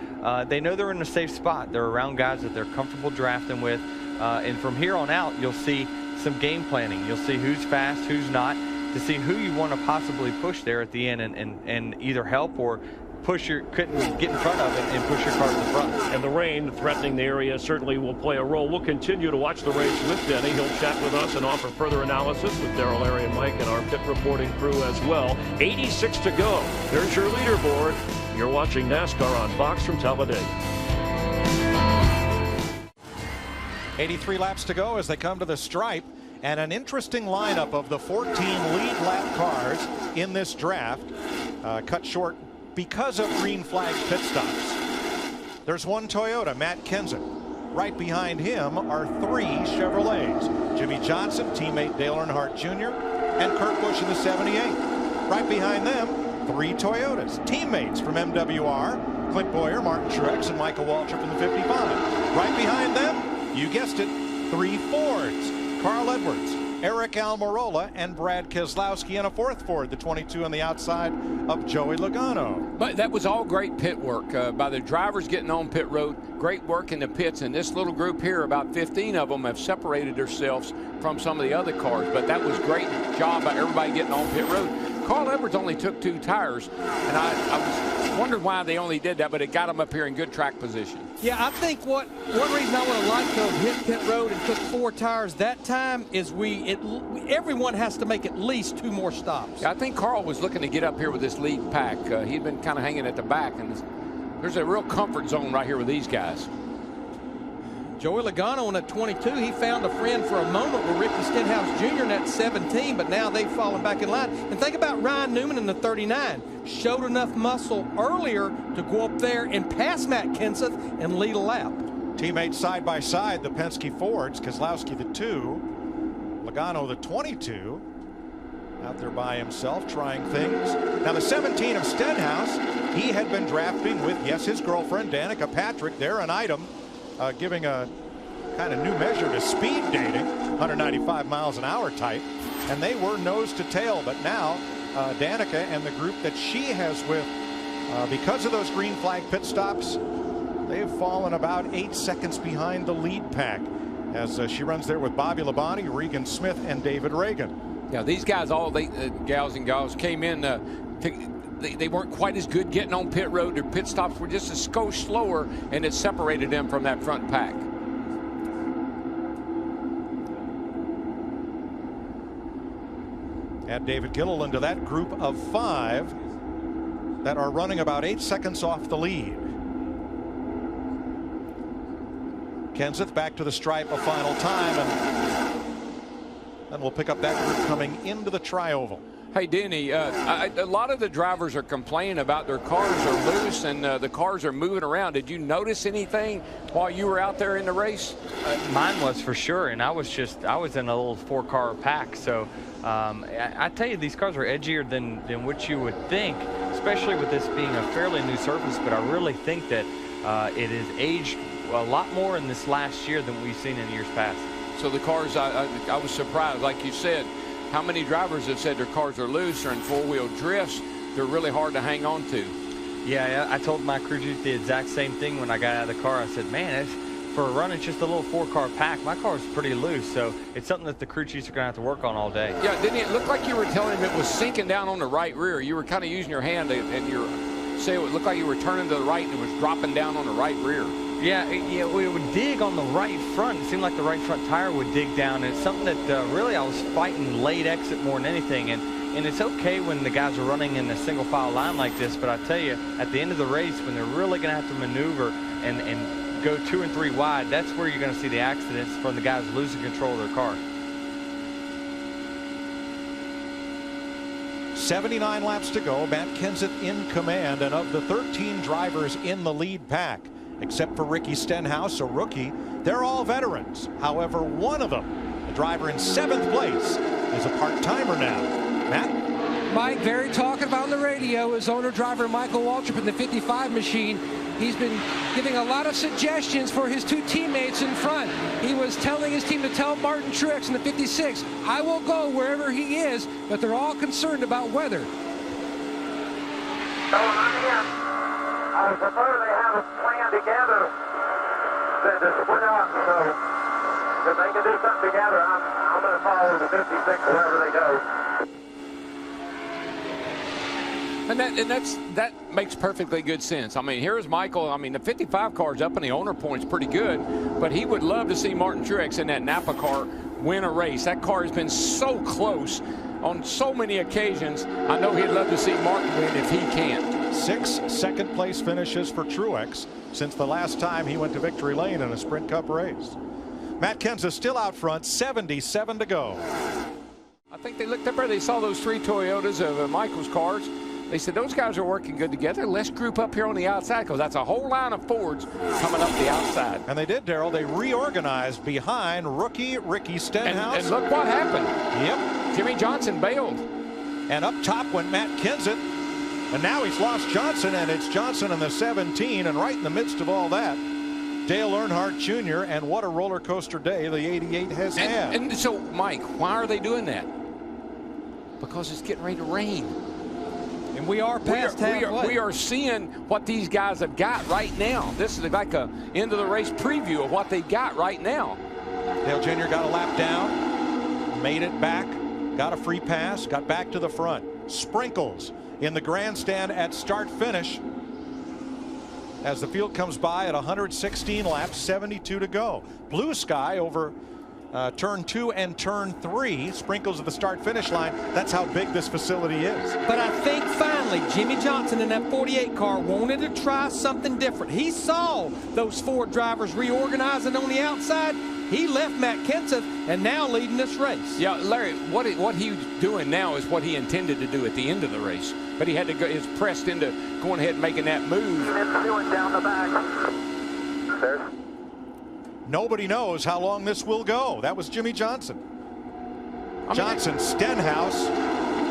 They know they're in a safe spot. They're around guys that they're comfortable drafting with. And from here on out, you'll see some game planning. You'll see who's fast, who's not, to see who you want to possibly push there at the end and either help or get in front of it and push your car to the front. And the rain threatening the area certainly will play a role. We'll continue to watch the race with Denny. He'll chat with us and offer further analysis with Darrell, Larry, and Mike and our pit reporting crew as well. 86 to go. There's your leaderboard. You're watching NASCAR on Fox from Talladega. 83 laps to go as they come to the stripe. And an interesting lineup of the 14 lead lap cars in this draft, cut short because of green flag pit stops. There's one Toyota, Matt Kenseth. Right behind him are 3 Chevrolets. Jimmy Johnson, teammate Dale Earnhardt Jr., and Kurt Busch in the 78. Right behind them, 3 Toyotas, teammates from MWR, Clint Boyer, Martin Truex, and Michael Waltrip in the 55. Right behind them, you guessed it, 3 Fords. Carl Edwards, Eric Almirola and Brad Keselowski, and a fourth Ford, the 22 on the outside of Joey Logano. But that was all great pit work by the drivers getting on pit road. Great work in the pits, and this little group here, about 15 of them have separated themselves from some of the other cars. But that was great job by everybody getting on pit road. Carl Edwards only took 2 tires, and I was wondering why they only did that, but it got them up here in good track position. Yeah, I think one reason I would have liked to have hit pit road and took 4 tires that time is everyone has to make at least 2 more stops. Yeah, I think Carl was looking to get up here with this lead pack. He'd been kind of hanging at the back, and there's a real comfort zone right here with these guys. Joey Logano in that 22, he found a friend for a moment with Ricky Stenhouse Jr. in that 17, but now they've fallen back in line. And think about Ryan Newman in the 39. Showed enough muscle earlier to go up there and pass Matt Kenseth and lead a lap. Teammates side by side, the Penske Fords. Keselowski the 2, Logano the 22. Out there by himself trying things. Now the 17 of Stenhouse, he had been drafting with, yes, his girlfriend Danica Patrick. They're an item. Giving a kind of new measure to speed dating, 195 miles an hour type, and they were nose to tail. But now Danica and the group that she has with, because of those green flag pit stops, they've fallen about 8 seconds behind the lead pack as she runs there with Bobby Labonte, Regan Smith, and David Ragan. Yeah, these guys, all gals and gals, came in they weren't quite as good getting on pit road. Their pit stops were just a skosh slower, and it separated them from that front pack. Add David Gilliland to that group of 5 that are running about 8 seconds off the lead. Kenseth back to the stripe a final time, and then we'll pick up that group coming into the tri-oval. Hey, Denny, a lot of the drivers are complaining about their cars are loose and the cars are moving around. Did you notice anything while you were out there in the race? Mine was for sure, and I was in a little 4-car pack. So I tell you, these cars are edgier than what you would think, especially with this being a fairly new surface. But I really think that it has aged a lot more in this last year than we've seen in years past. So the cars, I was surprised, like you said. How many drivers have said their cars are loose or in 4-wheel drifts? They're really hard to hang on to. Yeah, I told my crew chief the exact same thing when I got out of the car. I said, man, for running just a little 4-car pack, my car's pretty loose. So it's something that the crew chiefs are going to have to work on all day. Yeah, didn't it look like you were telling him it was sinking down on the right rear? You were kind of using your hand and say it looked like you were turning to the right and it was dropping down on the right rear. Yeah, it would dig on the right front. It seemed like the right front tire would dig down. And it's something that really I was fighting late exit more than anything. And it's okay when the guys are running in a single file line like this. But I tell you, at the end of the race, when they're really going to have to maneuver and go 2 and 3 wide, that's where you're going to see the accidents from the guys losing control of their car. 79 laps to go. Matt Kenseth in command, and of the 13 drivers in the lead pack, except for Ricky Stenhouse, a rookie, they're all veterans. However, one of them, the driver in 7th place, is a part-timer now. Matt? Mike, very talkative on the radio is owner-driver Michael Waltrip in the 55 machine. He's been giving a lot of suggestions for his 2 teammates in front. He was telling his team to tell Martin Truex in the 56, I will go wherever he is, but they're all concerned about weather. I prefer they have a plan together than to split up. So if they can do something together, I'm going to follow the 56 wherever they go. And that makes perfectly good sense. I mean, here's Michael. I mean, the 55 car's up and the owner point's pretty good, but he would love to see Martin Truex in that Napa car win a race. That car has been so close on so many occasions. I know he'd love to see Martin win if he can't. 6 second-place finishes for Truex since the last time he went to victory lane in a Sprint Cup race. Matt Kenseth still out front, 77 to go. I think they looked up there. They saw those 3 Toyotas of Michael's cars. They said, those guys are working good together. Let's group up here on the outside, because that's a whole line of Fords coming up the outside. And they did, Darrell. They reorganized behind rookie Ricky Stenhouse. And look what happened. Yep. Jimmy Johnson bailed. And up top went Matt Kenseth. And now he's lost Johnson, and it's Johnson in the 17. And right in the midst of all that, Dale Earnhardt Jr., and what a roller coaster day the 88 has had. And so, Mike, why are they doing that? Because it's getting ready to rain. And we are past halfway. We are seeing what these guys have got right now. This is like a end of the race preview of what they got right now. Dale Jr. got a lap down, made it back, got a free pass, got back to the front. Sprinkles in the grandstand at start finish as the field comes by at 116 laps, 72 to go. Blue sky over turn 2 and turn 3. Sprinkles at the start finish line. That's how big this facility is. But I think finally Jimmy Johnson in that 48 car wanted to try something different. He saw those Ford drivers reorganizing on the outside. He left Matt Kenseth and now leading this race. Yeah, Larry, what he's doing now is what he intended to do at the end of the race. But he had to go, is pressed into going ahead and making that move. Down the back. There's Nobody knows how long this will go. That was Jimmy Johnson. Johnson, Stenhouse,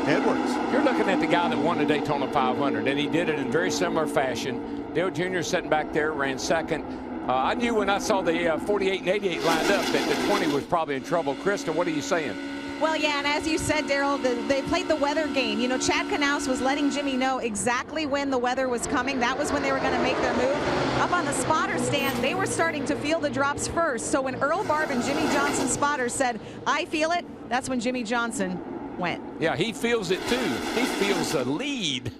Edwards. You're looking at the guy that won the Daytona 500, and he did it in very similar fashion. Dale Jr. sitting back there, ran second. I knew when I saw the 48 and 88 lined up that the 20 was probably in trouble. Krista, what are you saying? Well, yeah, and as you said, Daryl, they played the weather game. You know, Chad Knaus was letting Jimmy know exactly when the weather was coming. That was when they were going to make their move. Up on the spotter stand, they were starting to feel the drops first. So when Earl Barb and Jimmy Johnson's spotter said, "I feel it," that's when Jimmy Johnson went. Yeah, he feels it too. He feels the lead.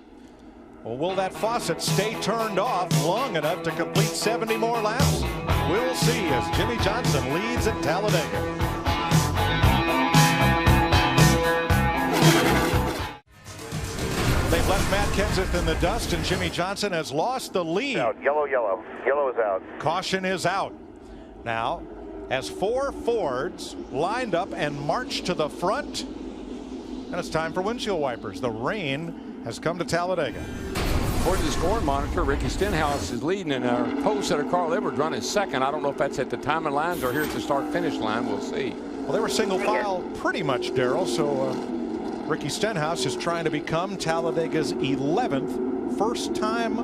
Well, will that faucet stay turned off long enough to complete 70 more laps? We'll see as Jimmy Johnson leads at Talladega. They've left Matt Kenseth in the dust, and Jimmy Johnson has lost the lead. Out. Yellow, yellow. Yellow is out. Caution is out. Now, as 4 Fords lined up and march to the front, and it's time for windshield wipers. The rain has come to Talladega. According to the scoring monitor, Ricky Stenhouse is leading, and our pole setter Carl Edwards running second. I don't know if that's at the timing lines or here at the start-finish line. We'll see. Well, they were single file pretty much, Daryl, so Ricky Stenhouse is trying to become Talladega's 11th first-time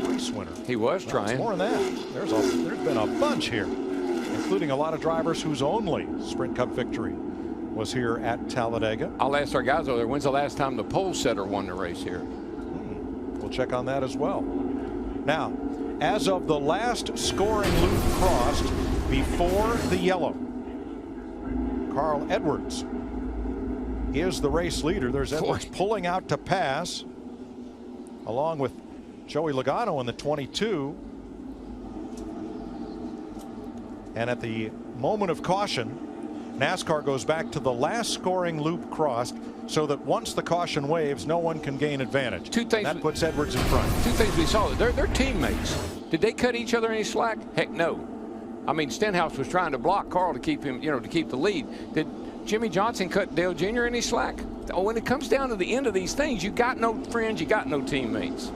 race winner. He was trying. More than that. There's been a bunch here, including a lot of drivers whose only Sprint Cup victory was here at Talladega. I'll ask our guys over there, when's the last time the pole setter won the race here? We'll check on that as well. Now, as of the last scoring loop crossed before the yellow, Carl Edwards is the race leader. There's Edwards pulling out to pass, along with Joey Logano in the 22. And at the moment of caution, NASCAR goes back to the last scoring loop crossed so that once the caution waves, no one can gain advantage. Two things that puts Edwards in front. Two things we saw. They're teammates. Did they cut each other any slack? Heck no. I mean, Stenhouse was trying to block Carl to keep him, to keep the lead. Did Jimmy Johnson cut Dale Jr. any slack? Oh, when it comes down to the end of these things, you got no friends, you got no teammates.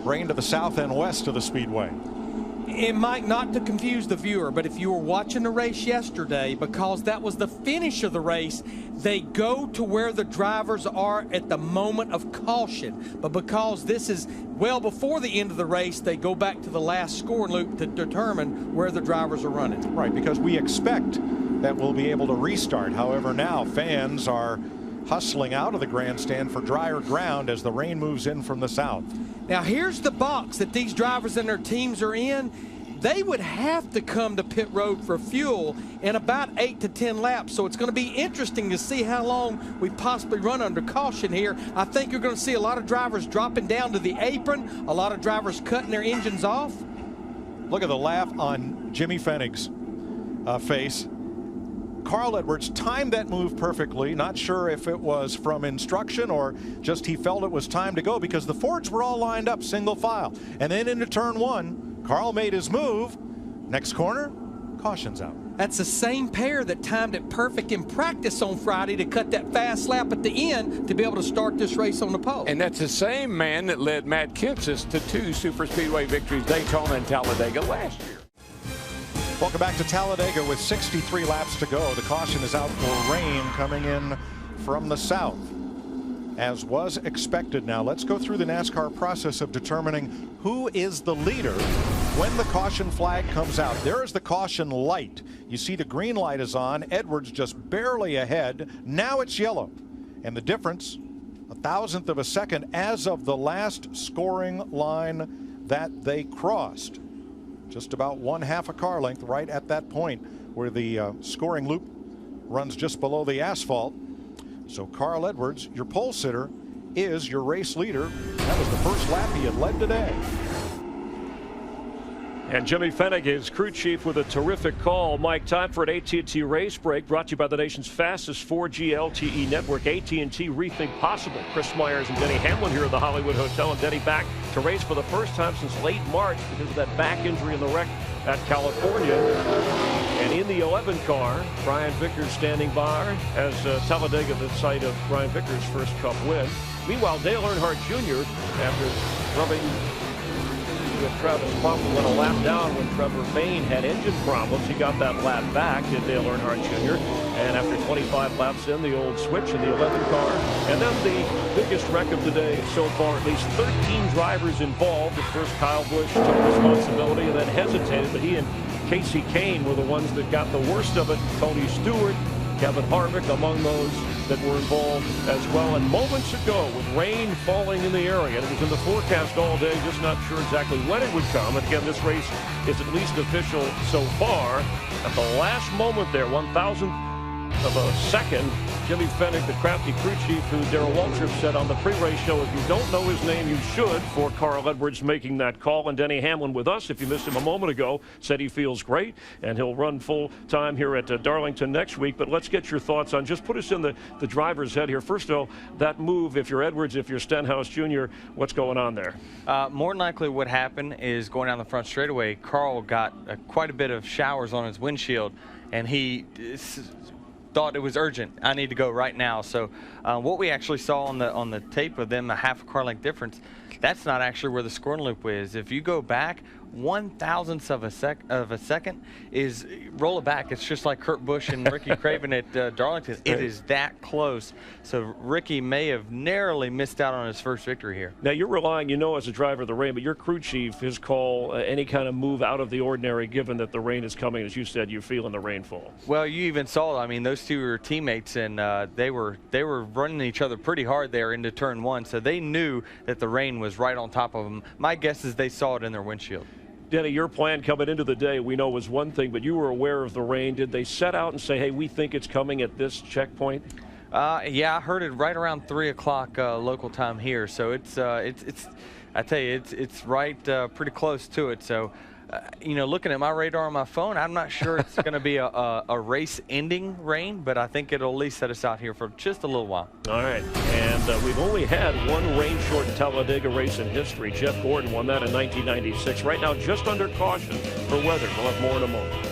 Rain to the south and west of the speedway. And Mike, not to confuse the viewer, but if you were watching the race yesterday, because that was the finish of the race, they go to where the drivers are at the moment of caution. But because this is well before the end of the race, they go back to the last scoring loop to determine where the drivers are running. Right, because we expect that we'll be able to restart. However, now fans are hustling out of the grandstand for drier ground as the rain moves in from the south. Now here's the box that these drivers and their teams are in. They would have to come to pit road for fuel in about 8 to 10 laps. So it's going to be interesting to see how long we possibly run under caution here. I think you're going to see a lot of drivers dropping down to the apron, a lot of drivers cutting their engines off. Look at the laugh on Jimmy Fenig's face. Carl Edwards timed that move perfectly. Not sure if it was from instruction or just he felt it was time to go, because the Fords were all lined up single file. And then into turn 1, Carl made his move. Next corner, caution's out. That's the same pair that timed it perfect in practice on Friday to cut that fast lap at the end to be able to start this race on the pole. And that's the same man that led Matt Kenseth to 2 Superspeedway victories, Daytona and Talladega last year. Welcome back to Talladega with 63 laps to go. The caution is out for rain coming in from the south. as was expected. Now let's go through the NASCAR process of determining who is the leader when the caution flag comes out. There is the caution light. You see the green light is on. Edwards just barely ahead. Now it's yellow. And the difference, 1,000th of a second as of the last scoring line that they crossed. Just about 1/2 a car length right at that point where the scoring loop runs just below the asphalt. So Carl Edwards, your pole sitter, is your race leader. That was the first lap he had led today. And Jimmy Fennig is crew chief with a terrific call. Mike, time for an AT&T race break brought to you by the nation's fastest 4G LTE network, AT&T Rethink Possible. Chris Myers and Denny Hamlin here at the Hollywood Hotel, and Denny back to race for the first time since late March because of that back injury in the wreck at California. And in the 11 car, Brian Vickers standing by as Talladega the site of Brian Vickers' first Cup win. Meanwhile, Dale Earnhardt Jr., after rubbing with Travis Pompa, went a lap down when Trevor Bayne had engine problems. He got that lap back, did Dale Earnhardt Jr. And after 25 laps in, the old switch in the 11 car. And then the biggest wreck of the day so far, at least 13 drivers involved. At first, Kyle Busch took responsibility and then hesitated, but he and Casey Kane were the ones that got the worst of it. Tony Stewart, Kevin Harvick among those that were involved as well. And moments ago, with rain falling in the area, and it was in the forecast all day, just not sure exactly when it would come. And again, this race is at least official so far. At the last moment there, 1,000th of a second, Jimmy Fennig, the crafty crew chief, who Darrell Waltrip said on the pre-race show, if you don't know his name, you should, for Carl Edwards making that call. And Denny Hamlin with us, if you missed him a moment ago, said he feels great, and he'll run full time here at Darlington next week. But let's get your thoughts on, just put us in the driver's head here. First of all, that move, if you're Edwards, if you're Stenhouse Jr., what's going on there? More than likely what happened is going down the front straightaway, Carl got quite a bit of showers on his windshield, and he thought it was urgent. I need to go right now. So what we actually saw on the tape of them, a 1/2 car length difference, that's not actually where the scoring loop is. If you go back 1,000th of a second is roll it back. It's just like Kurt Busch and Ricky Craven at Darlington. It is that close. So Ricky may have narrowly missed out on his first victory here. Now you're relying, as a driver of the rain, but your crew chief, his call, any kind of move out of the ordinary, given that the rain is coming, as you said, you're feeling the rainfall. Well, you even saw, I mean, those two were teammates, and they were running each other pretty hard there into turn one, so they knew that the rain was right on top of them. My guess is they saw it in their windshield. Denny, your plan coming into the day, we know, was one thing, but you were aware of the rain. Did they set out and say, hey, we think it's coming at this checkpoint? Yeah, I heard it right around 3 o'clock local time here. So it's I tell you, it's right pretty close to it. So, looking at my radar on my phone, I'm not sure it's going to be a race-ending rain, but I think it'll at least set us out here for just a little while. All right, and we've only had one rain-shortened Talladega race in history. Jeff Gordon won that in 1996. Right now, just under caution for weather. We'll have more in a moment.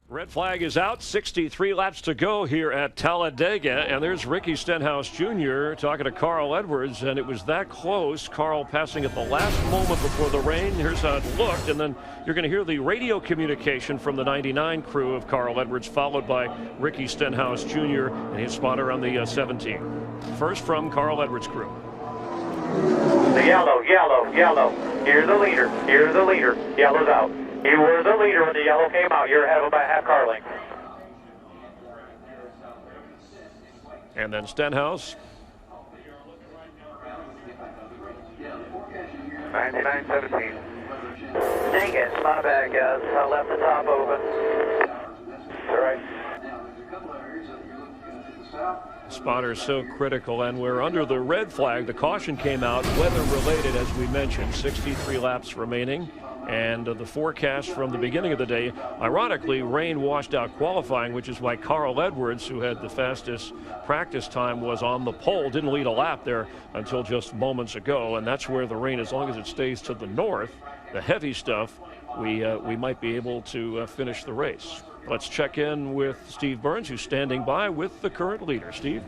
Red flag is out, 63 laps to go here at Talladega, and there's Ricky Stenhouse Jr. talking to Carl Edwards, and it was that close. Carl passing at the last moment before the rain. Here's how it looked, and then you're going to hear the radio communication from the 99 crew of Carl Edwards, followed by Ricky Stenhouse Jr. and his spotter on the 17. First from Carl Edwards' crew. The yellow. Here's the leader. Yellow's out. You were the leader when the yellow came out. You're ahead of him by 1/2 car length. And then Stenhouse. 99.17. Dang it, my bad, guys. I left the top open. It's all right. Spotter is so critical, and we're under the red flag. The caution came out, weather related, as we mentioned. 63 laps remaining. And the forecast from the beginning of the day, ironically, rain washed out qualifying, which is why Carl Edwards, who had the fastest practice time, was on the pole, didn't lead a lap there until just moments ago. And that's where the rain, as long as it stays to the north, the heavy stuff, we might be able to finish the race. Let's check in with Steve Burns, who's standing by with the current leader. Steve?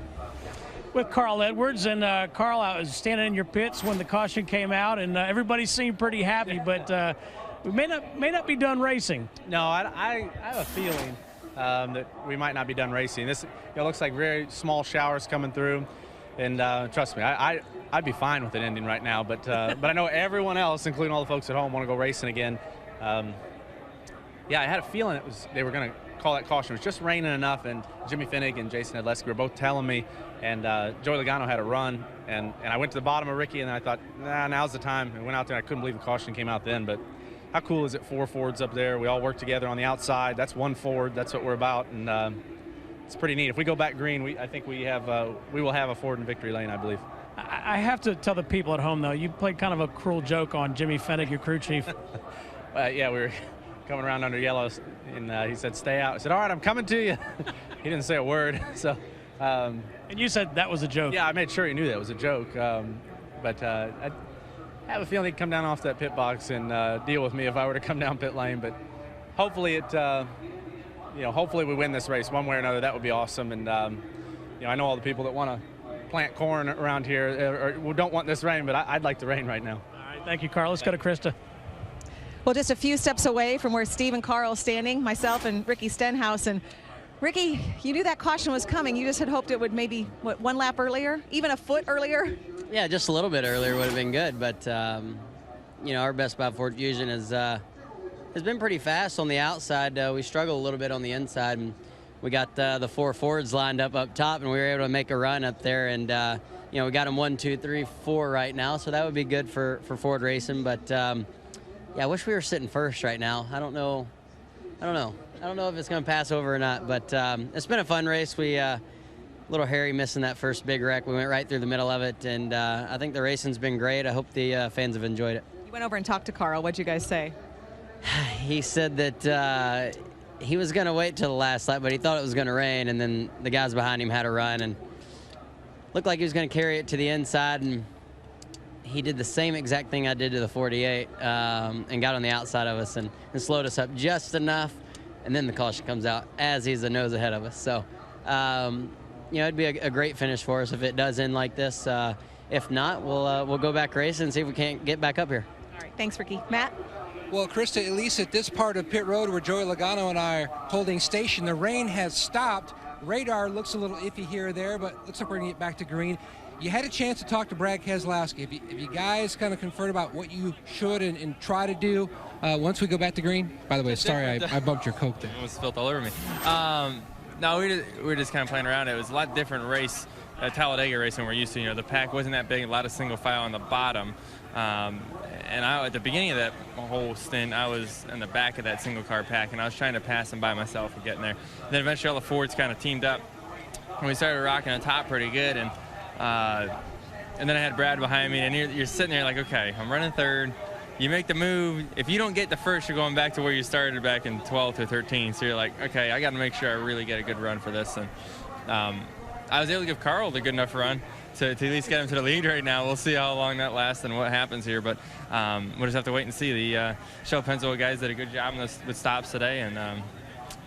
With Carl Edwards, and Carl, I was standing in your pits when the caution came out, and everybody seemed pretty happy, but we may not be done racing. No, I have a feeling that we might not be done racing. This looks like very small showers coming through, and trust me, I'd be fine with it ending right now. But I know everyone else, including all the folks at home, want to go racing again. Yeah, I had a feeling they were going to call that caution. It was just raining enough, and Jimmy Finnig and Jason Edleski were both telling me, and Joey Logano had a run, and I went to the bottom of Ricky, and I thought, nah, now's the time. And went out there. I couldn't believe the caution came out then, but how cool is it, 4 Fords up there? We all work together on the outside. That's 1 Ford. That's what we're about, and it's pretty neat. If we go back green, I think we will have a Ford in victory lane, I believe. I have to tell the people at home, though, you played kind of a cruel joke on Jimmy Finnig, your crew chief. Yeah, we were coming around under yellows, and he said, stay out. I said, all right, I'm coming to you. He didn't say a word. So, and you said that was a joke. Yeah, I made sure he knew that was a joke. But I have a feeling he'd come down off that pit box and deal with me if I were to come down pit lane. But hopefully hopefully we win this race one way or another. That would be awesome. And, I know all the people that want to plant corn around here or don't want this rain, but I'd like the rain right now. All right, thank you, Carl. Let's go to Krista. Well, just a few steps away from where Steve and Carl are standing, myself and Ricky Stenhouse. And Ricky, you knew that caution was coming. You just had hoped it would maybe, one lap earlier, even a foot earlier? Yeah, just a little bit earlier would have been good. But, our best by Ford Fusion has been pretty fast on the outside. We struggle a little bit on the inside. And we got the 4 Fords lined up top, and we were able to make a run up there. And, we got them 1, 2, 3, 4 right now. So that would be good for Ford Racing. But, yeah, I wish we were sitting first right now. I don't know if it's going to pass over or not, but it's been a fun race. We little Harry missing that first big wreck. We went right through the middle of it, and I think the racing's been great. I hope the fans have enjoyed it. You went over and talked to Carl. What'd you guys say? He said that he was going to wait till the last lap, but he thought it was going to rain, and then the guys behind him had a run, and looked like he was going to carry it to the inside, and he did the same exact thing I did to the 48 and got on the outside of us and slowed us up just enough, and then the caution comes out as he's a nose ahead of us. So, it'd be a great finish for us if it does end like this. If not, we'll go back racing and see if we can't get back up here. All right, thanks, Ricky. Matt? Well, Krista, at least at this part of pit road where Joey Logano and I are holding station, the rain has stopped. Radar looks a little iffy here or there, but looks like we're going to get back to green. You had a chance to talk to Brad Keselowski. If you guys kind of conferred about what you should and try to do once we go back to green? By the way, sorry, I bumped your Coke there. It was spilled all over me. No, we were just kind of playing around. It was a lot different race, Talladega racing we're used to. The pack wasn't that big, a lot of single file on the bottom. And at the beginning of that whole stint, I was in the back of that single car pack, and I was trying to pass them by myself and getting there. And then eventually all the Fords kind of teamed up, and we started rocking the top pretty good. And then I had Brad behind me, and you're sitting there like, okay, I'm running third. You make the move. If you don't get the first, you're going back to where you started back in 12th or 13th. So you're like, okay, I got to make sure I really get a good run for this. And I was able to give Carl a good enough run to at least get him to the lead right now. We'll see how long that lasts and what happens here. But we'll just have to wait and see. The Shell Pensacola guys did a good job with stops today, and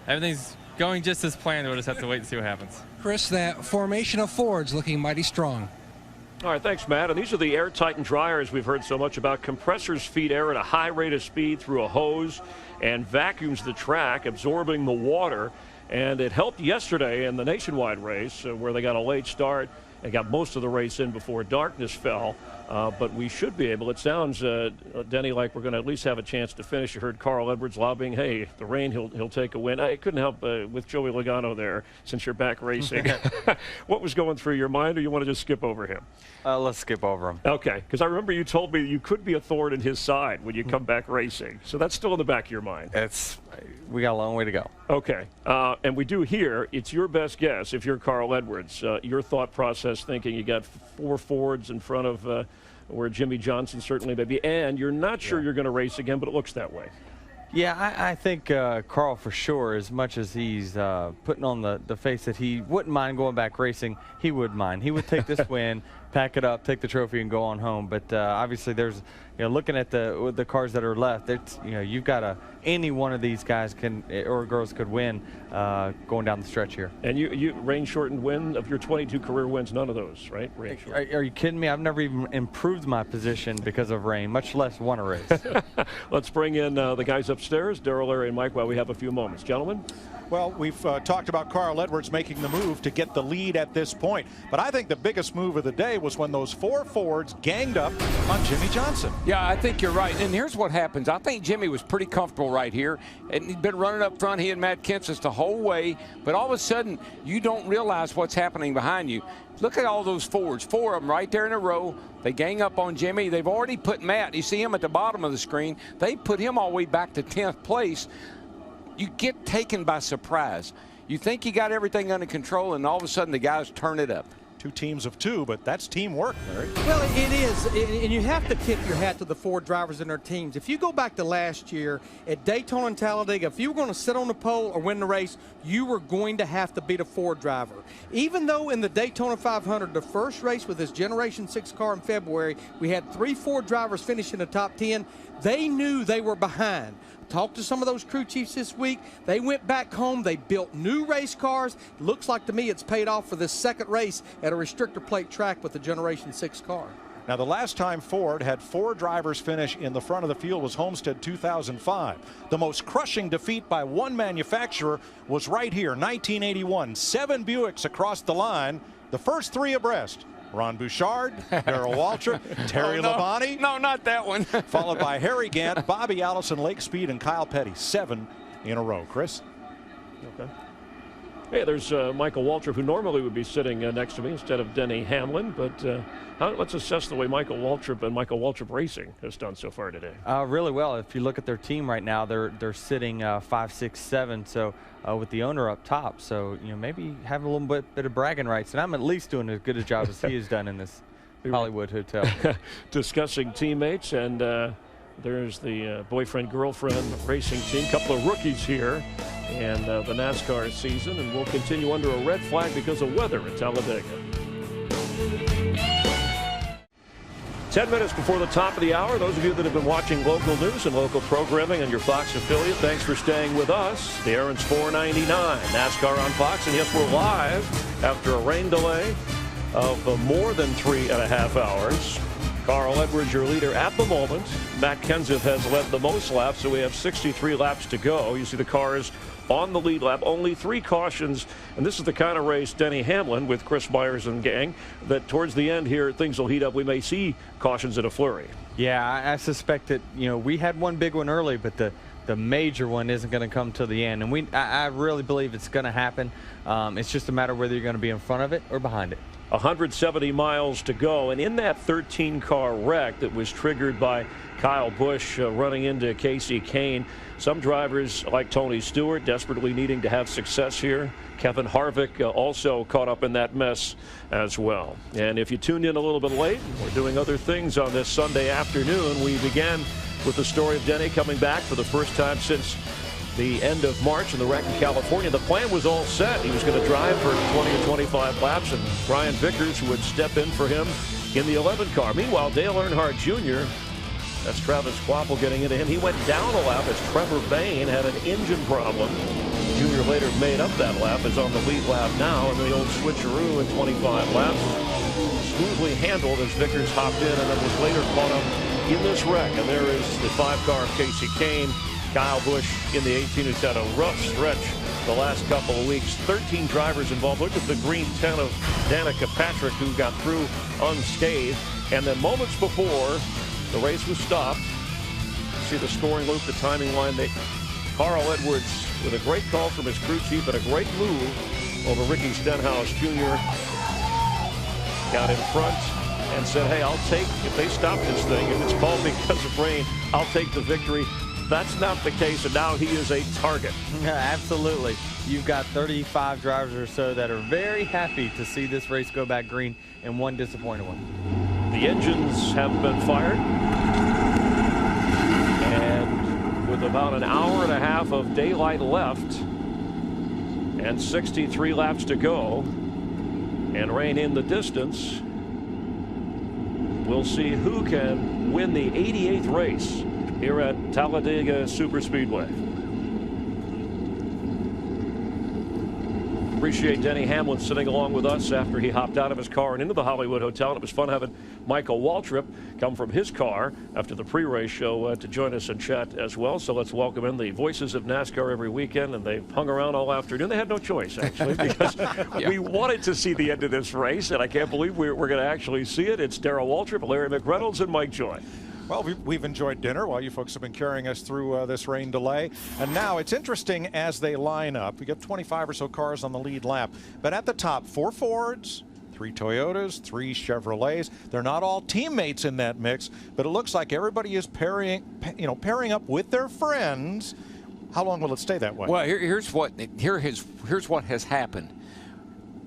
everything's going just as planned. We'll just have to wait and see what happens. Chris, that formation of Fords looking mighty strong. All right, thanks, Matt. And these are the air tightened dryers we've heard so much about. Compressors feed air at a high rate of speed through a hose and vacuums the track, absorbing the water. And it helped yesterday in the nationwide race where they got a late start and got most of the race in before darkness fell. But we should be able, it sounds, Denny, like we're going to at least have a chance to finish. You heard Carl Edwards lobbying, hey, the rain, he'll take a win. I couldn't help with Joey Logano there since you're back racing. What was going through your mind, or you want to just skip over him? Let's skip over him. Okay, because I remember you told me you could be a thorn in his side when you come back racing. So that's still in the back of your mind. We got a long way to go. Okay, and we do here, it's your best guess, if you're Carl Edwards, your thought process thinking you got 4 Fords in front of where Jimmy Johnson certainly may be, and you're not sure you're going to race again, but it looks that way. Yeah, I think Carl for sure, as much as he's putting on the face that he wouldn't mind going back racing, he would mind. He would take this win, pack it up, take the trophy, and go on home. But obviously there's looking at the cars that are left, it's, you've got any one of these guys or girls could win going down the stretch here. And you rain-shortened win of your 22 career wins, none of those, right? Are you kidding me? I've never even improved my position because of rain, much less won a race. Let's bring in the guys upstairs, Darrell, Larry, and Mike, while we have a few moments. Gentlemen? Well, we've talked about Carl Edwards making the move to get the lead at this point. But I think the biggest move of the day was when those 4 Fords ganged up on Jimmy Johnson. Yeah, I think you're right. And here's what happens. I think Jimmy was pretty comfortable right here. And he'd been running up front, he and Matt Kenseth the whole way. But all of a sudden, you don't realize what's happening behind you. Look at all those Fords, 4 of them right there in a row. They gang up on Jimmy. They've already put Matt. You see him at the bottom of the screen. They put him all the way back to 10th place. You get taken by surprise. You think you got everything under control, and all of a sudden the guys turn it up. 2 teams of 2, but that's teamwork, Larry. Well, it is, and you have to tip your hat to the 4 drivers and their teams. If you go back to last year at Daytona and Talladega, if you were going to sit on the pole or win the race, you were going to have to beat a 4 driver. Even though in the Daytona 500, the first race with this Generation 6 car in February, we had 3 Ford drivers finish in the top 10, they knew they were behind. Talked to some of those crew chiefs this week. They went back home. They built new race cars. Looks like to me it's paid off for this second race at a restrictor plate track with the Generation 6 car. Now, the last time Ford had 4 drivers finish in the front of the field was Homestead 2005. The most crushing defeat by one manufacturer was right here, 1981. 7 Buicks across the line, the first 3 abreast. Ron Bouchard, Darrell Waltrip, Terry Labonte. No, not that one. Followed by Harry Gant, Bobby Allison, Lake Speed, and Kyle Petty. 7 in a row. Chris? Okay. Hey, there's Michael Waltrip, who normally would be sitting next to me instead of Denny Hamlin. But let's assess the way Michael Waltrip and Michael Waltrip Racing has done so far today. Really well. If you look at their team right now, they're sitting 5, 6, 7. So with the owner up top, so maybe have a little bit of bragging rights. And I'm at least doing as good a job as he has done in this Hollywood hotel. Discussing teammates, and there's the boyfriend-girlfriend racing team. Couple of rookies here. And the NASCAR season, and we'll continue under a red flag because of weather at Talladega. 10 minutes before the top of the hour. Those of you that have been watching local news and local programming on your Fox affiliate, thanks for staying with us. The Aaron's 499, NASCAR on Fox, and yes, we're live after a rain delay of more than 3.5 hours. Carl Edwards, your leader at the moment. Matt Kenseth has led the most laps, so we have 63 laps to go. You see the cars on the lead lap, only 3 cautions, and this is the kind of race, Denny Hamlin with Chris Myers and gang, that towards the end here things will heat up. We may see cautions in a flurry. Yeah, I suspect that we had one big one early, but the major one isn't going to come till the end, and I really believe it's going to happen. It's just a matter of whether you're going to be in front of it or behind it. 170 miles to go, and in that 13-car wreck that was triggered by Kyle Busch running into Casey Kane, some drivers like Tony Stewart desperately needing to have success here. Kevin Harvick also caught up in that mess as well. And if you tuned in a little bit late, we're doing other things on this Sunday afternoon. We began with the story of Denny coming back for the first time since the end of March in the wreck in California. The plan was all set. He was going to drive for 20 or 25 laps, and Brian Vickers would step in for him in the 11 car. Meanwhile, Dale Earnhardt Jr., that's Travis Kvapil getting into him. He went down a lap as Trevor Bayne had an engine problem. Jr. later made up that lap, is on the lead lap now, and the old switcheroo in 25 laps. Smoothly handled as Vickers hopped in and then was later caught up in this wreck. And there is the 5-car of Casey Kane. Kyle Busch in the 18 who's had a rough stretch the last couple of weeks. 13 drivers involved. Look at the green 10 of Danica Patrick, who got through unscathed. And then moments before the race was stopped, see the scoring loop, the timing line. Carl Edwards with a great call from his crew chief and a great move over Ricky Stenhouse Jr. Got in front and said, hey, I'll take, if they stop this thing, if it's called because of rain, I'll take the victory. That's not the case, and now he is a target. Yeah, absolutely. You've got 35 drivers or so that are very happy to see this race go back green, and one disappointed one. The engines have been fired, and with about an hour and a half of daylight left and 63 laps to go and rain in the distance, we'll see who can win the 88th race here at Talladega Superspeedway. Appreciate Denny Hamlin sitting along with us after he hopped out of his car and into the Hollywood Hotel. And it was fun having Michael Waltrip come from his car after the pre-race show to join us and chat as well. So let's welcome in the voices of NASCAR every weekend. And they've hung around all afternoon. They had no choice, actually, because we wanted to see the end of this race. And I can't believe we're going to actually see it. It's Darrell Waltrip, Larry McReynolds, and Mike Joy. Well, we've enjoyed dinner while you folks have been carrying us through this rain delay. And now it's interesting as they line up. We got 25 or so cars on the lead lap. But at the top, 4 Fords, 3 Toyotas, 3 Chevrolets. They're not all teammates in that mix, but it looks like everybody is pairing up with their friends. How long will it stay that way? Well, here's what has happened.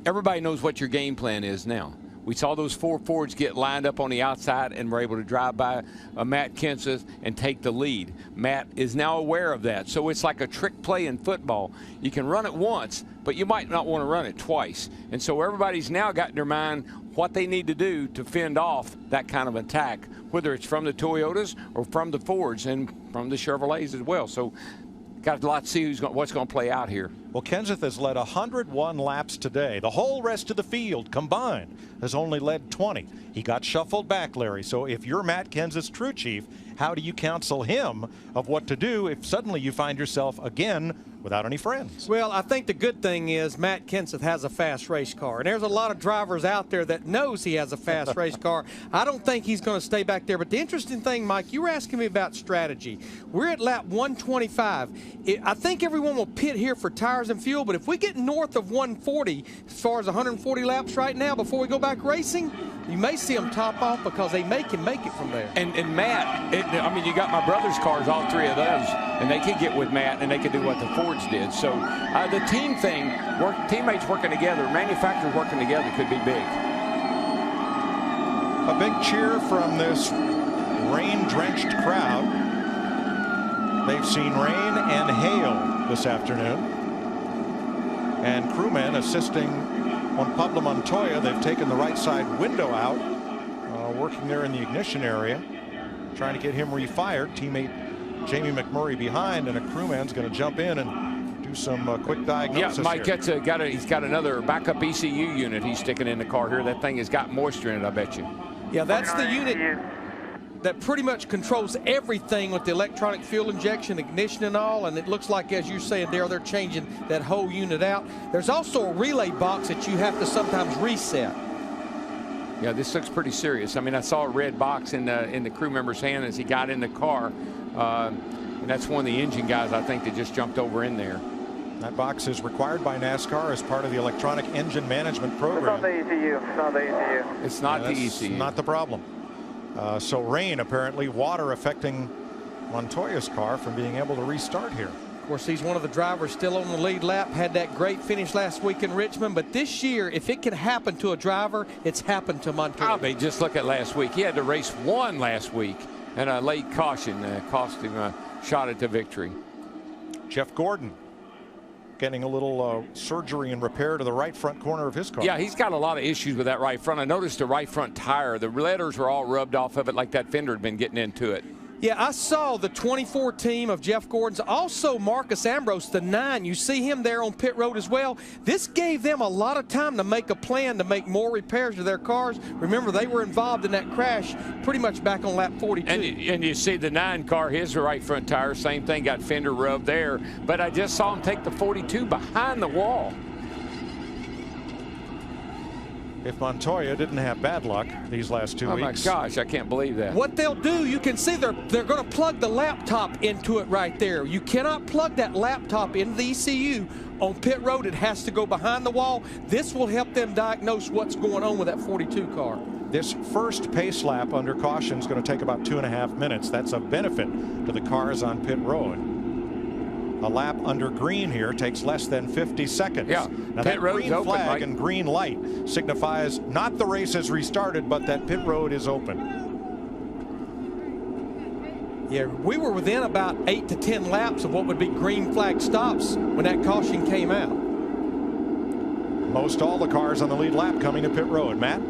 Everybody knows what your game plan is now. We saw those 4 Fords get lined up on the outside and were able to drive by Matt Kenseth and take the lead. Matt is now aware of that. So it's like a trick play in football. You can run it once, but you might not want to run it twice. And so everybody's now got in their mind what they need to do to fend off that kind of attack, whether it's from the Toyotas or from the Fords and from the Chevrolets as well. So got a lot to see what's going to play out here. Well, Kenseth has led 101 laps today. The whole rest of the field combined has only led 20. He got shuffled back, Larry. So if you're Matt Kenseth's crew chief, how do you counsel him of what to do if suddenly you find yourself again without any friends? Well, I think the good thing is Matt Kenseth has a fast race car, and there's a lot of drivers out there that knows he has a fast race car. I don't think he's going to stay back there. But the interesting thing, Mike, you were asking me about strategy. We're at lap 125. I think everyone will pit here for tires and fuel, but if we get north of 140, as far as 140 laps right now before we go back racing, you may see them top off because they can make it from there. And Matt, I mean, you got my brother's cars, all 3 of those, and they can get with Matt and they can do what the Fords did. So the team thing, teammates working together, manufacturers working together could be big. A big cheer from this rain-drenched crowd. They've seen rain and hail this afternoon. And crewmen assisting on Pablo Montoya. They've taken the right side window out, working there in the ignition area, trying to get him refired. Teammate Jamie McMurray behind, and a crewman's going to jump in and do some quick diagnosis. Yeah, Mike, he's got another backup ECU unit he's sticking in the car here. That thing has got moisture in it, I bet you. Yeah, that's the unit that pretty much controls everything with the electronic fuel injection, ignition and all, and it looks like, as you're saying, they're changing that whole unit out. There's also a relay box that you have to sometimes reset. Yeah, this looks pretty serious. I mean, I saw a red box in the crew member's hand as he got in the car, and that's one of the engine guys, I think, that just jumped over in there. That box is required by NASCAR as part of the electronic engine management program. It's not the ECU. It's not the ECU. It's not the ECU. Not the problem. So rain, apparently, water affecting Montoya's car from being able to restart here. Of course, he's one of the drivers still on the lead lap, had that great finish last week in Richmond. But this year, if it can happen to a driver, it's happened to Montoya. I mean, just look at last week. He had to race 1 last week, and a late caution cost him a shot at the victory. Jeff Gordon getting a little surgery and repair to the right front corner of his car. Yeah, he's got a lot of issues with that right front. I noticed the right front tire, the letters were all rubbed off of it like that fender had been getting into it. Yeah, I saw the 24 team of Jeff Gordon's. Also, Marcus Ambrose, the 9. You see him there on pit road as well. This gave them a lot of time to make a plan to make more repairs to their cars. Remember, they were involved in that crash pretty much back on lap 42. And you see the 9 car, his right front tire, same thing, got fender rubbed there. But I just saw him take the 42 behind the wall. If Montoya didn't have bad luck these last 2 weeks. Oh my gosh, I can't believe that. What they'll do, you can see they're going to plug the laptop into it right there. You cannot plug that laptop into the ECU on pit road. It has to go behind the wall. This will help them diagnose what's going on with that 42 car. This first pace lap under caution is going to take about 2.5 minutes. That's a benefit to the cars on pit road. A lap under green here takes less than 50 seconds. Yeah, now that green flag and green light signifies not the race has restarted, but that pit road is open. Yeah, we were within about 8 to 10 laps of what would be green flag stops when that caution came out. Most all the cars on the lead lap coming to pit road. Matt?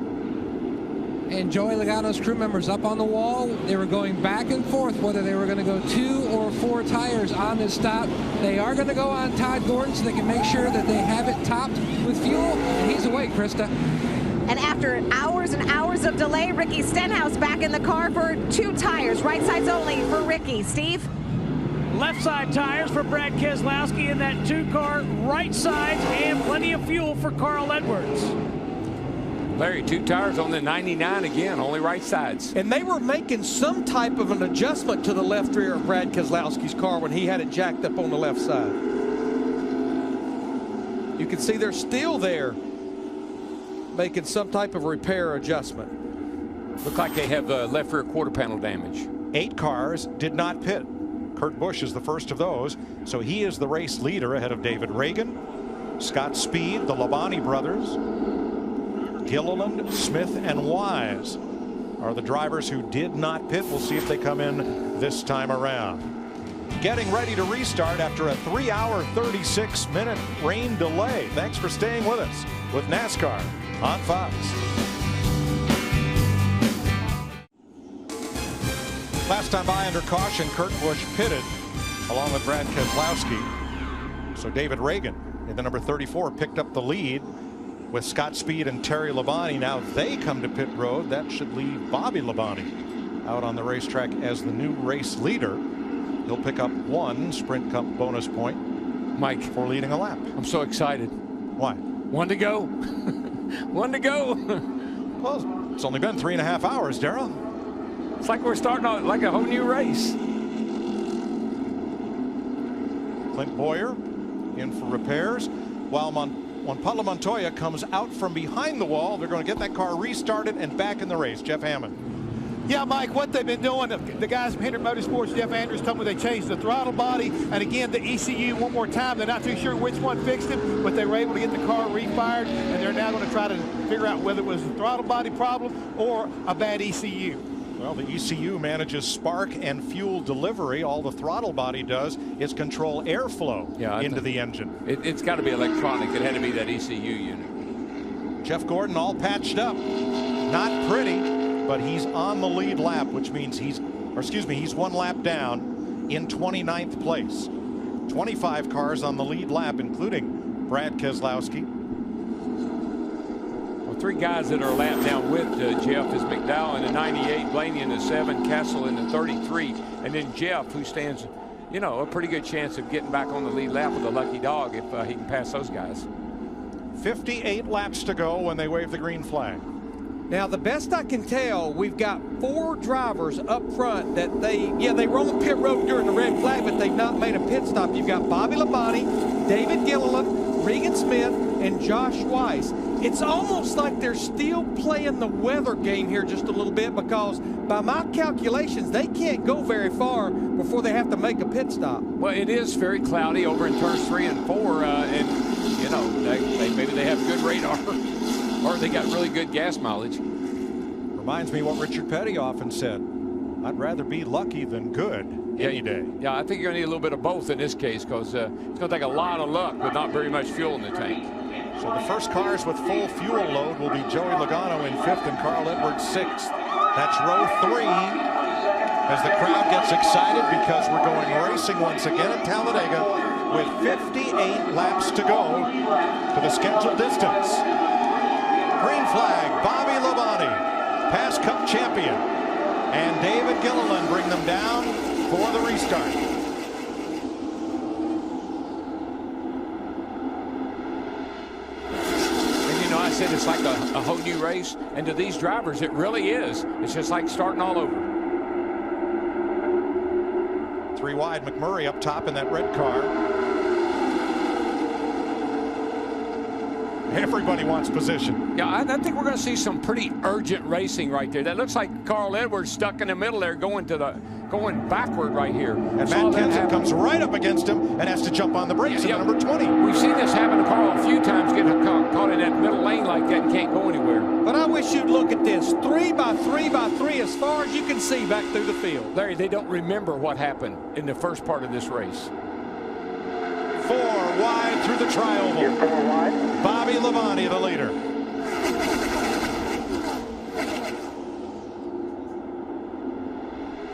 and Joey Logano's crew members up on the wall. They were going back and forth whether they were going to go 2 or 4 tires on this stop. They are going to go on Todd Gordon so they can make sure that they have it topped with fuel, and he's away, Krista. And after hours and hours of delay, Ricky Stenhouse back in the car for 2 tires, right sides only for Ricky. Steve? Left side tires for Brad Keselowski in that 2-car, right sides, and plenty of fuel for Carl Edwards. Larry, 2 tires on the 99 again, only right sides. And they were making some type of an adjustment to the left rear of Brad Keselowski's car when he had it jacked up on the left side. You can see they're still there making some type of repair adjustment. Look like they have left rear quarter panel damage. 8 cars did not pit. Kurt Busch is the first of those, so he is the race leader ahead of David Ragan, Scott Speed, the Labonte brothers, Gilliland, Smith, and Wise are the drivers who did not pit. We'll see if they come in this time around. Getting ready to restart after a 3-hour, 36-minute rain delay. Thanks for staying with us with NASCAR on Fox. Last time by under caution, Kurt Busch pitted along with Brad Keselowski. So David Ragan in the number 34 picked up the lead with Scott Speed and Terry Labonte. Now they come to pit road. That should leave Bobby Labonte out on the racetrack as the new race leader. He'll pick up 1 Sprint Cup bonus point, Mike, for leading a lap. I'm so excited. Why? 1 to go. 1 to go. Well, it's only been 3.5 hours, Darrell. It's like we're starting out like a whole new race. Clint Boyer in for repairs, while Paulo Montoya comes out from behind the wall. They're going to get that car restarted and back in the race. Jeff Hammond. Yeah, Mike, what they've been doing, the guys from Hendrick Motorsports, Jeff Andrews, told me they changed the throttle body, and again, the ECU one more time. They're not too sure which one fixed it, but they were able to get the car refired, and they're now going to try to figure out whether it was a throttle body problem or a bad ECU. Well, the ECU manages spark and fuel delivery. All the throttle body does is control airflow into the engine. It's got to be electronic. It had to be that ECU unit. Jeff Gordon all patched up. Not pretty, but he's on the lead lap, which means he's 1 lap down in 29th place. 25 cars on the lead lap, including Brad Keselowski. 3 guys that are a lap down with Jeff is McDowell in the 98, Blaney in the 7, Castle in the 33, and then Jeff, who stands, a pretty good chance of getting back on the lead lap with a lucky dog if he can pass those guys. 58 laps to go when they wave the green flag. Now, the best I can tell, we've got 4 drivers up front that they were on the pit road during the red flag, but they've not made a pit stop. You've got Bobby Labonte, David Gilliland, Regan Smith, and Josh Weiss. It's almost like they're still playing the weather game here just a little bit, because by my calculations, they can't go very far before they have to make a pit stop. Well, it is very cloudy over in turns 3 and 4, and maybe they have good radar or they got really good gas mileage. Reminds me what Richard Petty often said. I'd rather be lucky than good any day. Yeah, I think you're going to need a little bit of both in this case, because it's going to take a lot of luck with not very much fuel in the tank. So the first cars with full fuel load will be Joey Logano in 5th and Carl Edwards 6th. That's row 3 as the crowd gets excited because we're going racing once again at Talladega with 58 laps to go to the scheduled distance. Green flag, Bobby Labonte, past Cup champion, and David Gilliland bring them down for the restart. I said it's like a whole new race, and to these drivers it really is. It's just like starting all over. 3 wide, McMurray up top in that red car. Everybody wants position. Yeah, I think we're going to see some pretty urgent racing right there. That looks like Carl Edwards stuck in the middle there, going backward right here. And Matt Kenseth comes right up against him and has to jump on the brakes at number 20. We've seen this happen to Carl a few times, getting caught in that middle lane like that and can't go anywhere. But I wish you'd look at this. 3 by 3 by 3 as far as you can see back through the field. Larry, they don't remember what happened in the first part of this race. 4 wide through the tri-oval. 4 wide. Bobby Labonte, the leader.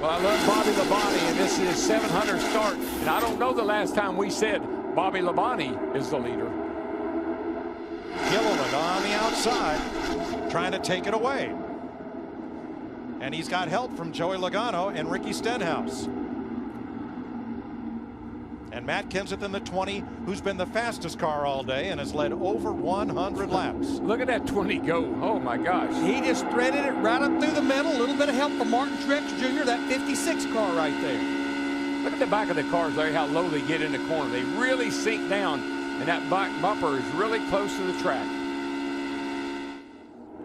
Well, I love Bobby Labonte, and this is his 700 start. And I don't know the last time we said Bobby Labonte is the leader. Gilliland on the outside, trying to take it away. And he's got help from Joey Logano and Ricky Stenhouse. And Matt Kenseth in the 20, who's been the fastest car all day and has led over 100 laps. Look at that 20 go. Oh, my gosh. He just threaded it right up through the middle. A little bit of help from Martin Truex Jr., that 56 car right there. Look at the back of the cars, Larry, how low they get in the corner. They really sink down, and that back bumper is really close to the track.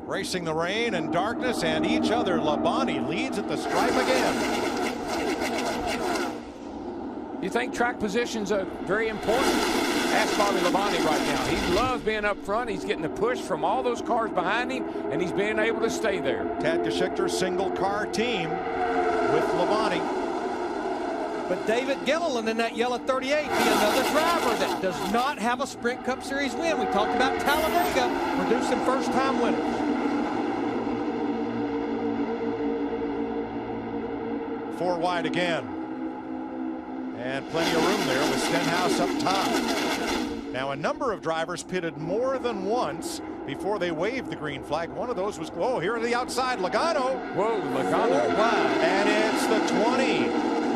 Racing the rain and darkness and each other. Labonte leads at the stripe again. You think track positions are very important? Ask Bobby Labonte right now. He loves being up front. He's getting the push from all those cars behind him, and he's being able to stay there. Tad Geschichter single car team with Labonte. But David Gilliland in that yellow 38 be another driver that does not have a Sprint Cup Series win. We talked about Talladega producing first-time winners. 4 wide again. And plenty of room there with Stenhouse up top. Now a number of drivers pitted more than once before they waved the green flag. One of those was, whoa, here on the outside, Logano. Whoa, Logano. 4 wide. And it's the 20.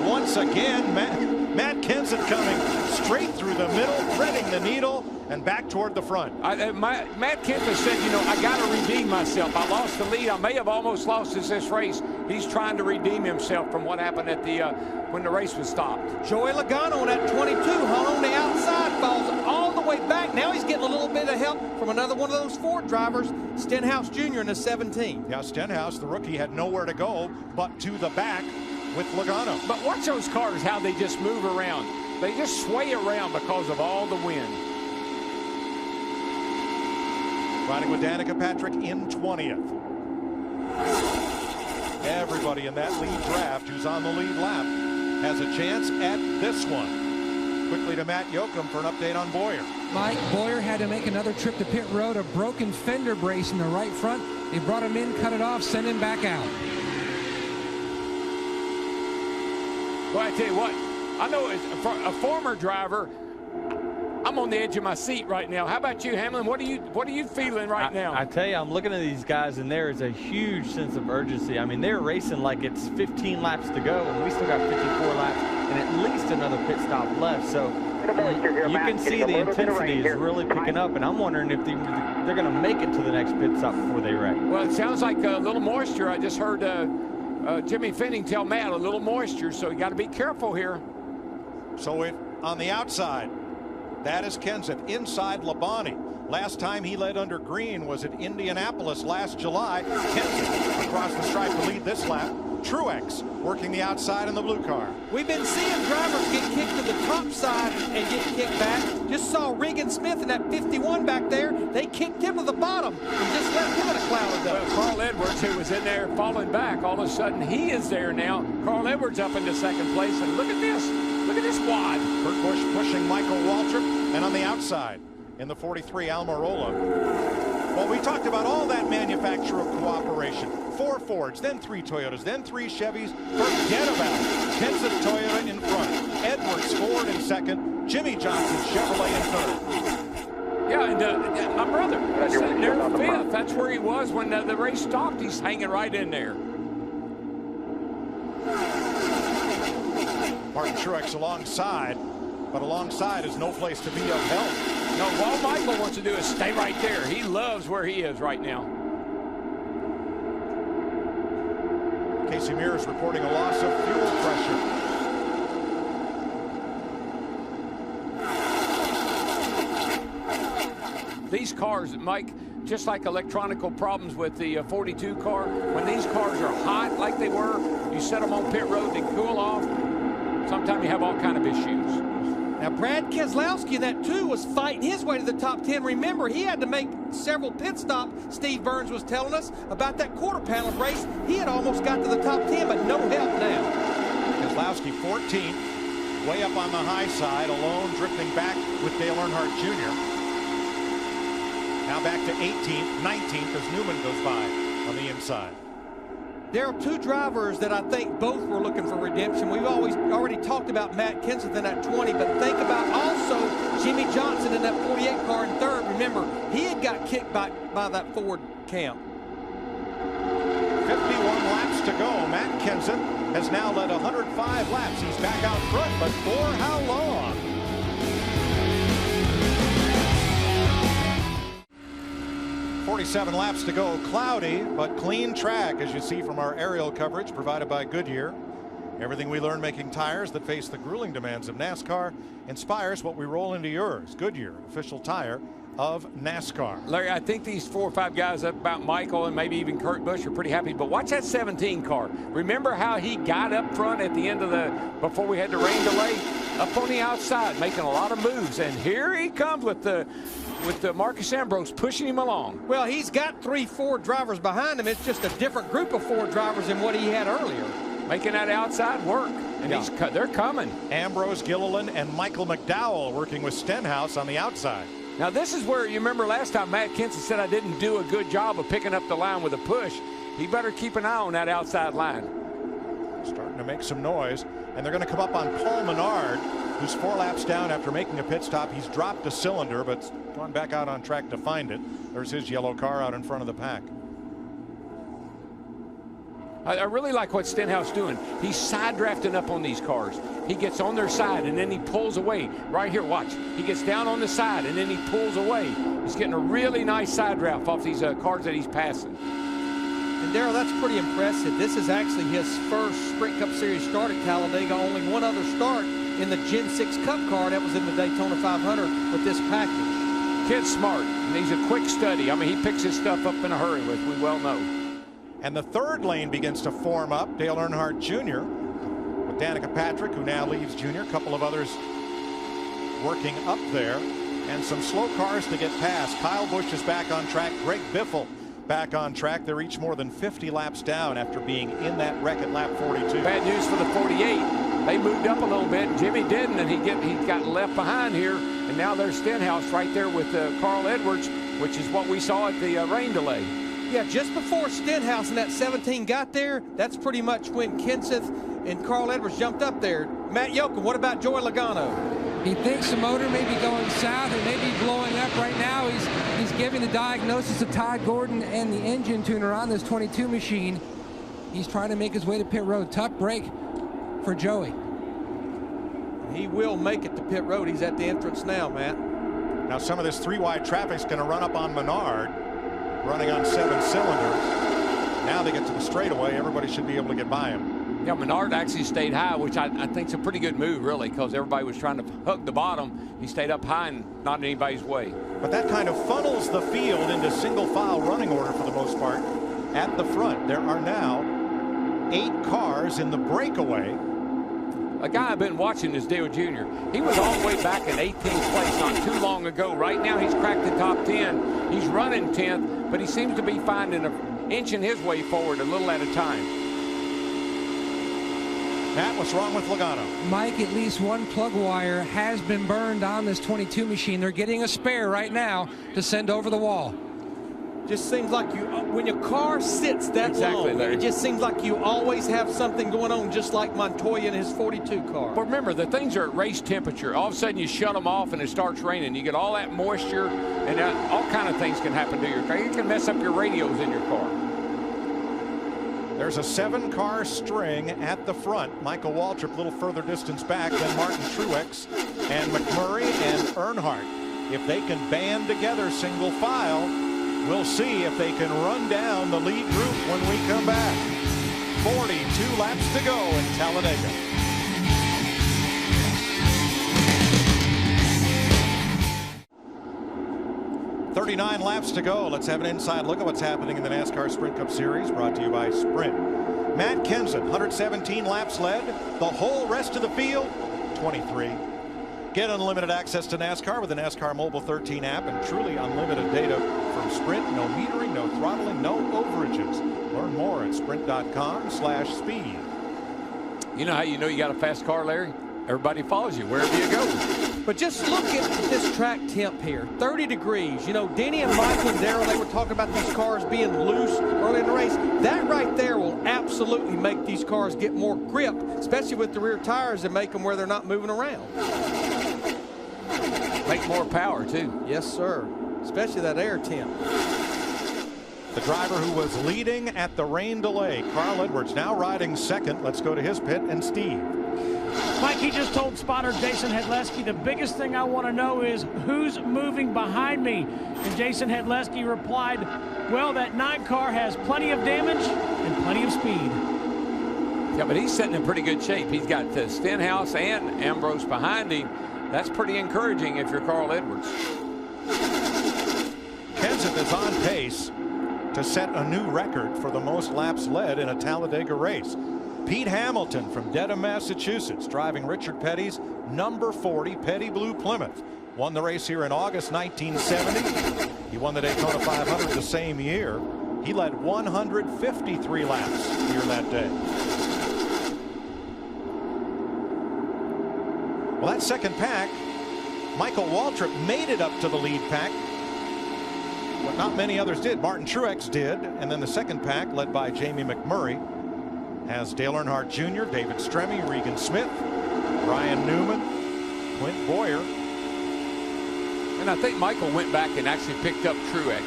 Once again, Matt Kenseth coming straight through the middle, threading the needle, and back toward the front. Matt Kenseth said, you know, I got to redeem myself. I lost the lead. I may have almost lost this race. He's trying to redeem himself from what happened at the when the race was stopped. Joey Logano on that 22 hung on the outside, falls all the way back. Now he's getting a little bit of help from another one of those Ford drivers, Stenhouse Jr. in the 17. Yeah, Stenhouse, the rookie, had nowhere to go but to the back with Logano. But watch those cars, how they just move around. They just sway around because of all the wind. Riding with Danica Patrick in 20th. Everybody in that lead draft who's on the lead lap has a chance at this one. Quickly to Matt Yoakum for an update on Bowyer. Mike, Bowyer had to make another trip to pit road, a broken fender brace in the right front. They brought him in, cut it off, sent him back out. Well, I tell you what, I know as a former driver, I'm on the edge of my seat right now. How about you, Hamlin? What are you feeling right now? I tell you, I'm looking at these guys, and there is a huge sense of urgency. I mean, they're racing like it's 15 laps to go, and we still got 54 laps and at least another pit stop left. So you can see the intensity is really picking up, and I'm wondering if they're going to make it to the next pit stop before they wreck. Well, it sounds like a little moisture. I just heard Jimmy Finning tell Matt a little moisture, so you got to be careful here. So on the outside, that is Kenseth. Inside, Labonte. Last time he led under green was at Indianapolis last July. Kenseth across the stripe to lead this lap. Truex working the outside in the blue car. We've been seeing drivers get kicked to the top side and get kicked back. Just saw Regan Smith in that 51 back there. They kicked him to the bottom and just left him in a cloud of dust. Well, Carl Edwards, who was in there falling back, all of a sudden he is there now. Carl Edwards up into second place, and look at this. Look at this wad. Kurt Busch pushing Michael Waltrip, and on the outside in the 43 Almirola. Well, we talked about all that manufacturer cooperation. 4 Fords, then 3 Toyotas, then 3 Chevys. Forget about it. Kenseth Toyota in front. Edwards Ford in second. Jimmy Johnson Chevrolet in third. Yeah, and my brother was sitting there in fifth. That's where he was when the race stopped. He's hanging right in there. Martin Truex alongside, but alongside is no place to be of help. No, all Michael wants to do is stay right there. He loves where he is right now. Casey Mears reporting a loss of fuel pressure. These cars, Mike, just like electronical problems with the 42 car, when these cars are hot like they were, you set them on pit road to cool off, sometimes you have all kind of issues. Now, Brad Keselowski in that 2 was fighting his way to the top 10. Remember, he had to make several pit stops. Steve Burns was telling us about that quarter panel race. He had almost got to the top 10, but no help now. Keselowski 14th, way up on the high side, alone, drifting back with Dale Earnhardt Jr. Now back to 18th, 19th as Newman goes by on the inside. There are two drivers that I think both were looking for redemption. We've already talked about Matt Kenseth in that 20, but think about also Jimmy Johnson in that 48 car in third. Remember, he had got kicked by that Ford camp. 51 laps to go. Matt Kenseth has now led 105 laps. He's back out front, but for how long? .47 laps to go. Cloudy but clean track, as you see from our aerial coverage provided by Goodyear. Everything we learn making tires that face the grueling demands of NASCAR inspires what we roll into yours. Goodyear, official tire of NASCAR. Larry, I think these 4 or 5 guys up about Michael and maybe even Kurt Busch are pretty happy, but watch that 17 car. Remember how he got up front at the end of before we had the rain delay? Up on the outside, making a lot of moves, and here he comes with the Marcus Ambrose pushing him along. Well, he's got 3 Ford drivers behind him. It's just a different group of Ford drivers than what he had earlier. Making that outside work, and they're coming. Ambrose, Gilliland, and Michael McDowell working with Stenhouse on the outside. Now this is where, you remember last time Matt Kenseth said I didn't do a good job of picking up the line with a push. He better keep an eye on that outside line. Starting to make some noise, and they're going to come up on Paul Menard, who's 4 laps down after making a pit stop. He's dropped a cylinder, but gone back out on track to find it. There's his yellow car out in front of the pack. I really like what Stenhouse doing. He's side drafting up on these cars. He gets on their side and then he pulls away. Right here, watch. He gets down on the side and then he pulls away. He's getting a really nice side draft off these cars that he's passing. And Darrell, that's pretty impressive. This is actually his first Sprint Cup Series start at Talladega. Only one other start in the Gen 6 Cup car. That was in the Daytona 500 with this package. Kid's smart, and he's a quick study. I mean, he picks his stuff up in a hurry, as we well know. And the third lane begins to form up. Dale Earnhardt Jr. with Danica Patrick, who now leaves Jr. A couple of others working up there. And some slow cars to get past. Kyle Busch is back on track. Greg Biffle back on track. They're each more than 50 laps down after being in that wreck at lap 42. Bad news for the 48. They moved up a little bit. Jimmy didn't, and he got left behind here. And now there's Stenhouse right there with Carl Edwards, which is what we saw at the rain delay. Yeah, just before Stenhouse and that 17 got there, that's pretty much when Kenseth and Carl Edwards jumped up there. Matt Yoakum, what about Joey Logano? He thinks the motor may be going south and maybe blowing up right now. He's giving the diagnosis to Todd Gordon and the engine tuner on this 22 machine. He's trying to make his way to pit road. Tough break for Joey. He will make it to pit road. He's at the entrance now, Matt. Now some of this 3-wide traffic's going to run up on Menard, running on 7 cylinders. Now they get to the straightaway. Everybody should be able to get by him. Yeah, Menard actually stayed high, which I think is a pretty good move, really, because everybody was trying to hook the bottom. He stayed up high and not in anybody's way. But that kind of funnels the field into single file running order for the most part. At the front, there are now 8 cars in the breakaway. A guy I've been watching is Dale Jr. He was all the way back in 18th place not too long ago. Right now he's cracked the top 10. He's running 10th, but he seems to be finding an inching his way forward a little at a time. Matt, what's wrong with Logano? Mike, at least one plug wire has been burned on this 22 machine. They're getting a spare right now to send over the wall. Just seems like when your car sits that long, Larry. it just seems like you always have something going on, just like Montoya and his 42 car. But remember, the things are at race temperature. All of a sudden you shut them off and it starts raining. You get all that moisture, and all kind of things can happen to your car. You can mess up your radios in your car. There's a 7-car string at the front. Michael Waltrip a little further distance back than Martin Truex and McMurray and Earnhardt. If they can band together single file, we'll see if they can run down the lead group when we come back. 42 laps to go in Talladega. .39 laps to go. Let's have an inside look at what's happening in the NASCAR Sprint Cup Series, brought to you by Sprint. Matt Kenseth, 117 laps led. The whole rest of the field, 23. Get unlimited access to NASCAR with the NASCAR Mobile 13 app and truly unlimited data from Sprint. No metering, no throttling, no overages. Learn more at sprint.com/speed. You know how you know you got a fast car, Larry? everybody follows you wherever you go. But just look at this track temp here, 30 degrees. You know, Denny and Michael and Darrell, they were talking about these cars being loose early in the race. That right there will absolutely make these cars get more grip, especially with the rear tires, and make them where they're not moving around. Make more power, too. Yes, sir, especially that air temp. The driver who was leading at the rain delay, Carl Edwards, now riding second. Let's go to his pit and Steve. Mike, he just told spotter Jason Hedleski, the biggest thing I want to know is who's moving behind me. And Jason Hedleski replied, well, that 9 car has plenty of damage and plenty of speed. Yeah, but he's sitting in pretty good shape. He's got Stenhouse and Ambrose behind him. That's pretty encouraging if you're Carl Edwards. Kenseth is on pace to set a new record for the most laps led in a Talladega race. Pete Hamilton from Dedham, Massachusetts, driving Richard Petty's number 40 Petty Blue Plymouth. Won the race here in August 1970. He won the Daytona 500 the same year. He led 153 laps here that day. Well, that second pack, Michael Waltrip made it up to the lead pack. What not many others did. Martin Truex did, and then the second pack, led by Jamie McMurray, has Dale Earnhardt Jr., David Stremme, Regan Smith, Ryan Newman, Clint Boyer. And I think Michael went back and actually picked up Truex.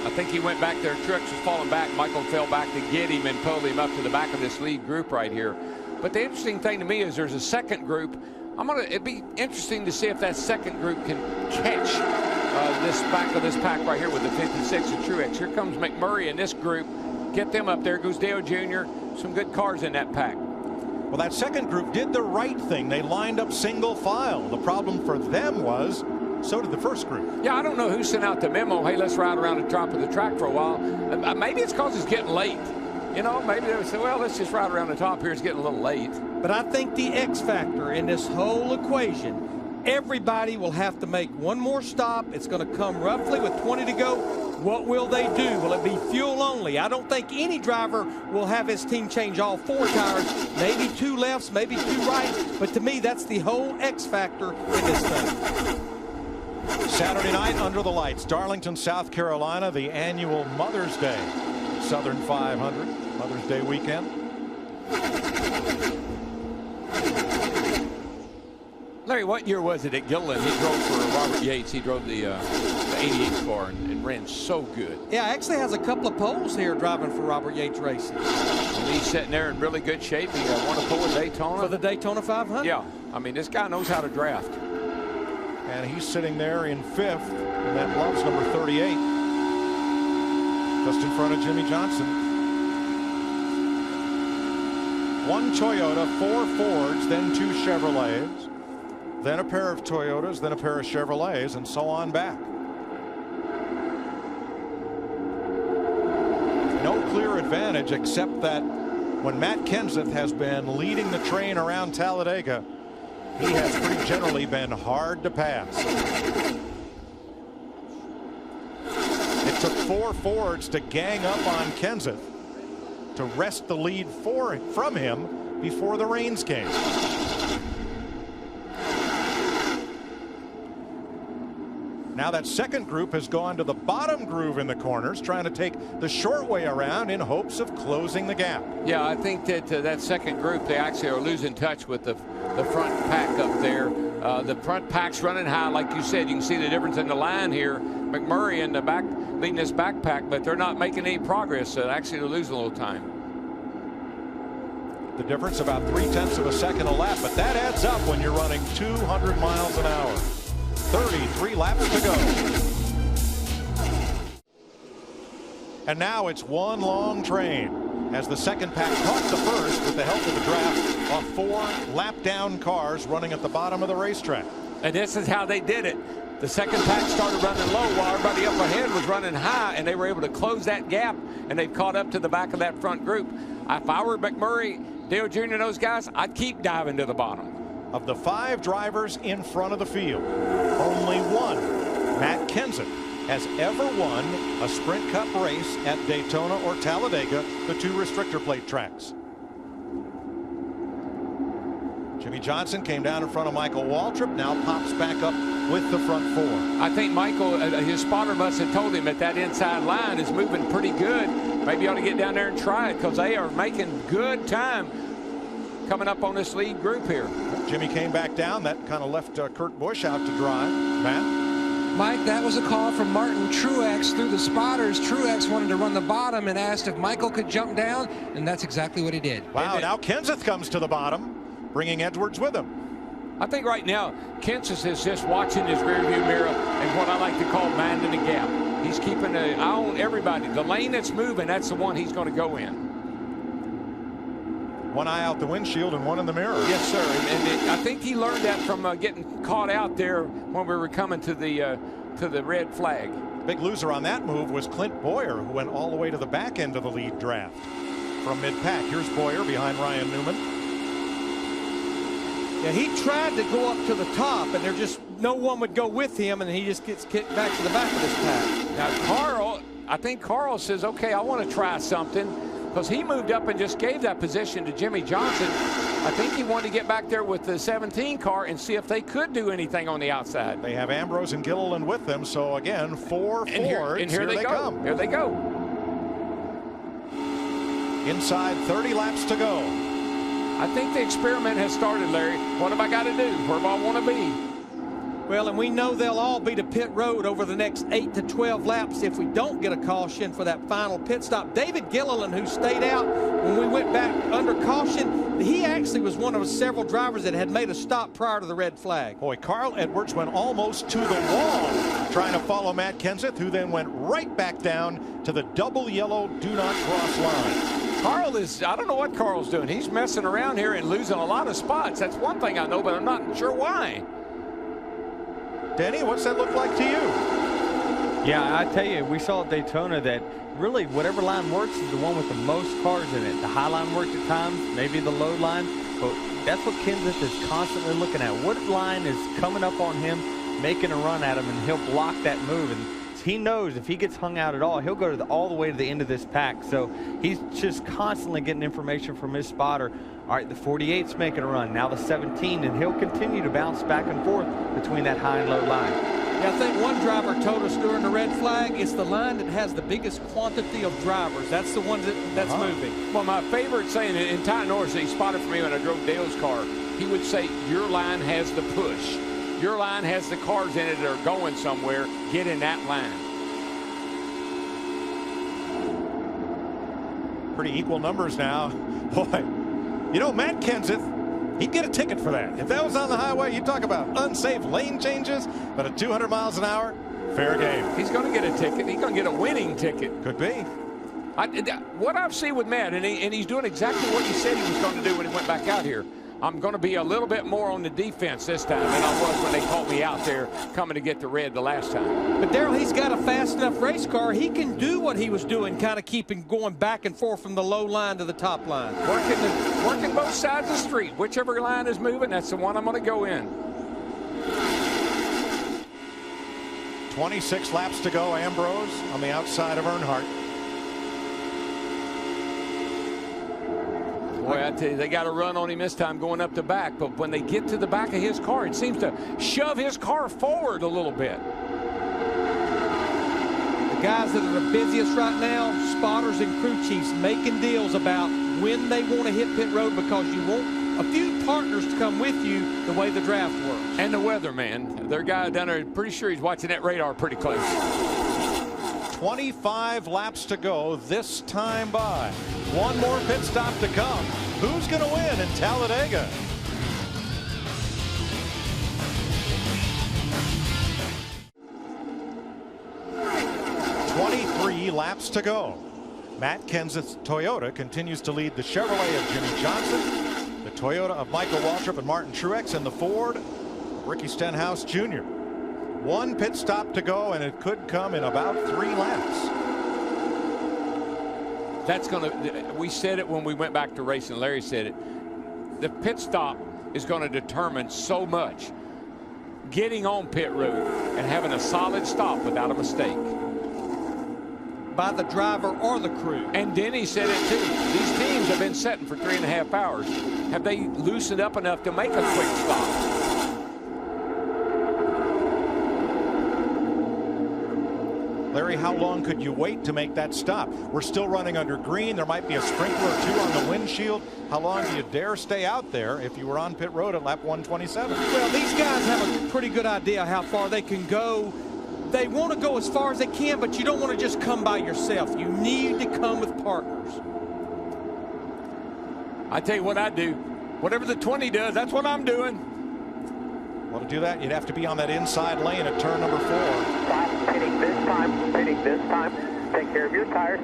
I think he went back there. Truex was falling back. Michael fell back to get him and pulled him up to the back of this lead group right here. But the interesting thing to me is there's a second group. It'd be interesting to see if that second group can catch this back of this pack right here with the 56 and Truex. Here comes McMurray in this group. Get them up there. Goes Dale Jr. Some good cars in that pack. Well, that second group did the right thing. They lined up single file. The problem for them was, so did the first group. Yeah, I don't know who sent out the memo, hey, let's ride around the top of the track for a while. Maybe it's because it's getting late. You know, maybe they would say, well, let's just ride around the top here. It's getting a little late. But I think the X factor in this whole equation, everybody will have to make one more stop. It's going to come roughly with 20 to go. What will they do? Will it be fuel only? I don't think any driver will have his team change all 4 tires, maybe 2 lefts, maybe 2 rights. But to me, that's the whole X factor in this thing. Saturday night under the lights, Darlington, South Carolina, the annual Mother's Day Southern 500, Mother's Day weekend. Larry, what year was it at Gilliland? He drove for Robert Yates. He drove the 88 car and ran so good. Yeah, actually has a couple of poles here driving for Robert Yates Racing. And he's sitting there in really good shape. He won a pole at Daytona. For the Daytona 500? Yeah. I mean, this guy knows how to draft. And he's sitting there in 5th in that Love's number 38. Just in front of Jimmy Johnson. 1 Toyota, 4 Fords, then 2 Chevrolets. Then a pair of Toyotas, then a pair of Chevrolets, and so on back. No clear advantage except that when Matt Kenseth has been leading the train around Talladega, he has pretty generally been hard to pass. It took 4 Fords to gang up on Kenseth to wrest the lead from him before the rains came. Now that second group has gone to the bottom groove in the corners, trying to take the short way around in hopes of closing the gap. Yeah, I think that that second group, they actually are losing touch with the front pack up there. The front pack's running high, like you said. You can see the difference in the line here. McMurray in the back leading this backpack, but they're not making any progress. So actually, they're losing a little time. The difference about 0.3 of a second a lap, but that adds up when you're running 200 miles an hour. 33 laps to go. And now it's one long train as the second pack caught the first with the help of the draft of 4 lap down cars running at the bottom of the racetrack. And this is how they did it. The second pack started running low while everybody up ahead was running high, and they were able to close that gap, and they've caught up to the back of that front group. If I were McMurray, Dale Jr., and those guys, I'd keep diving to the bottom. Of the 5 drivers in front of the field, only one, Matt Kenseth, has ever won a Sprint Cup race at Daytona or Talladega, the 2 restrictor plate tracks. Jimmy Johnson came down in front of Michael Waltrip, now pops back up with the front four. I think Michael, his spotter must have told him that inside line is moving pretty good. Maybe you ought to get down there and try it, because they are making good time coming up on this lead group here. Jimmy came back down. That kind of left Kurt Busch out to dry. Matt? Mike, that was a call from Martin Truex through the spotters. Truex wanted to run the bottom and asked if Michael could jump down, and that's exactly what he did. Wow, now Kenseth comes to the bottom, bringing Edwards with him. I think right now Kenseth is just watching his rearview mirror and what I like to call minding the gap. He's keeping an eye on everybody. The lane that's moving, that's the one he's going to go in. One eye out the windshield and one in the mirror. Yes, sir. And I think he learned that from getting caught out there when we were coming to the red flag. Big loser on that move was Clint Boyer, who went all the way to the back end of the lead draft from mid-pack. Here's Boyer behind Ryan Newman. Yeah, he tried to go up to the top, and there just no one would go with him, and he just gets kicked back to the back of this pack. Now, I think Carl says, okay, I want to try something, because he moved up and just gave that position to Jimmy Johnson. I think he wanted to get back there with the 17 car and see if they could do anything on the outside. They have Ambrose and Gilliland with them, so again, 4 Fords. And here they come. Here they go. Inside 30 laps to go. I think the experiment has started, Larry. What have I got to do? Where do I want to be? Well, and we know they'll all be to pit road over the next 8 to 12 laps if we don't get a caution for that final pit stop. David Gilliland, who stayed out when we went back under caution, he actually was one of several drivers that had made a stop prior to the red flag. Boy, Carl Edwards went almost to the wall trying to follow Matt Kenseth, who then went right back down to the double yellow do not cross line. Carl is, I don't know what Carl's doing. He's messing around here and losing a lot of spots. That's one thing I know, but I'm not sure why. Denny, what's that look like to you? Yeah, I tell you, we saw at Daytona that really whatever line works is the one with the most cars in it. The high line worked at times, maybe the low line, but that's what Kenseth is constantly looking at. What line is coming up on him, making a run at him, and he'll block that move. And he knows if he gets hung out at all, he'll go to all the way to the end of this pack. So he's just constantly getting information from his spotter. All right, the 48's making a run, now the 17, and he'll continue to bounce back and forth between that high and low line. Yeah, I think one driver told us during the red flag, it's the line that has the biggest quantity of drivers. That's the one that's moving. Well, my favorite saying in Ty Norris, he spotted for me when I drove Dale's car, he would say, your line has the push. Your line has the cars in it that are going somewhere. Get in that line. Pretty equal numbers now. Boy, you know, Matt Kenseth, he'd get a ticket for that. If that was on the highway, you talk about unsafe lane changes, but at 200 miles an hour, fair game. He's going to get a ticket. He's going to get a winning ticket. Could be. What I've seen with Matt, and he's doing exactly what he said he was going to do when he went back out here. I'm going to be a little bit more on the defense this time than I was when they caught me out there coming to get the red the last time. But Darrell, he's got a fast enough race car. He can do what he was doing, kind of keeping going back and forth from the low line to the top line. Working both sides of the street. Whichever line is moving, that's the one I'm going to go in. 26 laps to go. Ambrose on the outside of Earnhardt. Boy, I tell you, they got to run on him this time going up the back. But when they get to the back of his car, it seems to shove his car forward a little bit. The guys that are the busiest right now, spotters and crew chiefs, making deals about when they want to hit pit road, because you want a few partners to come with you the way the draft works. And the weatherman. Their guy down there, pretty sure he's watching that radar pretty close. 25 laps to go this time by. One more pit stop to come. Who's going to win in Talladega? Three laps to go. Matt Kenseth's Toyota continues to lead the Chevrolet of Jimmy Johnson, the Toyota of Michael Waltrip and Martin Truex, and the Ford of Ricky Stenhouse Jr. One pit stop to go, and it could come in about 3 laps. That's going to, we said it when we went back to racing. Larry said it. The pit stop is going to determine so much. Getting on pit road and having a solid stop without a mistake. By the driver or the crew. And Denny said it too. These teams have been setting for 3.5 hours. have they loosened up enough to make a quick stop? Larry, how long could you wait to make that stop? We're still running under green. There might be a sprinkler or two on the windshield. How long do you dare stay out there if you were on pit road at lap 127? Well, these guys have a pretty good idea how far they can go. They want to go as far as they can, but you don't want to just come by yourself. You need to come with partners. I tell you what I do. Whatever the 20 does, that's what I'm doing. Well, to do that, you'd have to be on that inside lane at turn number 4. Stop, pitting this time, pitting this time. Take care of your tires.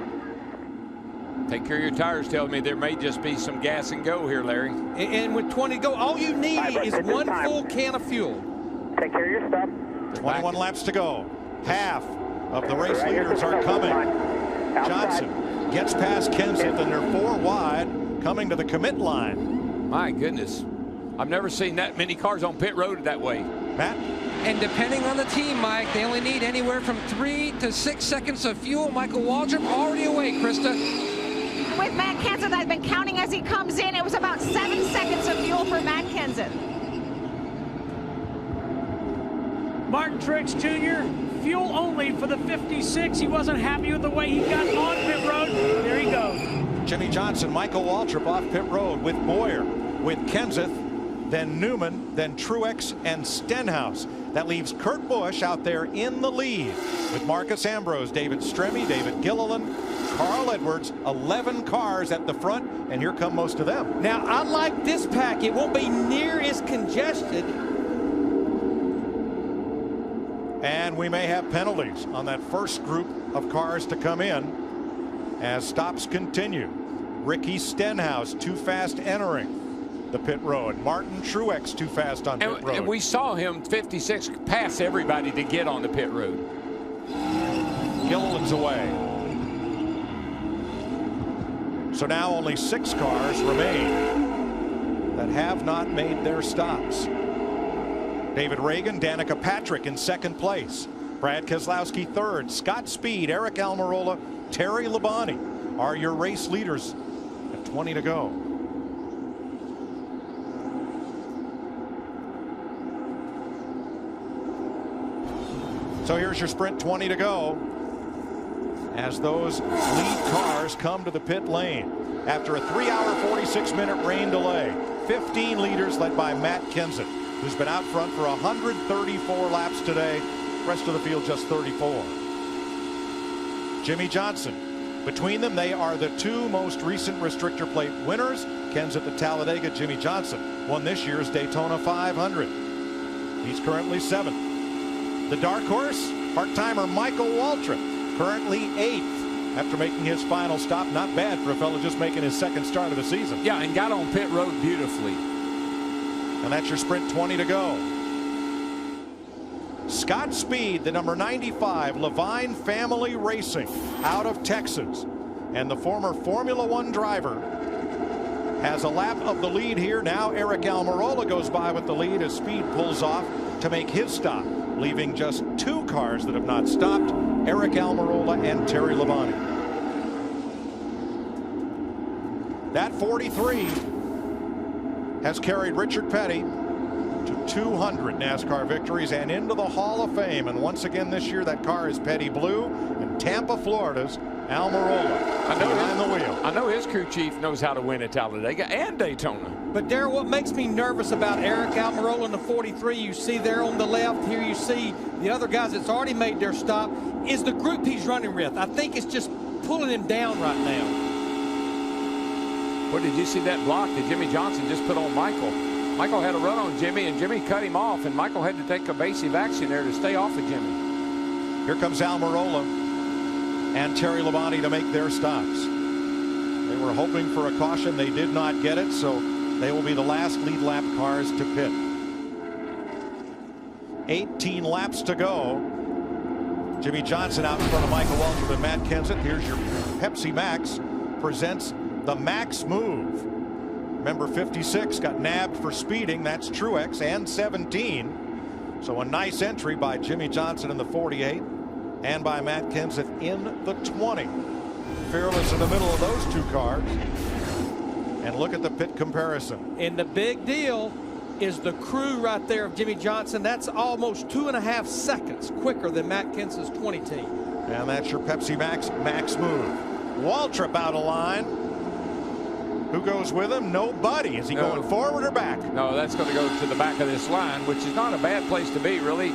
Take care of your tires tells me there may just be some gas and go here, Larry. And with 20 to go, all you need is one full can of fuel. Take care of your stuff. 21 laps to go. Half of the race leaders are coming. Johnson gets past Kenseth, and they're 4 wide coming to the commit line. My goodness. I've never seen that many cars on pit road that way. Matt? And depending on the team, Mike, they only need anywhere from 3 to 6 seconds of fuel. Michael Waltrip already away, Krista. With Matt Kenseth, I've been counting as he comes in. It was about 7 seconds of fuel for Matt Kenseth. Martin Truex Jr., fuel only for the 56. He wasn't happy with the way he got on pit road. There he goes. Jimmy Johnson, Michael Waltrip off pit road with Boyer, with Kenseth, then Newman, then Truex and Stenhouse. That leaves Kurt Busch out there in the lead with Marcus Ambrose, David Stremme, David Gilliland, Carl Edwards, 11 cars at the front, and here come most of them. Now, I like this pack. It won't be near as congested. And we may have penalties on that first group of cars to come in as stops continue. Ricky Stenhouse too fast entering the pit road. Martin Truex too fast on pit road. And we saw him 56 pass everybody to get on the pit road. Gilliland's away. So now only 6 cars remain that have not made their stops. David Ragan, Danica Patrick in 2nd place. Brad Keselowski 3rd. Scott Speed, Eric Almirola, Terry Labonte are your race leaders at 20 to go. So here's your sprint 20 to go as those lead cars come to the pit lane after a 3-hour 46-minute rain delay. 15 leaders led by Matt Kenseth, who's been out front for 134 laps today. Rest of the field just 34. Jimmy Johnson. Between them, they are the 2 most recent restrictor plate winners. Kenseth at Talladega, Jimmy Johnson won this year's Daytona 500. He's currently 7th. The dark horse, part-timer Michael Waltrip, currently 8th after making his final stop. Not bad for a fellow just making his 2nd start of the season. Yeah, and got on pit road beautifully. And that's your sprint 20 to go. Scott Speed, the number 95 Levine Family Racing out of Texas, and the former Formula One driver, has a lap of the lead here. Now Eric Almirola goes by with the lead as Speed pulls off to make his stop, leaving just 2 cars that have not stopped, Eric Almirola and Terry Labonte. That 43 has carried Richard Petty to 200 NASCAR victories and into the Hall of Fame. And once again this year, that car is Petty Blue, and Tampa, Florida's Almirola behind the wheel. I know his crew chief knows how to win at Talladega and Daytona. But Darrell, what makes me nervous about Eric Almirola in the 43, you see there on the left, here you see the other guys that's already made their stop, is the group he's running with. I think it's just pulling him down right now. What, did you see that block that Jimmy Johnson just put on Michael? Michael had a run on Jimmy, and Jimmy cut him off, and Michael had to take evasive action there to stay off of Jimmy. Here comes Almirola and Terry Labonte to make their stops. They were hoping for a caution. They did not get it, so they will be the last lead lap cars to pit. 18 laps to go. Jimmy Johnson out in front of Michael Waltrip and Matt Kenseth. Here's your Pepsi Max presents the Max Move. Remember, 56 got nabbed for speeding. That's Truex, and 17. So a nice entry by Jimmy Johnson in the 48 and by Matt Kenseth in the 20. Fearless in the middle of those 2 cars. And look at the pit comparison. And the big deal is the crew right there of Jimmy Johnson. That's almost 2.5 seconds quicker than Matt Kenseth's 20 team. And that's your Pepsi Max move. Waltrip out of line. Who goes with him? Nobody. Is he going forward or back? No, that's going to go to the back of this line, which is not a bad place to be, really.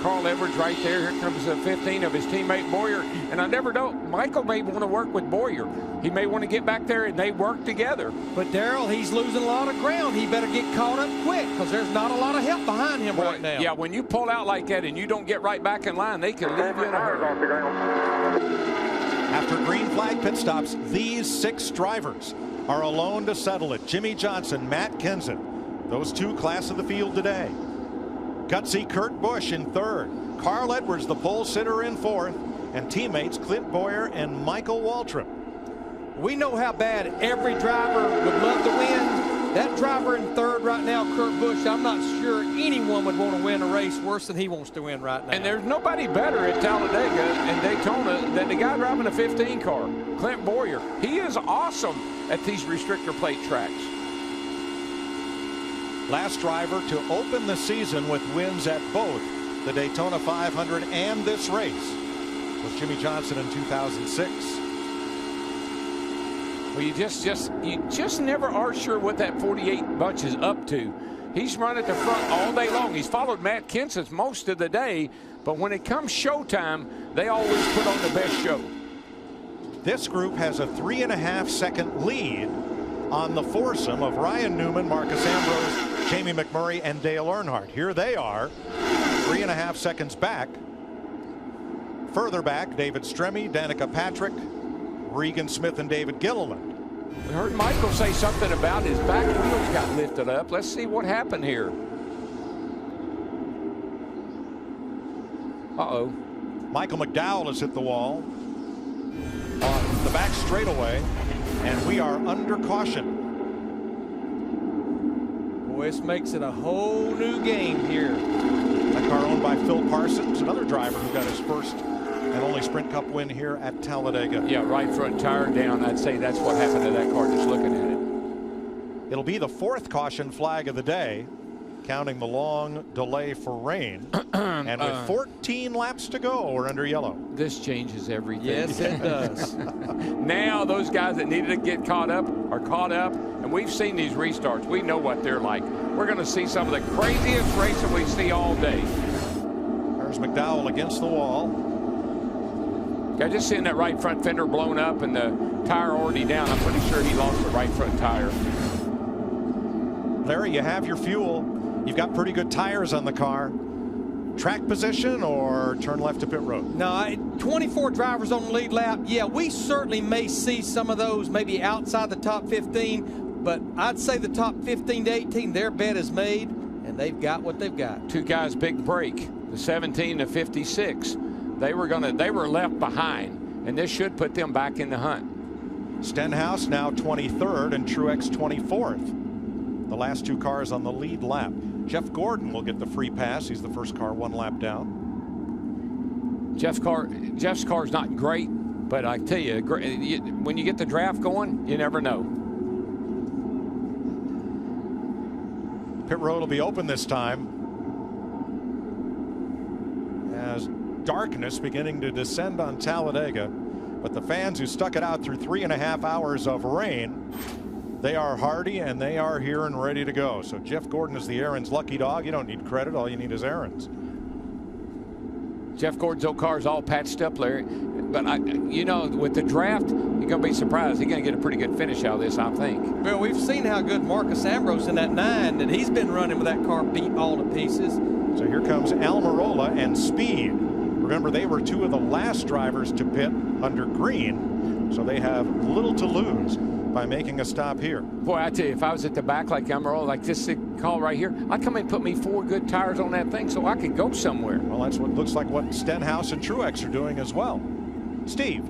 Carl Edwards right there. Here comes the 15 of his teammate Boyer. And I never know, Michael may want to work with Boyer. He may want to get back there and they work together. But Darrell, he's losing a lot of ground. He better get caught up quick because there's not a lot of help behind him right now. Yeah, when you pull out like that and you don't get right back in line, they can leave you in a hurry. After green flag pit stops, these 6 drivers are alone to settle it. Jimmy Johnson, Matt Kenseth, those 2 class of the field today. Gutsy Kurt Busch in 3rd. Carl Edwards, the pole sitter, in 4th. And teammates Clint Boyer and Michael Waltrip. We know how bad every driver would love to win. That driver in 3rd right now, Kurt Busch, I'm not sure anyone would want to win a race worse than he wants to win right now. And there's nobody better at Talladega and Daytona than the guy driving a 15 car, Clint Boyer. He is awesome at these restrictor plate tracks. Last driver to open the season with wins at both the Daytona 500 and this race was Jimmy Johnson in 2006. Well, you just never are sure what that 48 bunch is up to. He's run at the front all day long. He's followed Matt Kenseth most of the day, but when it comes showtime, they always put on the best show. This group has a 3.5-second lead on the foursome of Ryan Newman, Marcus Ambrose, Jamie McMurray, and Dale Earnhardt. Here they are, 3.5 seconds back. Further back, David Stremme, Danica Patrick, Regan Smith, and David Gilliland. We heard Michael say something about his back wheels got lifted up. Let's see what happened here. Uh-oh. Michael McDowell has hit the wall on the back straightaway, and we are under caution. Boy, this makes it a whole new game here. A car owned by Phil Parsons, another driver who got his first and only Sprint Cup win here at Talladega. Yeah, right front tire down. I'd say that's what happened to that car just looking at it. It'll be the 4th caution flag of the day, counting the long delay for rain. And with 14 laps to go, we're under yellow. This changes everything. Yes, it does. Now those guys that needed to get caught up are caught up, and we've seen these restarts. We know what they're like. We're going to see some of the craziest racing we see all day. There's McDowell against the wall. Yeah, just seeing that right front fender blown up and the tire already down, I'm pretty sure he lost the right front tire. Larry, you have your fuel. You've got pretty good tires on the car. Track position or turn left to pit road? No, 24 drivers on the lead lap. Yeah, we certainly may see some of those maybe outside the top 15, but I'd say the top 15 to 18, their bet is made, and they've got what they've got. 2 guys big break, the 17 to 56. They were left behind, and this should put them back in the hunt. Stenhouse now 23rd and Truex 24th. The last 2 cars on the lead lap. Jeff Gordon will get the free pass. He's the first car 1 lap down. Jeff's car's not great, but I tell you, when you get the draft going, you never know. Pit road will be open this time as darkness beginning to descend on Talladega, but the fans who stuck it out through 3.5 hours of rain, they are hardy and they are here and ready to go. So Jeff Gordon is the Aaron's lucky dog. You don't need credit. All you need is Aaron's. Jeff Gordon's old car's all patched up, Larry. But you know, with the draft, you're going to be surprised. He's going to get a pretty good finish out of this, I think. Well, we've seen how good Marcus Ambrose in that 9, and he's been running with that car beat all to pieces. So here comes Almirola and Speed. Remember, they were 2 of the last drivers to pit under green, so they have little to lose by making a stop here. Boy, I tell you, if I was at the back like Almirola, like this call right here, I'd come in and put me 4 good tires on that thing so I could go somewhere. Well, that's what looks like what Stenhouse and Truex are doing as well. Steve.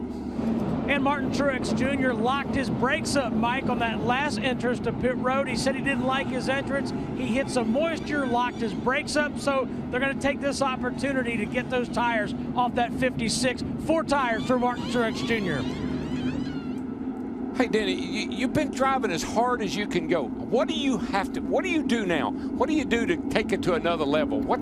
And Martin Truex Jr. locked his brakes up, Mike, on that last entrance to pit road. He said he didn't like his entrance. He hit some moisture, locked his brakes up, so they're going to take this opportunity to get those tires off that 56. 4 tires for Martin Truex Jr. Hey, Denny, you've been driving as hard as you can go. What do you do now? What do you do to take it to another level? What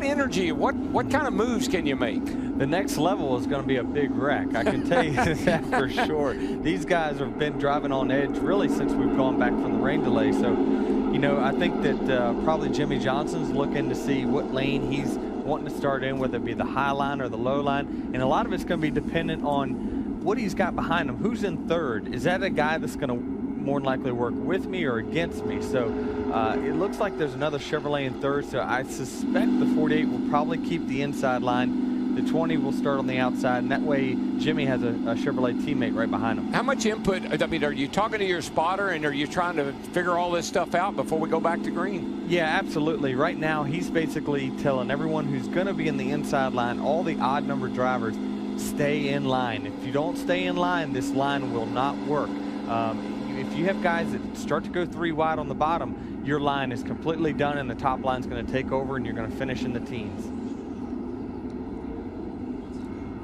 energy, what kind of moves can you make? The next level is going to be a big wreck. I can tell you that for sure. These guys have been driving on edge really since we've gone back from the rain delay. So, you know, I think that probably Jimmy Johnson's looking to see what lane he's wanting to start in, whether it be the high line or the low line. And a lot of it's going to be dependent on what he's got behind him. Who's in third? Is that a guy that's going to more than likely work with me or against me? So it looks like there's another Chevrolet in third, so I suspect the 48 will probably keep the inside line. The 20 will start on the outside, and that way Jimmy has a Chevrolet teammate right behind him. How much input, I mean, are you talking to your spotter and are you trying to figure all this stuff out before we go back to green? Yeah, absolutely. Right now he's basically telling everyone who's going to be in the inside line, all the odd number drivers, stay in line. If you don't stay in line, this line will not work. If you have guys that start to go 3 wide on the bottom, your line is completely done and the top line's going to take over and you're going to finish in the teens.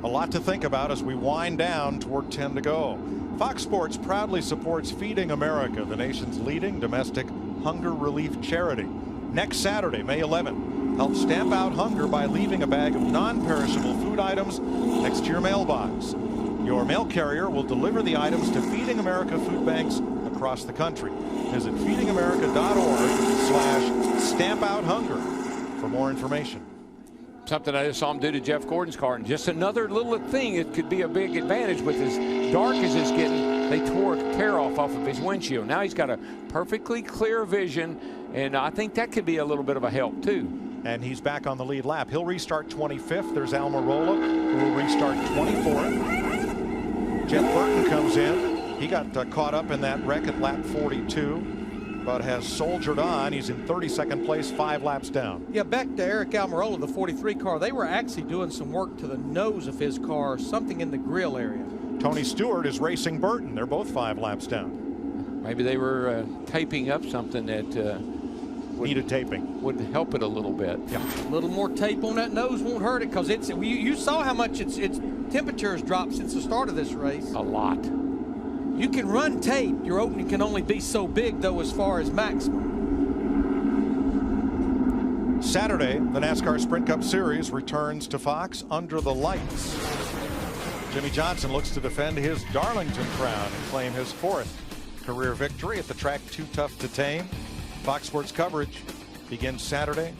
A lot to think about as we wind down toward 10 to go. Fox Sports proudly supports Feeding America, the nation's leading domestic hunger relief charity. Next Saturday, May 11th, help stamp out hunger by leaving a bag of non-perishable food items next to your mailbox. Your mail carrier will deliver the items to Feeding America food banks across the country. Visit feedingamerica.org/stampouthunger for more information. Something I just saw him do to Jeff Gordon's car, and just another little thing that could be a big advantage with as dark as it's getting. They tore a tear off of his windshield. Now he's got a perfectly clear vision, and I think that could be a little bit of a help too. And he's back on the lead lap. He'll restart 25th. There's Almirola, who will restart 24th. Jeff Burton comes in. He got caught up in that wreck at lap 42, but has soldiered on. He's in 32nd place, 5 laps down. Yeah, back to Eric Almirola, the 43 car. They were actually doing some work to the nose of his car, something in the grill area. Tony Stewart is racing Burton. They're both 5 laps down. Maybe they were taping up something that needed taping. Would help it a little bit. Yeah, a little more tape on that nose won't hurt it, because you saw how much its temperature has dropped since the start of this race. A lot. You can run tape. Your opening can only be so big, though, as far as maximum. Saturday, the NASCAR Sprint Cup Series returns to Fox under the lights. Jimmy Johnson looks to defend his Darlington crown and claim his 4th career victory at the track Too Tough to Tame. Fox Sports coverage begins Saturday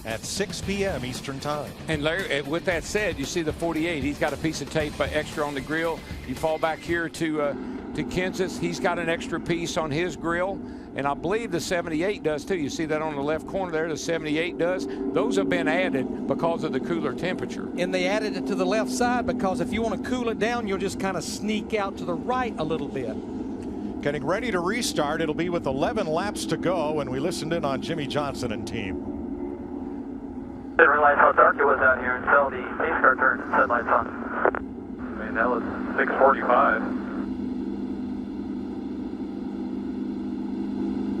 at 6 p.m. Eastern Time. And Larry, with that said, you see the 48. He's got a piece of tape extra on the grill. You fall back here to Kansas. He's got an extra piece on his grill. And I believe the 78 does too. You see that on the left corner there, the 78 does. Those have been added because of the cooler temperature. And they added it to the left side because if you want to cool it down, you'll just kind of sneak out to the right a little bit. Getting ready to restart. It'll be with 11 laps to go, and we listened in on Jimmy Johnson and team. Didn't realize how dark it was out here until the pace car turned and set lights on. I mean, that was 6:45.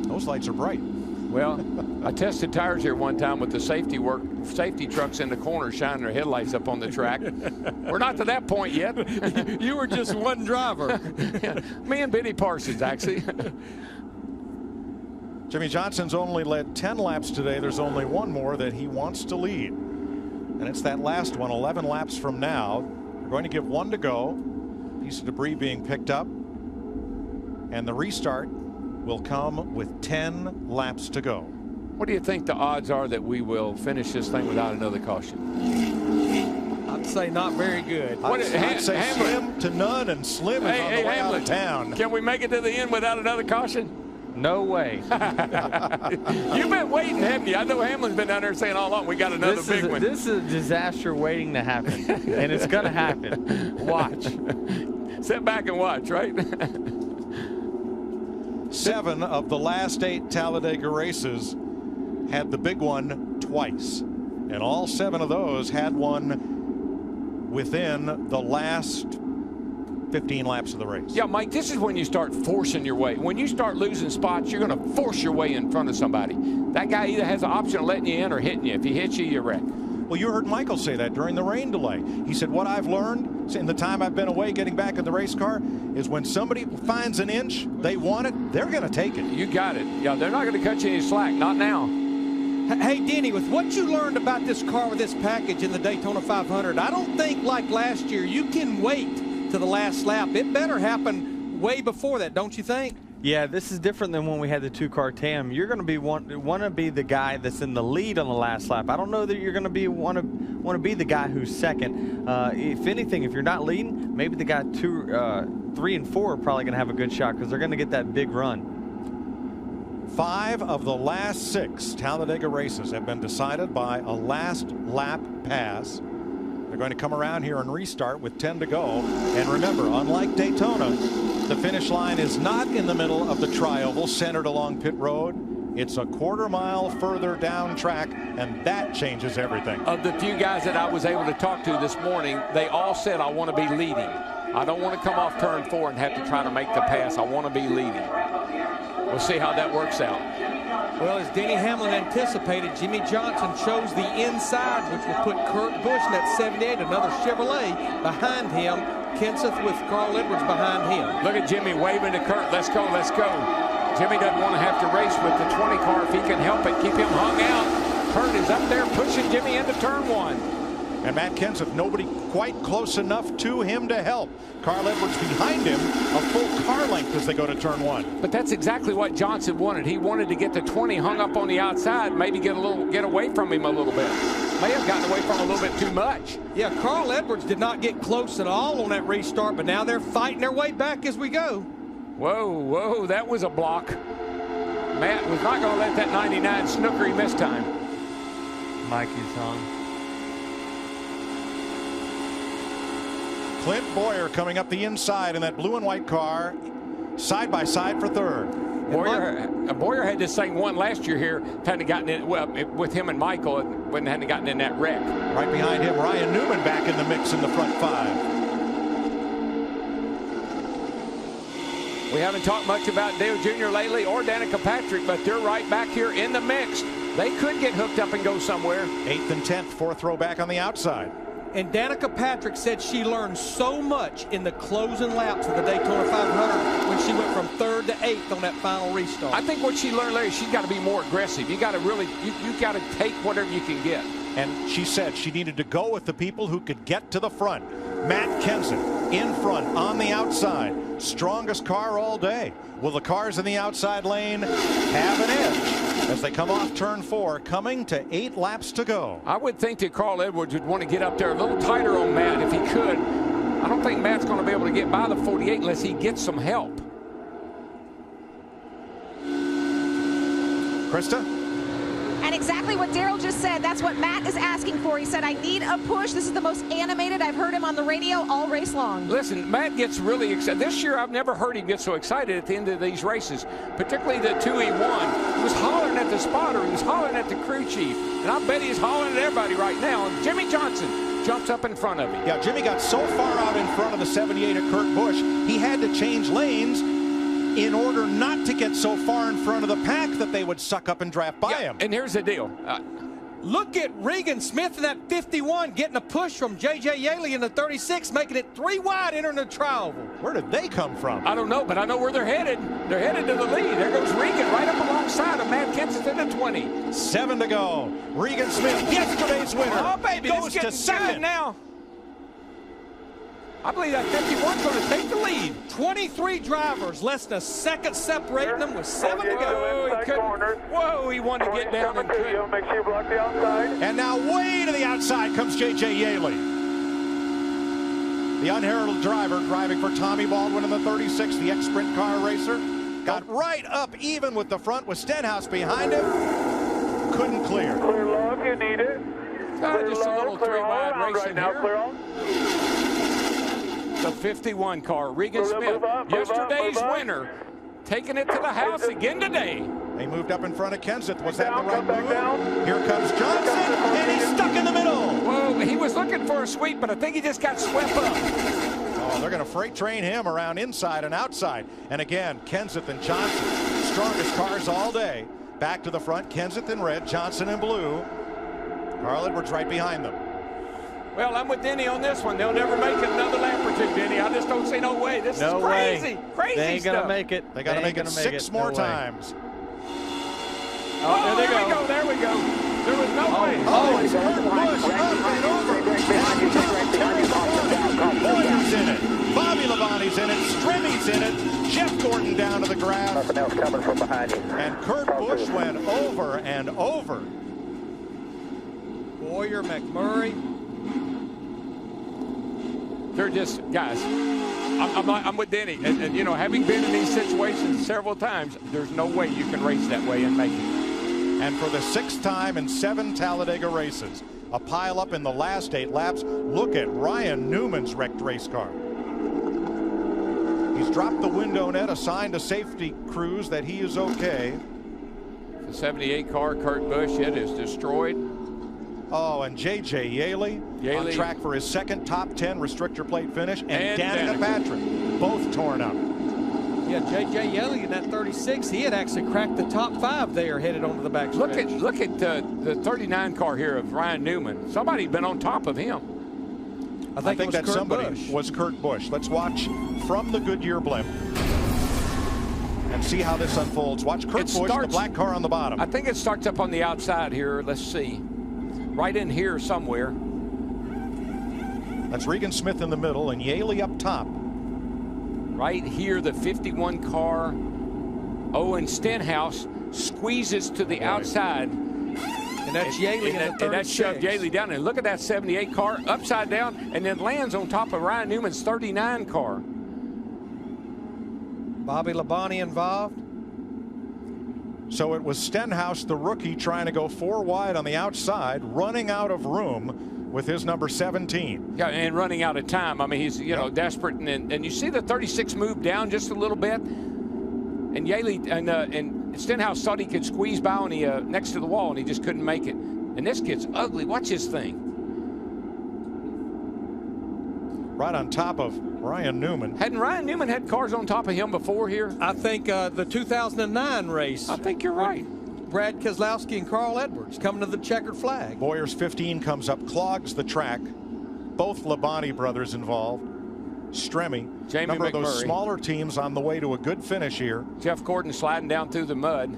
Those lights are bright. Well, I tested tires here one time with the safety trucks in the corner shining their headlights up on the track. We're not to that point yet. You were just one driver. Me and Benny Parsons, actually. Jimmy Johnson's only led 10 laps today. There's only one more that he wants to lead. And it's that last one, 11 laps from now. We're going to give 1 to go. Piece of debris being picked up. And the restart will come with 10 laps to go. What do you think the odds are that we will finish this thing without another caution? I'd say not very good. I'd say slim to none, and slim is on the way out of town. Can we make it to the end without another caution? No way. You've been waiting, haven't you? I know Hamlin's been down there saying all along, we got another big one. This is a disaster waiting to happen, and it's going to happen. Watch. Sit back and watch, right? 7 of the last 8 Talladega races had the big one twice, and all 7 of those had one within the last 15 laps of the race. Yeah, Mike, this is when you start forcing your way. When you start losing spots, you're going to force your way in front of somebody. That guy either has an option of letting you in or hitting you. If he hits you, you're wrecked. Well, you heard Michael say that during the rain delay. He said, what I've learned in the time I've been away getting back in the race car is when somebody finds an inch, they want it, they're going to take it. You got it. Yeah, they're not going to cut you any slack. Not now. Hey, Denny, with what you learned about this car with this package in the Daytona 500, I don't think like last year you can wait to the last lap. It better happen way before that, don't you think? Yeah, this is different than when we had the two-car TAM. You're going to want to be the guy that's in the lead on the last lap. I don't know that you're going to want to be the guy who's second. If anything, if you're not leading, maybe the guy 2, 3, and 4 are probably going to have a good shot because they're going to get that big run. 5 of the last 6 Talladega races have been decided by a last lap pass. They're going to come around here and restart with 10 to go. And remember, unlike Daytona, the finish line is not in the middle of the tri-oval centered along pit road. It's a quarter mile further down track, and that changes everything. Of the few guys that I was able to talk to this morning, they all said, I want to be leading. I don't want to come off turn 4 and have to try to make the pass. I want to be leading. We'll see how that works out. Well, as Denny Hamlin anticipated, Jimmy Johnson chose the inside, which will put Kurt Busch in that 78, another Chevrolet behind him. Kenseth with Carl Edwards behind him. Look at Jimmy waving to Kurt. Let's go, let's go. Jimmy doesn't want to have to race with the 20 car if he can help it. Keep him hung out. Kurt is up there pushing Jimmy into turn 1. And Matt Kenseth, nobody quite close enough to him to help. Carl Edwards behind him, a full car length as they go to turn 1. But that's exactly what Johnson wanted. He wanted to get the 20 hung up on the outside, maybe get away from him a little bit. May have gotten away from him a little bit too much. Yeah, Carl Edwards did not get close at all on that restart, but now they're fighting their way back as we go. Whoa, whoa, that was a block. Matt was not going to let that 99 snooker him this time. Mikey's on. Clint Boyer coming up the inside in that blue and white car, side by side for third. Boyer had this thing won last year here. Hadn't gotten in with him and Michael, when hadn't gotten in that wreck. Right behind him, Ryan Newman back in the mix in the front 5. We haven't talked much about Dale Jr. lately or Danica Patrick, but they're right back here in the mix. They could get hooked up and go somewhere. 8th and 10th, 4th row back on the outside. And Danica Patrick said she learned so much in the closing laps of the Daytona 500 when she went from 3rd to 8th on that final restart. I think what she learned, Larry, she's got to be more aggressive. You got to really, you got to take whatever you can get. And she said she needed to go with the people who could get to the front. Matt Kenseth in front on the outside. Strongest car all day. Will the cars in the outside lane have an edge as they come off turn 4, coming to 8 laps to go? I would think that Carl Edwards would want to get up there a little tighter on Matt if he could. I don't think Matt's going to be able to get by the 48 unless he gets some help. Krista? And exactly what Daryl just said, that's what Matt is asking for. He said, I need a push. This is the most animated I've heard him on the radio all race long. Listen, Matt gets really excited. This year, I've never heard him get so excited at the end of these races, particularly the 2 he won. He was hollering at the spotter. He was hollering at the crew chief. And I bet he's hollering at everybody right now. And Jimmy Johnson jumps up in front of him. Yeah, Jimmy got so far out in front of the 78 at Kurt Busch, he had to change lanes in order not to get so far in front of the pack that they would suck up and draft by him. And here's the deal. Look at Regan Smith in that 51 getting a push from J.J. Yaley in the 36, making it 3 wide entering the tri-oval. Where did they come from? I don't know, but I know where they're headed. They're headed to the lead. There goes Regan right up alongside of Matt Kenseth in the 20. 7 to go. Regan Smith, yesterday's winner, oh, baby, goes to second now. I believe that 51's going to take the lead. 23 drivers, less than a second separating them with 7 to go. Whoa, he wanted to get down and couldn't. Make sure you block the outside. And now way to the outside comes J.J. Yaley. The unheralded driver driving for Tommy Baldwin in the 36, the ex-sprint car racer. Got right up even with the front with Stenhouse behind him. Couldn't clear. Clear low if you need it. Just a little 3-wide racing right now, here. clear on. The 51 car, Regan Smith, yesterday's winner, taking it to the house again today. They moved up in front of Kenseth. Was that the right move? Here comes Johnson, and he's stuck in the middle. Whoa, he was looking for a sweep, but I think he just got swept up. Oh, they're going to freight train him around inside and outside. And again, Kenseth and Johnson, strongest cars all day. Back to the front, Kenseth in red, Johnson in blue. Carl Edwards right behind them. Well, I'm with Denny on this one. They'll never make it another lap or two, Denny. I just don't see no way. This is crazy. Crazy They ain't stuff. gonna make it. They got to make it 6 more times. Oh, there we go. There we go. There was no way. Oh, it's Kurt Busch up and over. Boyer's in it. Bobby Labonte's in it. Stremmy's in it. Jeff Gordon down to the ground. Nothing else coming from behind you. And Kurt Busch went over and over. Boyer, McMurray. They're just, guys, I'm with Denny. And, you know, having been in these situations several times, there's no way you can race that way and make it. And for the 6th time in 7 Talladega races, a pile-up in the last 8 laps. Look at Ryan Newman's wrecked race car. He's dropped the window net, assigned a safety cruise that he is okay. The 78 car, Kurt Busch, it is destroyed. Oh, and J.J. Yaley on track for his 2nd top 10 restrictor plate finish. And Danica Patrick, both torn up. Yeah, J.J. Yaley in that 36, he had actually cracked the top 5 there, headed onto the back stretch. Look at the 39 car here of Ryan Newman. Somebody been on top of him. I think that Kurt somebody Busch. was Kurt Busch. Let's watch from the Goodyear blimp and see how this unfolds. Watch Kurt Busch, the black car on the bottom. I think it starts up on the outside here. Let's see. Right in here somewhere. That's Regan Smith in the middle and Yaley up top. Right here, the 51 car. Owen Stenhouse squeezes to the outside. And that's Yaley in the 36. And that shoved Yaley down. And look at that 78 car upside down and then lands on top of Ryan Newman's 39 car. Bobby Labonte involved. So it was Stenhouse, the rookie, trying to go 4 wide on the outside, running out of room with his number 17. Yeah, and running out of time. I mean, he's, you know, desperate. And you see the 36 move down just a little bit. And Yaley and Stenhouse thought he could squeeze by on the next to the wall, and he just couldn't make it. And this kid's ugly. Watch his thing. Right on top of Ryan Newman. Hadn't Ryan Newman had cars on top of him before here? I think the 2009 race. I think you're right. Brad Keselowski and Carl Edwards coming to the checkered flag. Boyer's 15 comes up, clogs the track. Both Labonte brothers involved. Stremme, number of those smaller teams on the way to a good finish here. Jeff Gordon sliding down through the mud.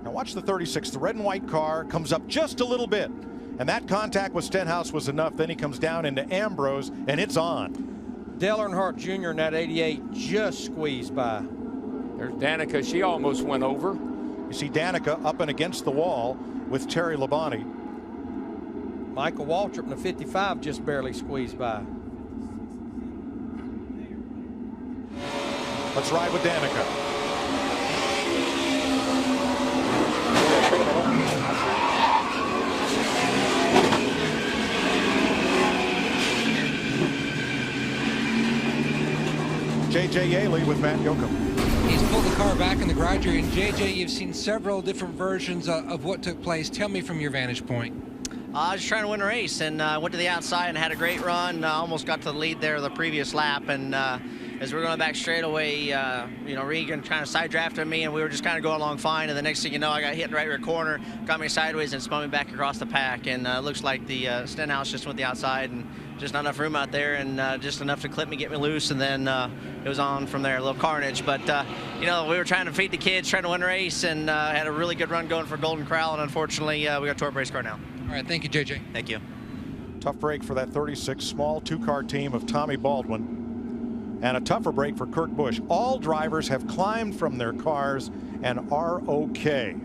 Now watch the 36. The red and white car comes up just a little bit. And that contact with Stenhouse was enough. Then he comes down into Ambrose, and it's on. Dale Earnhardt Jr. in that 88 just squeezed by. There's Danica. She almost went over. You see Danica up and against the wall with Terry Labonte. Michael Waltrip in the 55 just barely squeezed by. Let's ride with Danica. J.J. Yaley with Matt Yoakum. He's pulled the car back in the garage area. And J.J., you've seen several different versions of what took place. Tell me from your vantage point. I was trying to win a race and went to the outside and had a great run. Almost got to the lead there the previous lap. And as we were going back straight away, you know, Regan trying to side drafted me, and we were just kind of going along fine. And the next thing you know, I got hit in the right rear corner, got me sideways, and spun me back across the pack. And it looks like the Stenhouse just went the outside, and just not enough room out there, and just enough to clip me, get me loose, and then it was on from there, a little carnage. But, you know, we were trying to feed the kids, trying to win a race, and had a really good run going for Golden Corral, and unfortunately, we got a tore race car now. All right, thank you, JJ. Thank you. Tough break for that 36 small 2-car team of Tommy Baldwin, and a tougher break for Kurt Busch. All drivers have climbed from their cars and are okay.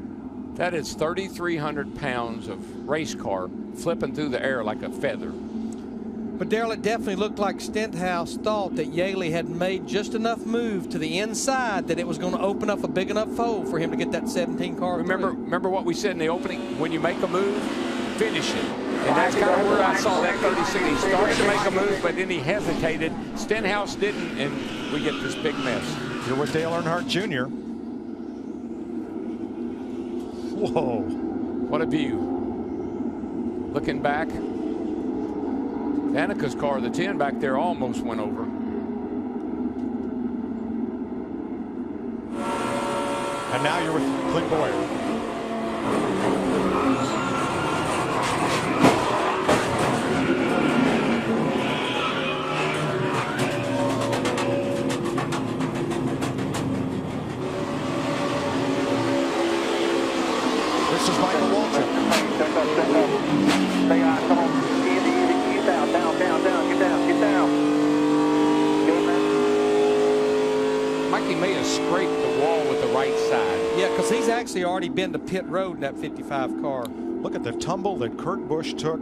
That is 3,300 pounds of race car flipping through the air like a feather. But Darrell, it definitely looked like Stenhouse thought that Yaley had made just enough move to the inside that it was going to open up a big enough fold for him to get that 17 car. Remember what we said in the opening? When you make a move, finish it. And that's kind of where I saw that 36. He started to make a move, but then he hesitated. Stenhouse didn't, and we get this big mess. You're with Dale Earnhardt Jr. Whoa. What a view. Looking back, Danica's car, the 10 back there, almost went over. And now you're with Clint Boyer. actually already been to pit road in that 55 car. Look at the tumble that Kurt Busch took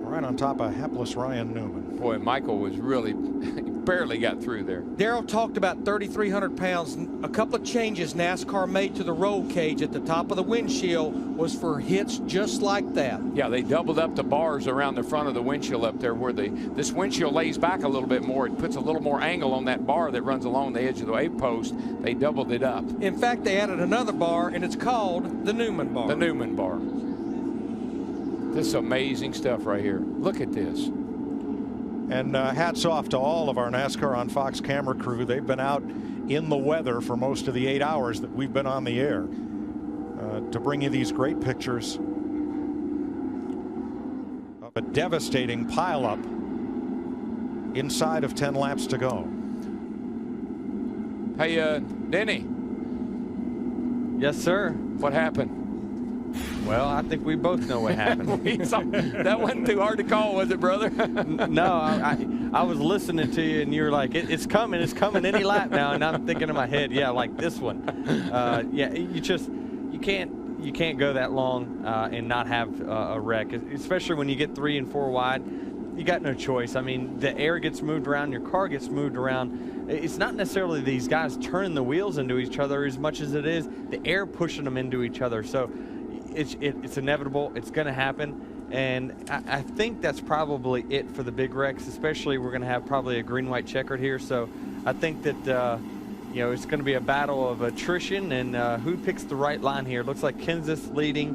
right on top of hapless Ryan Newman. Boy, Michael was really barely got through there. Darrell talked about 3,300 pounds. A couple of changes NASCAR made to the roll cage at the top of the windshield was for hits just like that. Yeah, they doubled up the bars around the front of the windshield up there where this windshield lays back a little bit more. It puts a little more angle on that bar that runs along the edge of the A post. They doubled it up. In fact, they added another bar, and it's called the Newman bar. The Newman bar. This is amazing stuff right here. Look at this. And hats off to all of our NASCAR on Fox camera crew. They've been out in the weather for most of the 8 hours that we've been on the air to bring you these great pictures of a devastating pileup inside of 10 laps to go. Hey, Denny. Yes, sir. What happened? Well, I think we both know what happened. That wasn't too hard to call, was it, brother? No, I was listening to you, and you were like, it's coming any lap now. And I'm thinking in my head, yeah, like this one. Yeah, you can't go that long and not have a wreck, especially when you get 3 and 4 wide. You got no choice. I mean, the air gets moved around, your car gets moved around. It's not necessarily these guys turning the wheels into each other as much as it is the air pushing them into each other. So it's inevitable. It's going to happen. And I think that's probably it for the big wrecks, especially we're going to have probably a green-white checkered here. So I think that, it's going to be a battle of attrition and who picks the right line here. It looks like Kenseth's leading.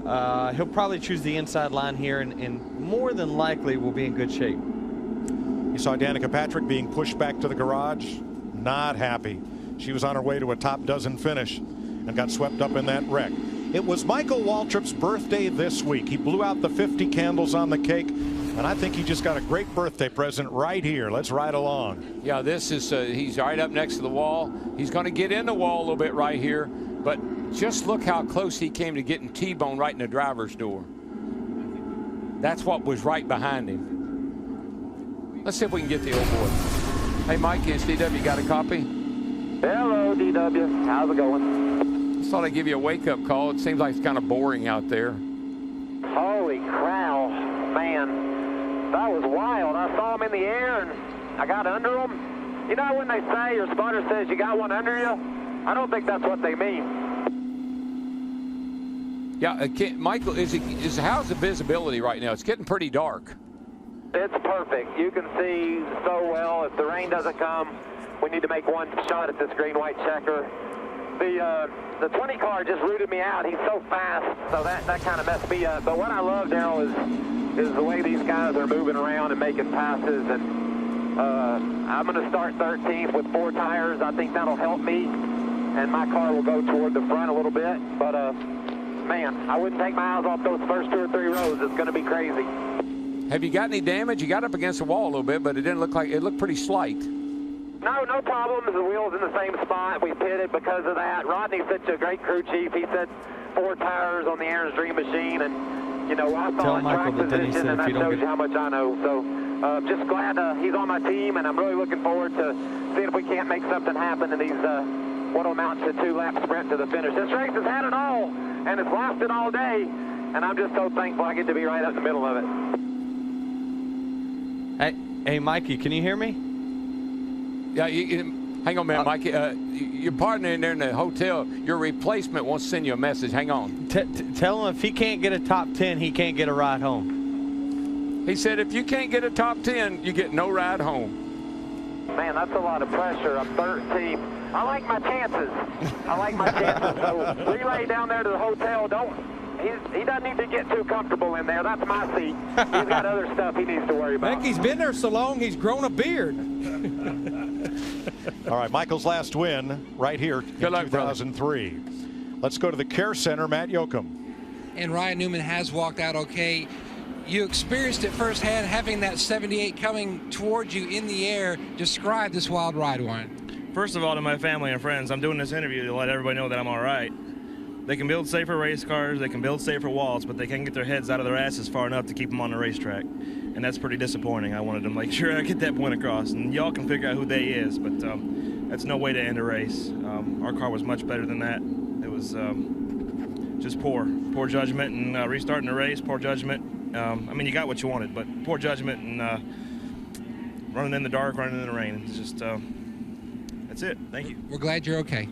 He'll probably choose the inside line here and more than likely will be in good shape. You saw Danica Patrick being pushed back to the garage. Not happy. She was on her way to a top dozen finish and got swept up in that wreck. It was Michael Waltrip's birthday this week. He blew out the 50 candles on the cake, and I think he just got a great birthday present right here. Let's ride along. Yeah, this is he's right up next to the wall. He's going to get in the wall a little bit right here, but just look how close he came to getting T-bone right in the driver's door. That's what was right behind him. Let's see if we can get the old boy. Hey, Mike, is DW got a copy? Hello, DW. How's it going? Just thought I'd give you a wake-up call. It seems like it's kind of boring out there. Holy cow, man. That was wild. I saw him in the air, and I got under him. You know when they say your spotter says you got one under you? I don't think that's what they mean. Yeah, Michael, how's the visibility right now? It's getting pretty dark. It's perfect. You can see so well. If the rain doesn't come, we need to make one shot at this green-white checker. The 20 car just rooted me out. He's so fast, so that kind of messed me up. But what I love, Darrell, is the way these guys are moving around and making passes. And I'm going to start 13th with 4 tires. I think that'll help me, and my car will go toward the front a little bit. But man, I wouldn't take my eyes off those first 2 or 3 rows. It's going to be crazy. Have you got any damage? You got up against the wall a little bit, but it didn't look like it looked pretty slight. No problems. The wheel's in the same spot. We pitted because of that. Rodney's such a great crew chief. He said 4 tires on the Aaron's Dream machine, and I saw it track position, and that shows you how much I know. So just glad he's on my team, and I'm really looking forward to seeing if we can't make something happen in these what amounts to 2-lap sprint to the finish. This race has had it all, and it's lasted all day, and I'm just so thankful I get to be right up in the middle of it. Hey, Mikey, can you hear me? Yeah, hang on, man, Mike. Your partner in there in the hotel, your replacement wants to send you a message. Hang on. Tell him if he can't get a top 10, he can't get a ride home. He said if you can't get a top 10, you get no ride home. Man, that's a lot of pressure. I'm 13th. I like my chances. So relay down there to the hotel. He doesn't need to get too comfortable in there. That's my seat. He's got other stuff he needs to worry about. I think he's been there so long, he's grown a beard. All right, Michael's last win right here in 2003. Brother. Let's go to the Care Center, Matt Yoakum. And Ryan Newman has walked out okay. You experienced it firsthand, having that 78 coming towards you in the air. Describe this wild ride, Warren. First of all, to my family and friends, I'm doing this interview to let everybody know that I'm all right. They can build safer race cars, they can build safer walls, but they can't get their heads out of their asses far enough to keep them on the racetrack. And that's pretty disappointing. I wanted to make sure I get that point across. And y'all can figure out who they is. But that's no way to end a race. Our car was much better than that. It was just poor judgment and restarting the race, poor judgment. I mean, you got what you wanted, but poor judgment and running in the dark, running in the rain. It's just, that's it. Thank you. We're glad you're okay.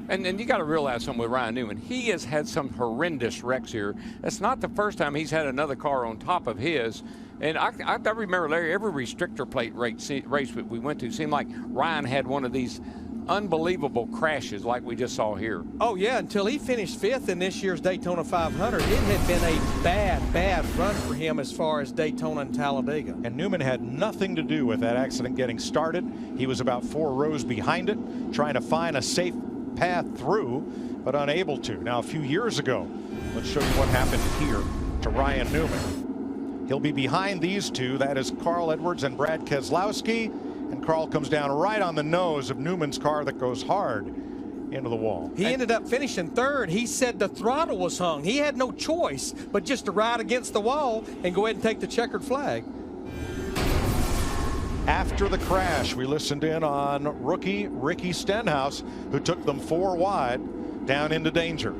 And you got to realize something with Ryan Newman. He has had some horrendous wrecks here. That's not the first time he's had another car on top of his. And I remember, Larry, every restrictor plate race we went to seemed like Ryan had one of these unbelievable crashes like we just saw here. Oh, yeah, until he finished 5th in this year's Daytona 500. It had been a bad run for him as far as Daytona and Talladega. And Newman had nothing to do with that accident getting started. He was about 4 rows behind it, trying to find a safe path through, but unable to. Now, a few years ago, let's show you what happened here to Ryan Newman. He'll be behind these two. That is Carl Edwards and Brad Keselowski. And Carl comes down right on the nose of Newman's car that goes hard into the wall. He ended up finishing 3rd. He said the throttle was hung. He had no choice but just to ride against the wall and go ahead and take the checkered flag. After the crash, we listened in on rookie Ricky Stenhouse, who took them 4 wide down into danger.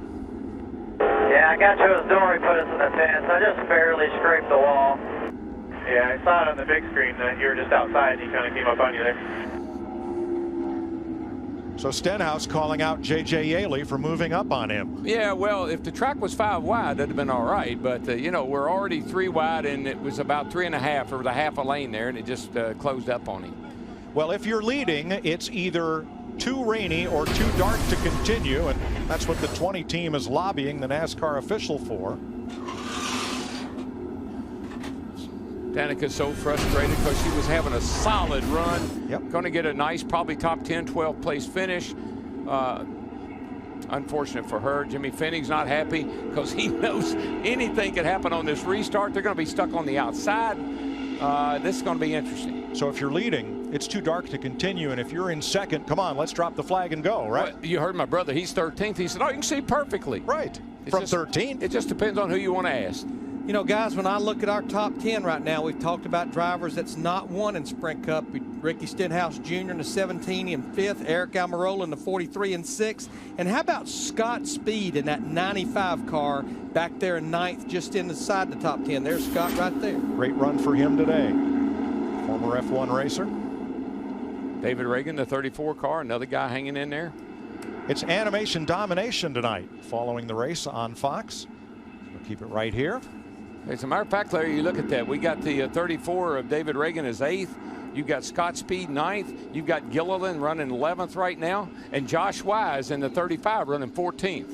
Yeah, I got to his door. He put us in the fence. I just barely scraped the wall. Yeah, I saw it on the big screen that you were just outside. He kind of came up on you there. So Stenhouse calling out J.J. Yaley for moving up on him. Yeah, well, if the track was 5 wide, that'd have been all right. But, you know, we're already 3 wide, and it was about 3.5 or the half a lane there, and it just closed up on him. Well, if you're leading, it's either too rainy or too dark to continue, and that's what the 20 team is lobbying the NASCAR official for. Danica's so frustrated because she was having a solid run. Yep. Going to get a nice, probably top 10, 12th place finish. Unfortunate for her. Jimmy Finney's not happy because he knows anything could happen on this restart. They're going to be stuck on the outside. This is going to be interesting. So if you're leading, it's too dark to continue. And if you're in 2nd, come on, let's drop the flag and go, right? Well, you heard my brother. He's 13th. He said, oh, you can see perfectly. Right. From 13th. It just depends on who you want to ask. You know, guys, when I look at our top 10 right now, we've talked about drivers that's not won in Sprint Cup. Ricky Stenhouse Jr. in the 17 and 5th, Eric Almirola in the 43 and 6th. And how about Scott Speed in that 95 car back there in 9th, just inside the top 10? There's Scott right there. Great run for him today. Former F1 racer. David Ragan, the 34 car, another guy hanging in there. It's animation domination tonight following the race on Fox. We'll keep it right here. As a matter of fact, Larry, you look at that. We got the 34 of David Ragan as 8th. You've got Scott Speed 9th. You've got Gilliland running 11th right now. And Josh Wise in the 35 running 14th.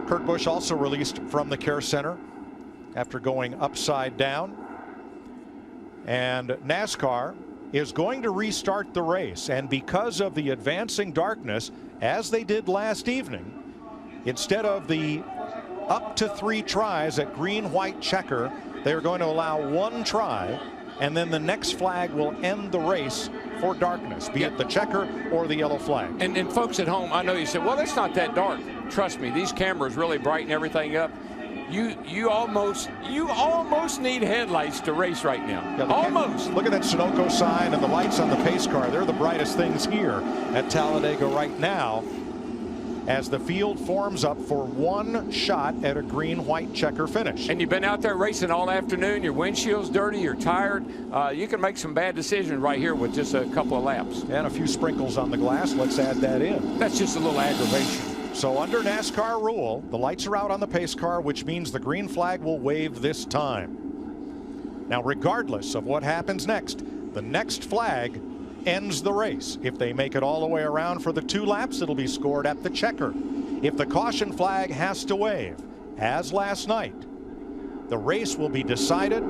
Kurt Busch also released from the care center after going upside down. And NASCAR is going to restart the race. And because of the advancing darkness, as they did last evening, instead of the up to 3 tries at green, white, checker, they're going to allow 1 try, and then the next flag will end the race for darkness, be it the checker or the yellow flag. And folks at home, I know you said, well, it's not that dark. Trust me, these cameras really brighten everything up. You almost need headlights to race right now. Yeah, almost. Look at that Sunoco sign and the lights on the pace car. They're the brightest things here at Talladega right now, as the field forms up for 1 shot at a green, white checker finish. And you've been out there racing all afternoon. Your windshield's dirty. You're tired. You can make some bad decisions right here with just a couple of laps. And a few sprinkles on the glass. Let's add that in. That's just a little aggravation. So under NASCAR rule, the lights are out on the pace car, which means the green flag will wave this time. Now, regardless of what happens next, the next flag ends the race. If they make it all the way around for the 2 laps, it'll be scored at the checker. If the caution flag has to wave, as last night, the race will be decided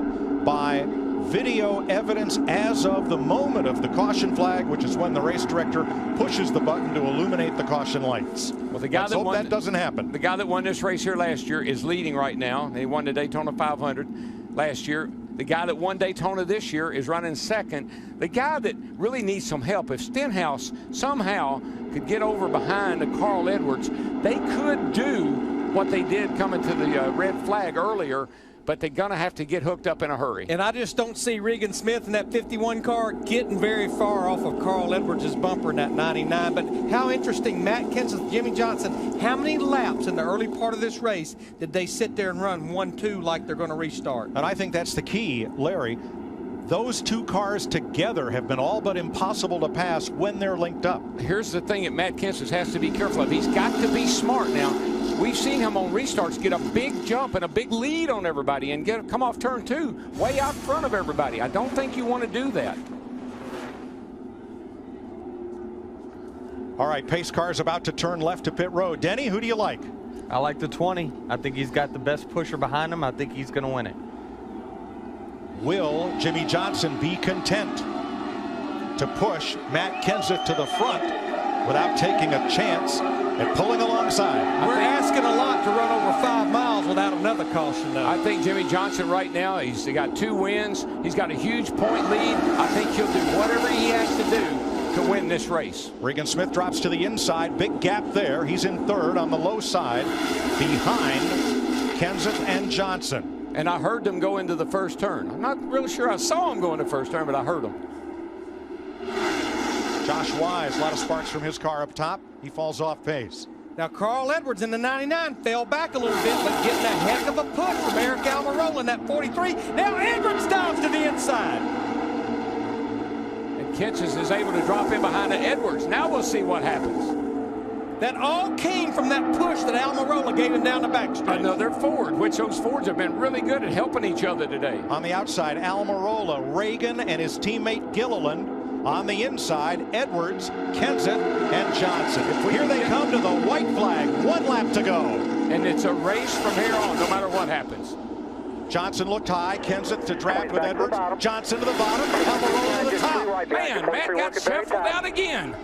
by video evidence as of the moment of the caution flag, which is when the race director pushes the button to illuminate the caution lights. Well, the guy Let's hope that doesn't happen. The guy that won this race here last year is leading right now. He won the Daytona 500 last year. The guy that won Daytona this year is running 2nd. The guy that really needs some help, if Stenhouse somehow could get over behind the Carl Edwards, they could do what they did coming to the red flag earlier. but they're going to have to get hooked up in a hurry. And I just don't see Regan Smith in that 51 car getting very far off of Carl Edwards' bumper in that 99. But how interesting, Matt Kenseth, Jimmy Johnson, how many laps in the early part of this race did they sit there and run 1-2 like they're going to restart? And I think that's the key, Larry. Those two cars together have been all but impossible to pass when they're linked up. Here's the thing that Matt Kenseth has to be careful of. He's got to be smart now. We've seen him on restarts get a big jump and a big lead on everybody and come off turn 2 way out front of everybody. I don't think you want to do that. All right, pace car's about to turn left to pit road. Denny, who do you like? I like the 20. I think he's got the best pusher behind him. I think he's going to win it. Will Jimmy Johnson be content to push Matt Kenseth to the front without taking a chance at pulling alongside? We're asking a lot to run over 5 miles without another caution, though. I think Jimmy Johnson right now, he's got 2 wins. He's got a huge point lead. I think he'll do whatever he has to do to win this race. Regan Smith drops to the inside. Big gap there. He's in third on the low side behind Kenseth and Johnson. And I heard them go into the first turn. I'm not really sure I saw him go into the first turn, but I heard them. Josh Wise, a lot of sparks from his car up top. He falls off pace. Now, Carl Edwards in the 99 fell back a little bit, but getting a heck of a push from Eric Almirola in that 43. Now Edwards dives to the inside. And Kenseth is able to drop in behind Edwards. Now we'll see what happens. That all came from that push that Almirola gave him down the backstretch. Another Ford, which those Fords have been really good at helping each other today. On the outside, Almirola, Ragan, and his teammate Gilliland. On the inside, Edwards, Kenseth, and Johnson. Here they come to the white flag. 1 lap to go. And it's a race from here on, no matter what happens. Johnson looked high. Kenseth to draft with Edwards. Johnson to the bottom. Almirola to the top. Man, Matt got shuffled out again.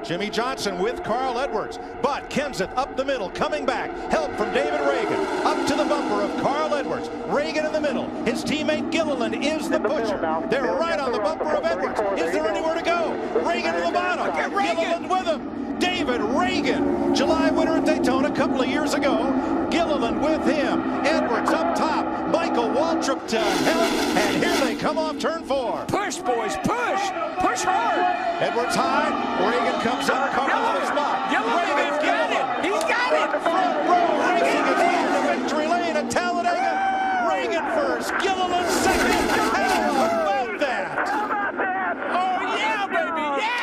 Jimmy Johnson with Carl Edwards, but Kenseth up the middle, coming back. Help from David Ragan. Up to the bumper of Carl Edwards. Ragan in the middle. His teammate Gilliland is the pusher. They're right on the bumper of Edwards. Is there anywhere to go? Ragan to the bottom. Gilliland with him. David Ragan, July winner at Daytona a couple of years ago. Gilliland with him. Edwards up top. Michael Waltrip to help. And here they come off turn 4. Push, boys, push. Push hard. Edwards high. Reagan comes up. Carl spot. Gilliland got it. He's got it. Front row racing is here to victory lane at Talladega. Reagan first. Gilliland second. How about that? Oh, yeah, baby. Yeah.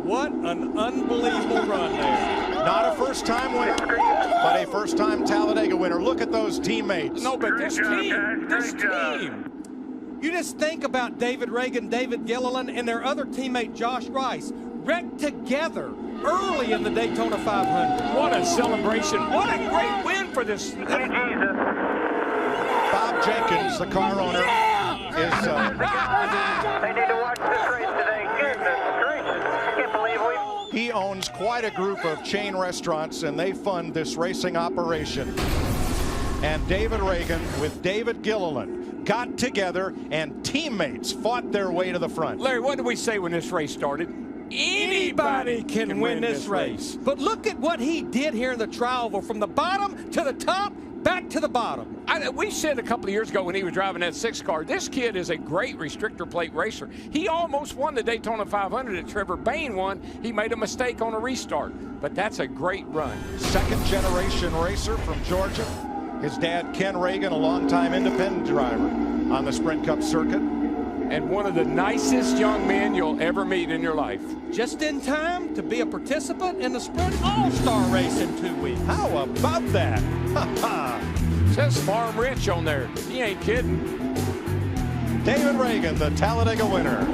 What an unbelievable run there. Not a first-time winner, but a first-time Talladega winner. Look at those teammates. No, but this team. You just think about David Ragan, David Gilliland, and their other teammate, Josh Rice, wrecked together early in the Daytona 500. What a celebration. What a great win for this. Bob Jenkins, the car owner, is... They need to watch this race today. Goodness gracious. I can't believe he owns quite a group of chain restaurants, and they fund this racing operation. And David Ragan with David Gilliland got together, and teammates fought their way to the front. Larry, what did we say when this race started? Anybody can win this race. But look at what he did here in the tri-oval, from the bottom to the top, back to the bottom. We said a couple of years ago when he was driving that 6 car, this kid is a great restrictor plate racer. He almost won the Daytona 500 that Trevor Bayne won. He made a mistake on a restart, but that's a great run. Second generation racer from Georgia. His dad, Ken Ragan, a longtime independent driver on the Sprint Cup circuit. And one of the nicest young men you'll ever meet in your life. Just in time to be a participant in the Sprint All-Star race in 2 weeks. How about that? Says Farm Rich on there. He ain't kidding. David Ragan, the Talladega winner.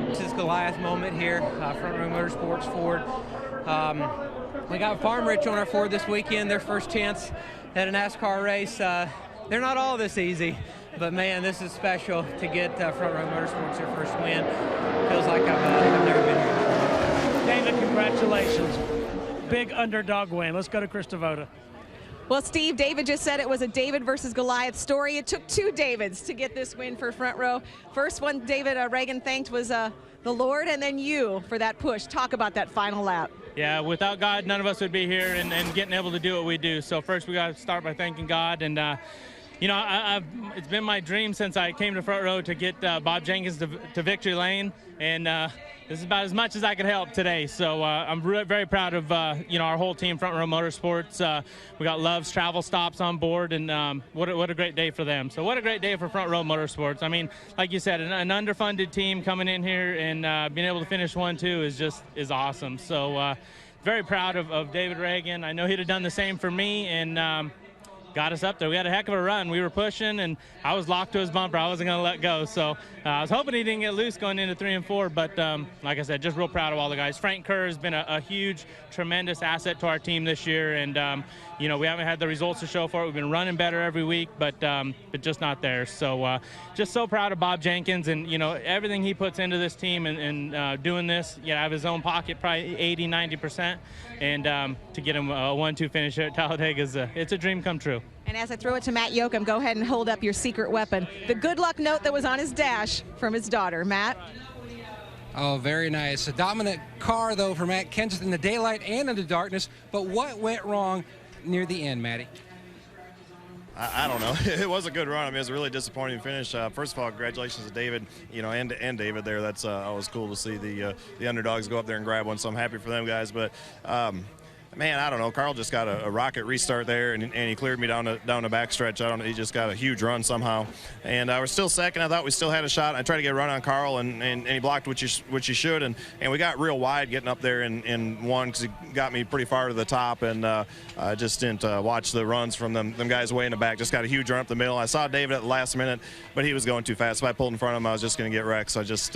This is Goliath moment here, Front Row Motorsports Ford. We got Farm Rich on our Ford this weekend, their first chance at a NASCAR race. They're not all this easy, but man, this is special to get Front Row Motorsports their first win. Feels like I've never been here before. David, congratulations. Big underdog win. Let's go to Chris Devoda. Well, Steve, David just said it was a David versus Goliath story. It took two Davids to get this win for Front Row. First one David Ragan thanked was the Lord, and then you for that push. Talk about that final lap. Yeah, without God, none of us would be here and getting able to do what we do. So first we got to start by thanking God. And, you know, it's been my dream since I came to Front Row to get Bob Jenkins to victory lane. And this is about as much as I could help today. So I'm very proud of, you know, our whole team, Front Row Motorsports. We got Love's Travel Stops on board, and what a great day for them. So what a great day for Front Row Motorsports. I mean, like you said, an underfunded team coming in here and being able to finish 1-2 is awesome. So very proud of David Ragan. I know he'd have done the same for me, and got us up there. We had a heck of a run. We were pushing, and I was locked to his bumper. I wasn't going to let go. So I was hoping he didn't get loose going into 3 and 4. But like I said, just real proud of all the guys. Frank Kerr has been a huge, tremendous asset to our team this year. And, you know, we haven't had the results to show for it. We've been running better every week, but just not there. So just so proud of Bob Jenkins and, you know, everything he puts into this team and doing this, you know, out of his own pocket, probably 80-90%. And to get him a 1-2 finish here at Talladega it's a dream come true. And as I throw it to Matt Yoakum, go ahead and hold up your secret weapon. The good luck note that was on his dash from his daughter. Matt? Oh, very nice. A dominant car, though, for Matt Kenseth in the daylight and in the darkness. But what went wrong near the end, Matty? I don't know. It was a good run. I mean, it was a really disappointing finish. First of all, congratulations to David, you know, and David there. That's always cool to see the underdogs go up there and grab one. So I'm happy for them guys. But man, I don't know. Carl just got a rocket restart there, and he cleared me down the backstretch. I don't know. He just got a huge run somehow. And we're still second. I thought we still had a shot. I tried to get a run on Carl, and he blocked which he should. And we got real wide getting up there in one because he got me pretty far to the top. And I just didn't watch the runs from them guys way in the back. Just got a huge run up the middle. I saw David at the last minute, but he was going too fast. If I pulled in front of him, I was just going to get wrecked. So I just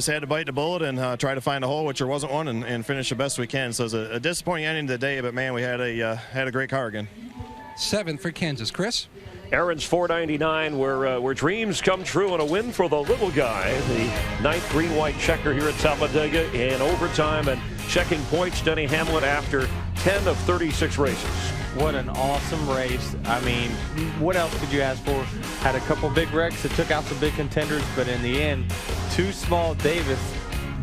had to bite the bullet and try to find a hole, which there wasn't one, and finish the best we can. So it was a disappointing ending to the day, but man, we had a great car again. 7 for Kansas. Chris? Aaron's 499, where dreams come true and a win for the little guy. The 9th green-white checker here at Talladega in overtime and checking points. Denny Hamlin after 10 of 36 races. What an awesome race. I mean, what else could you ask for? Had a couple big wrecks that took out some big contenders, but in the end, 2 small Davis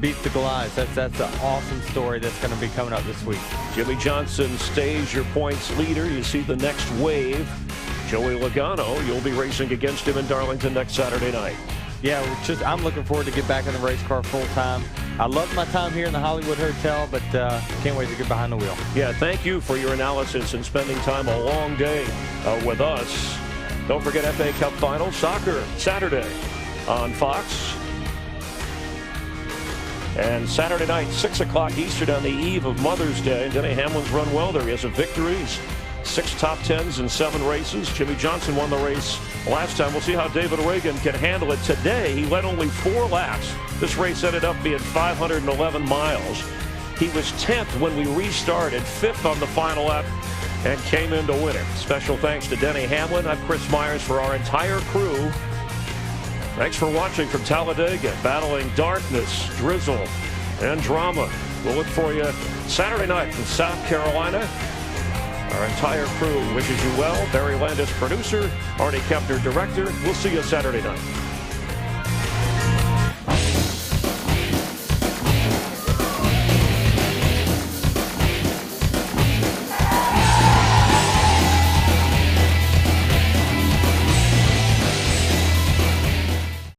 beats the Goliaths. That's an awesome story that's going to be coming up this week. Jimmy Johnson stays your points leader. You see the next wave. Joey Logano, you'll be racing against him in Darlington next Saturday night. Yeah, I'm looking forward to get back in the race car full time. I love my time here in the Hollywood Hotel, but can't wait to get behind the wheel. Yeah, thank you for your analysis and spending time a long day with us. Don't forget FA Cup Final Soccer Saturday on Fox. And Saturday night, 6 o'clock Eastern on the eve of Mother's Day. Denny Hamlin's run well there. He has a victory. 6 top 10s in 7 races. Jimmy Johnson won the race last time. We'll see how David Ragan can handle it today. He led only 4 laps. This race ended up being 511 miles. He was 10th when we restarted, 5th on the final lap, and came in to win it. Special thanks to Denny Hamlin. I'm Chris Myers for our entire crew. Thanks for watching from Talladega, battling darkness, drizzle, and drama. We'll look for you Saturday night from South Carolina. Our entire crew wishes you well. Barry Landis, producer. Arnie Kepner, director. We'll see you Saturday night.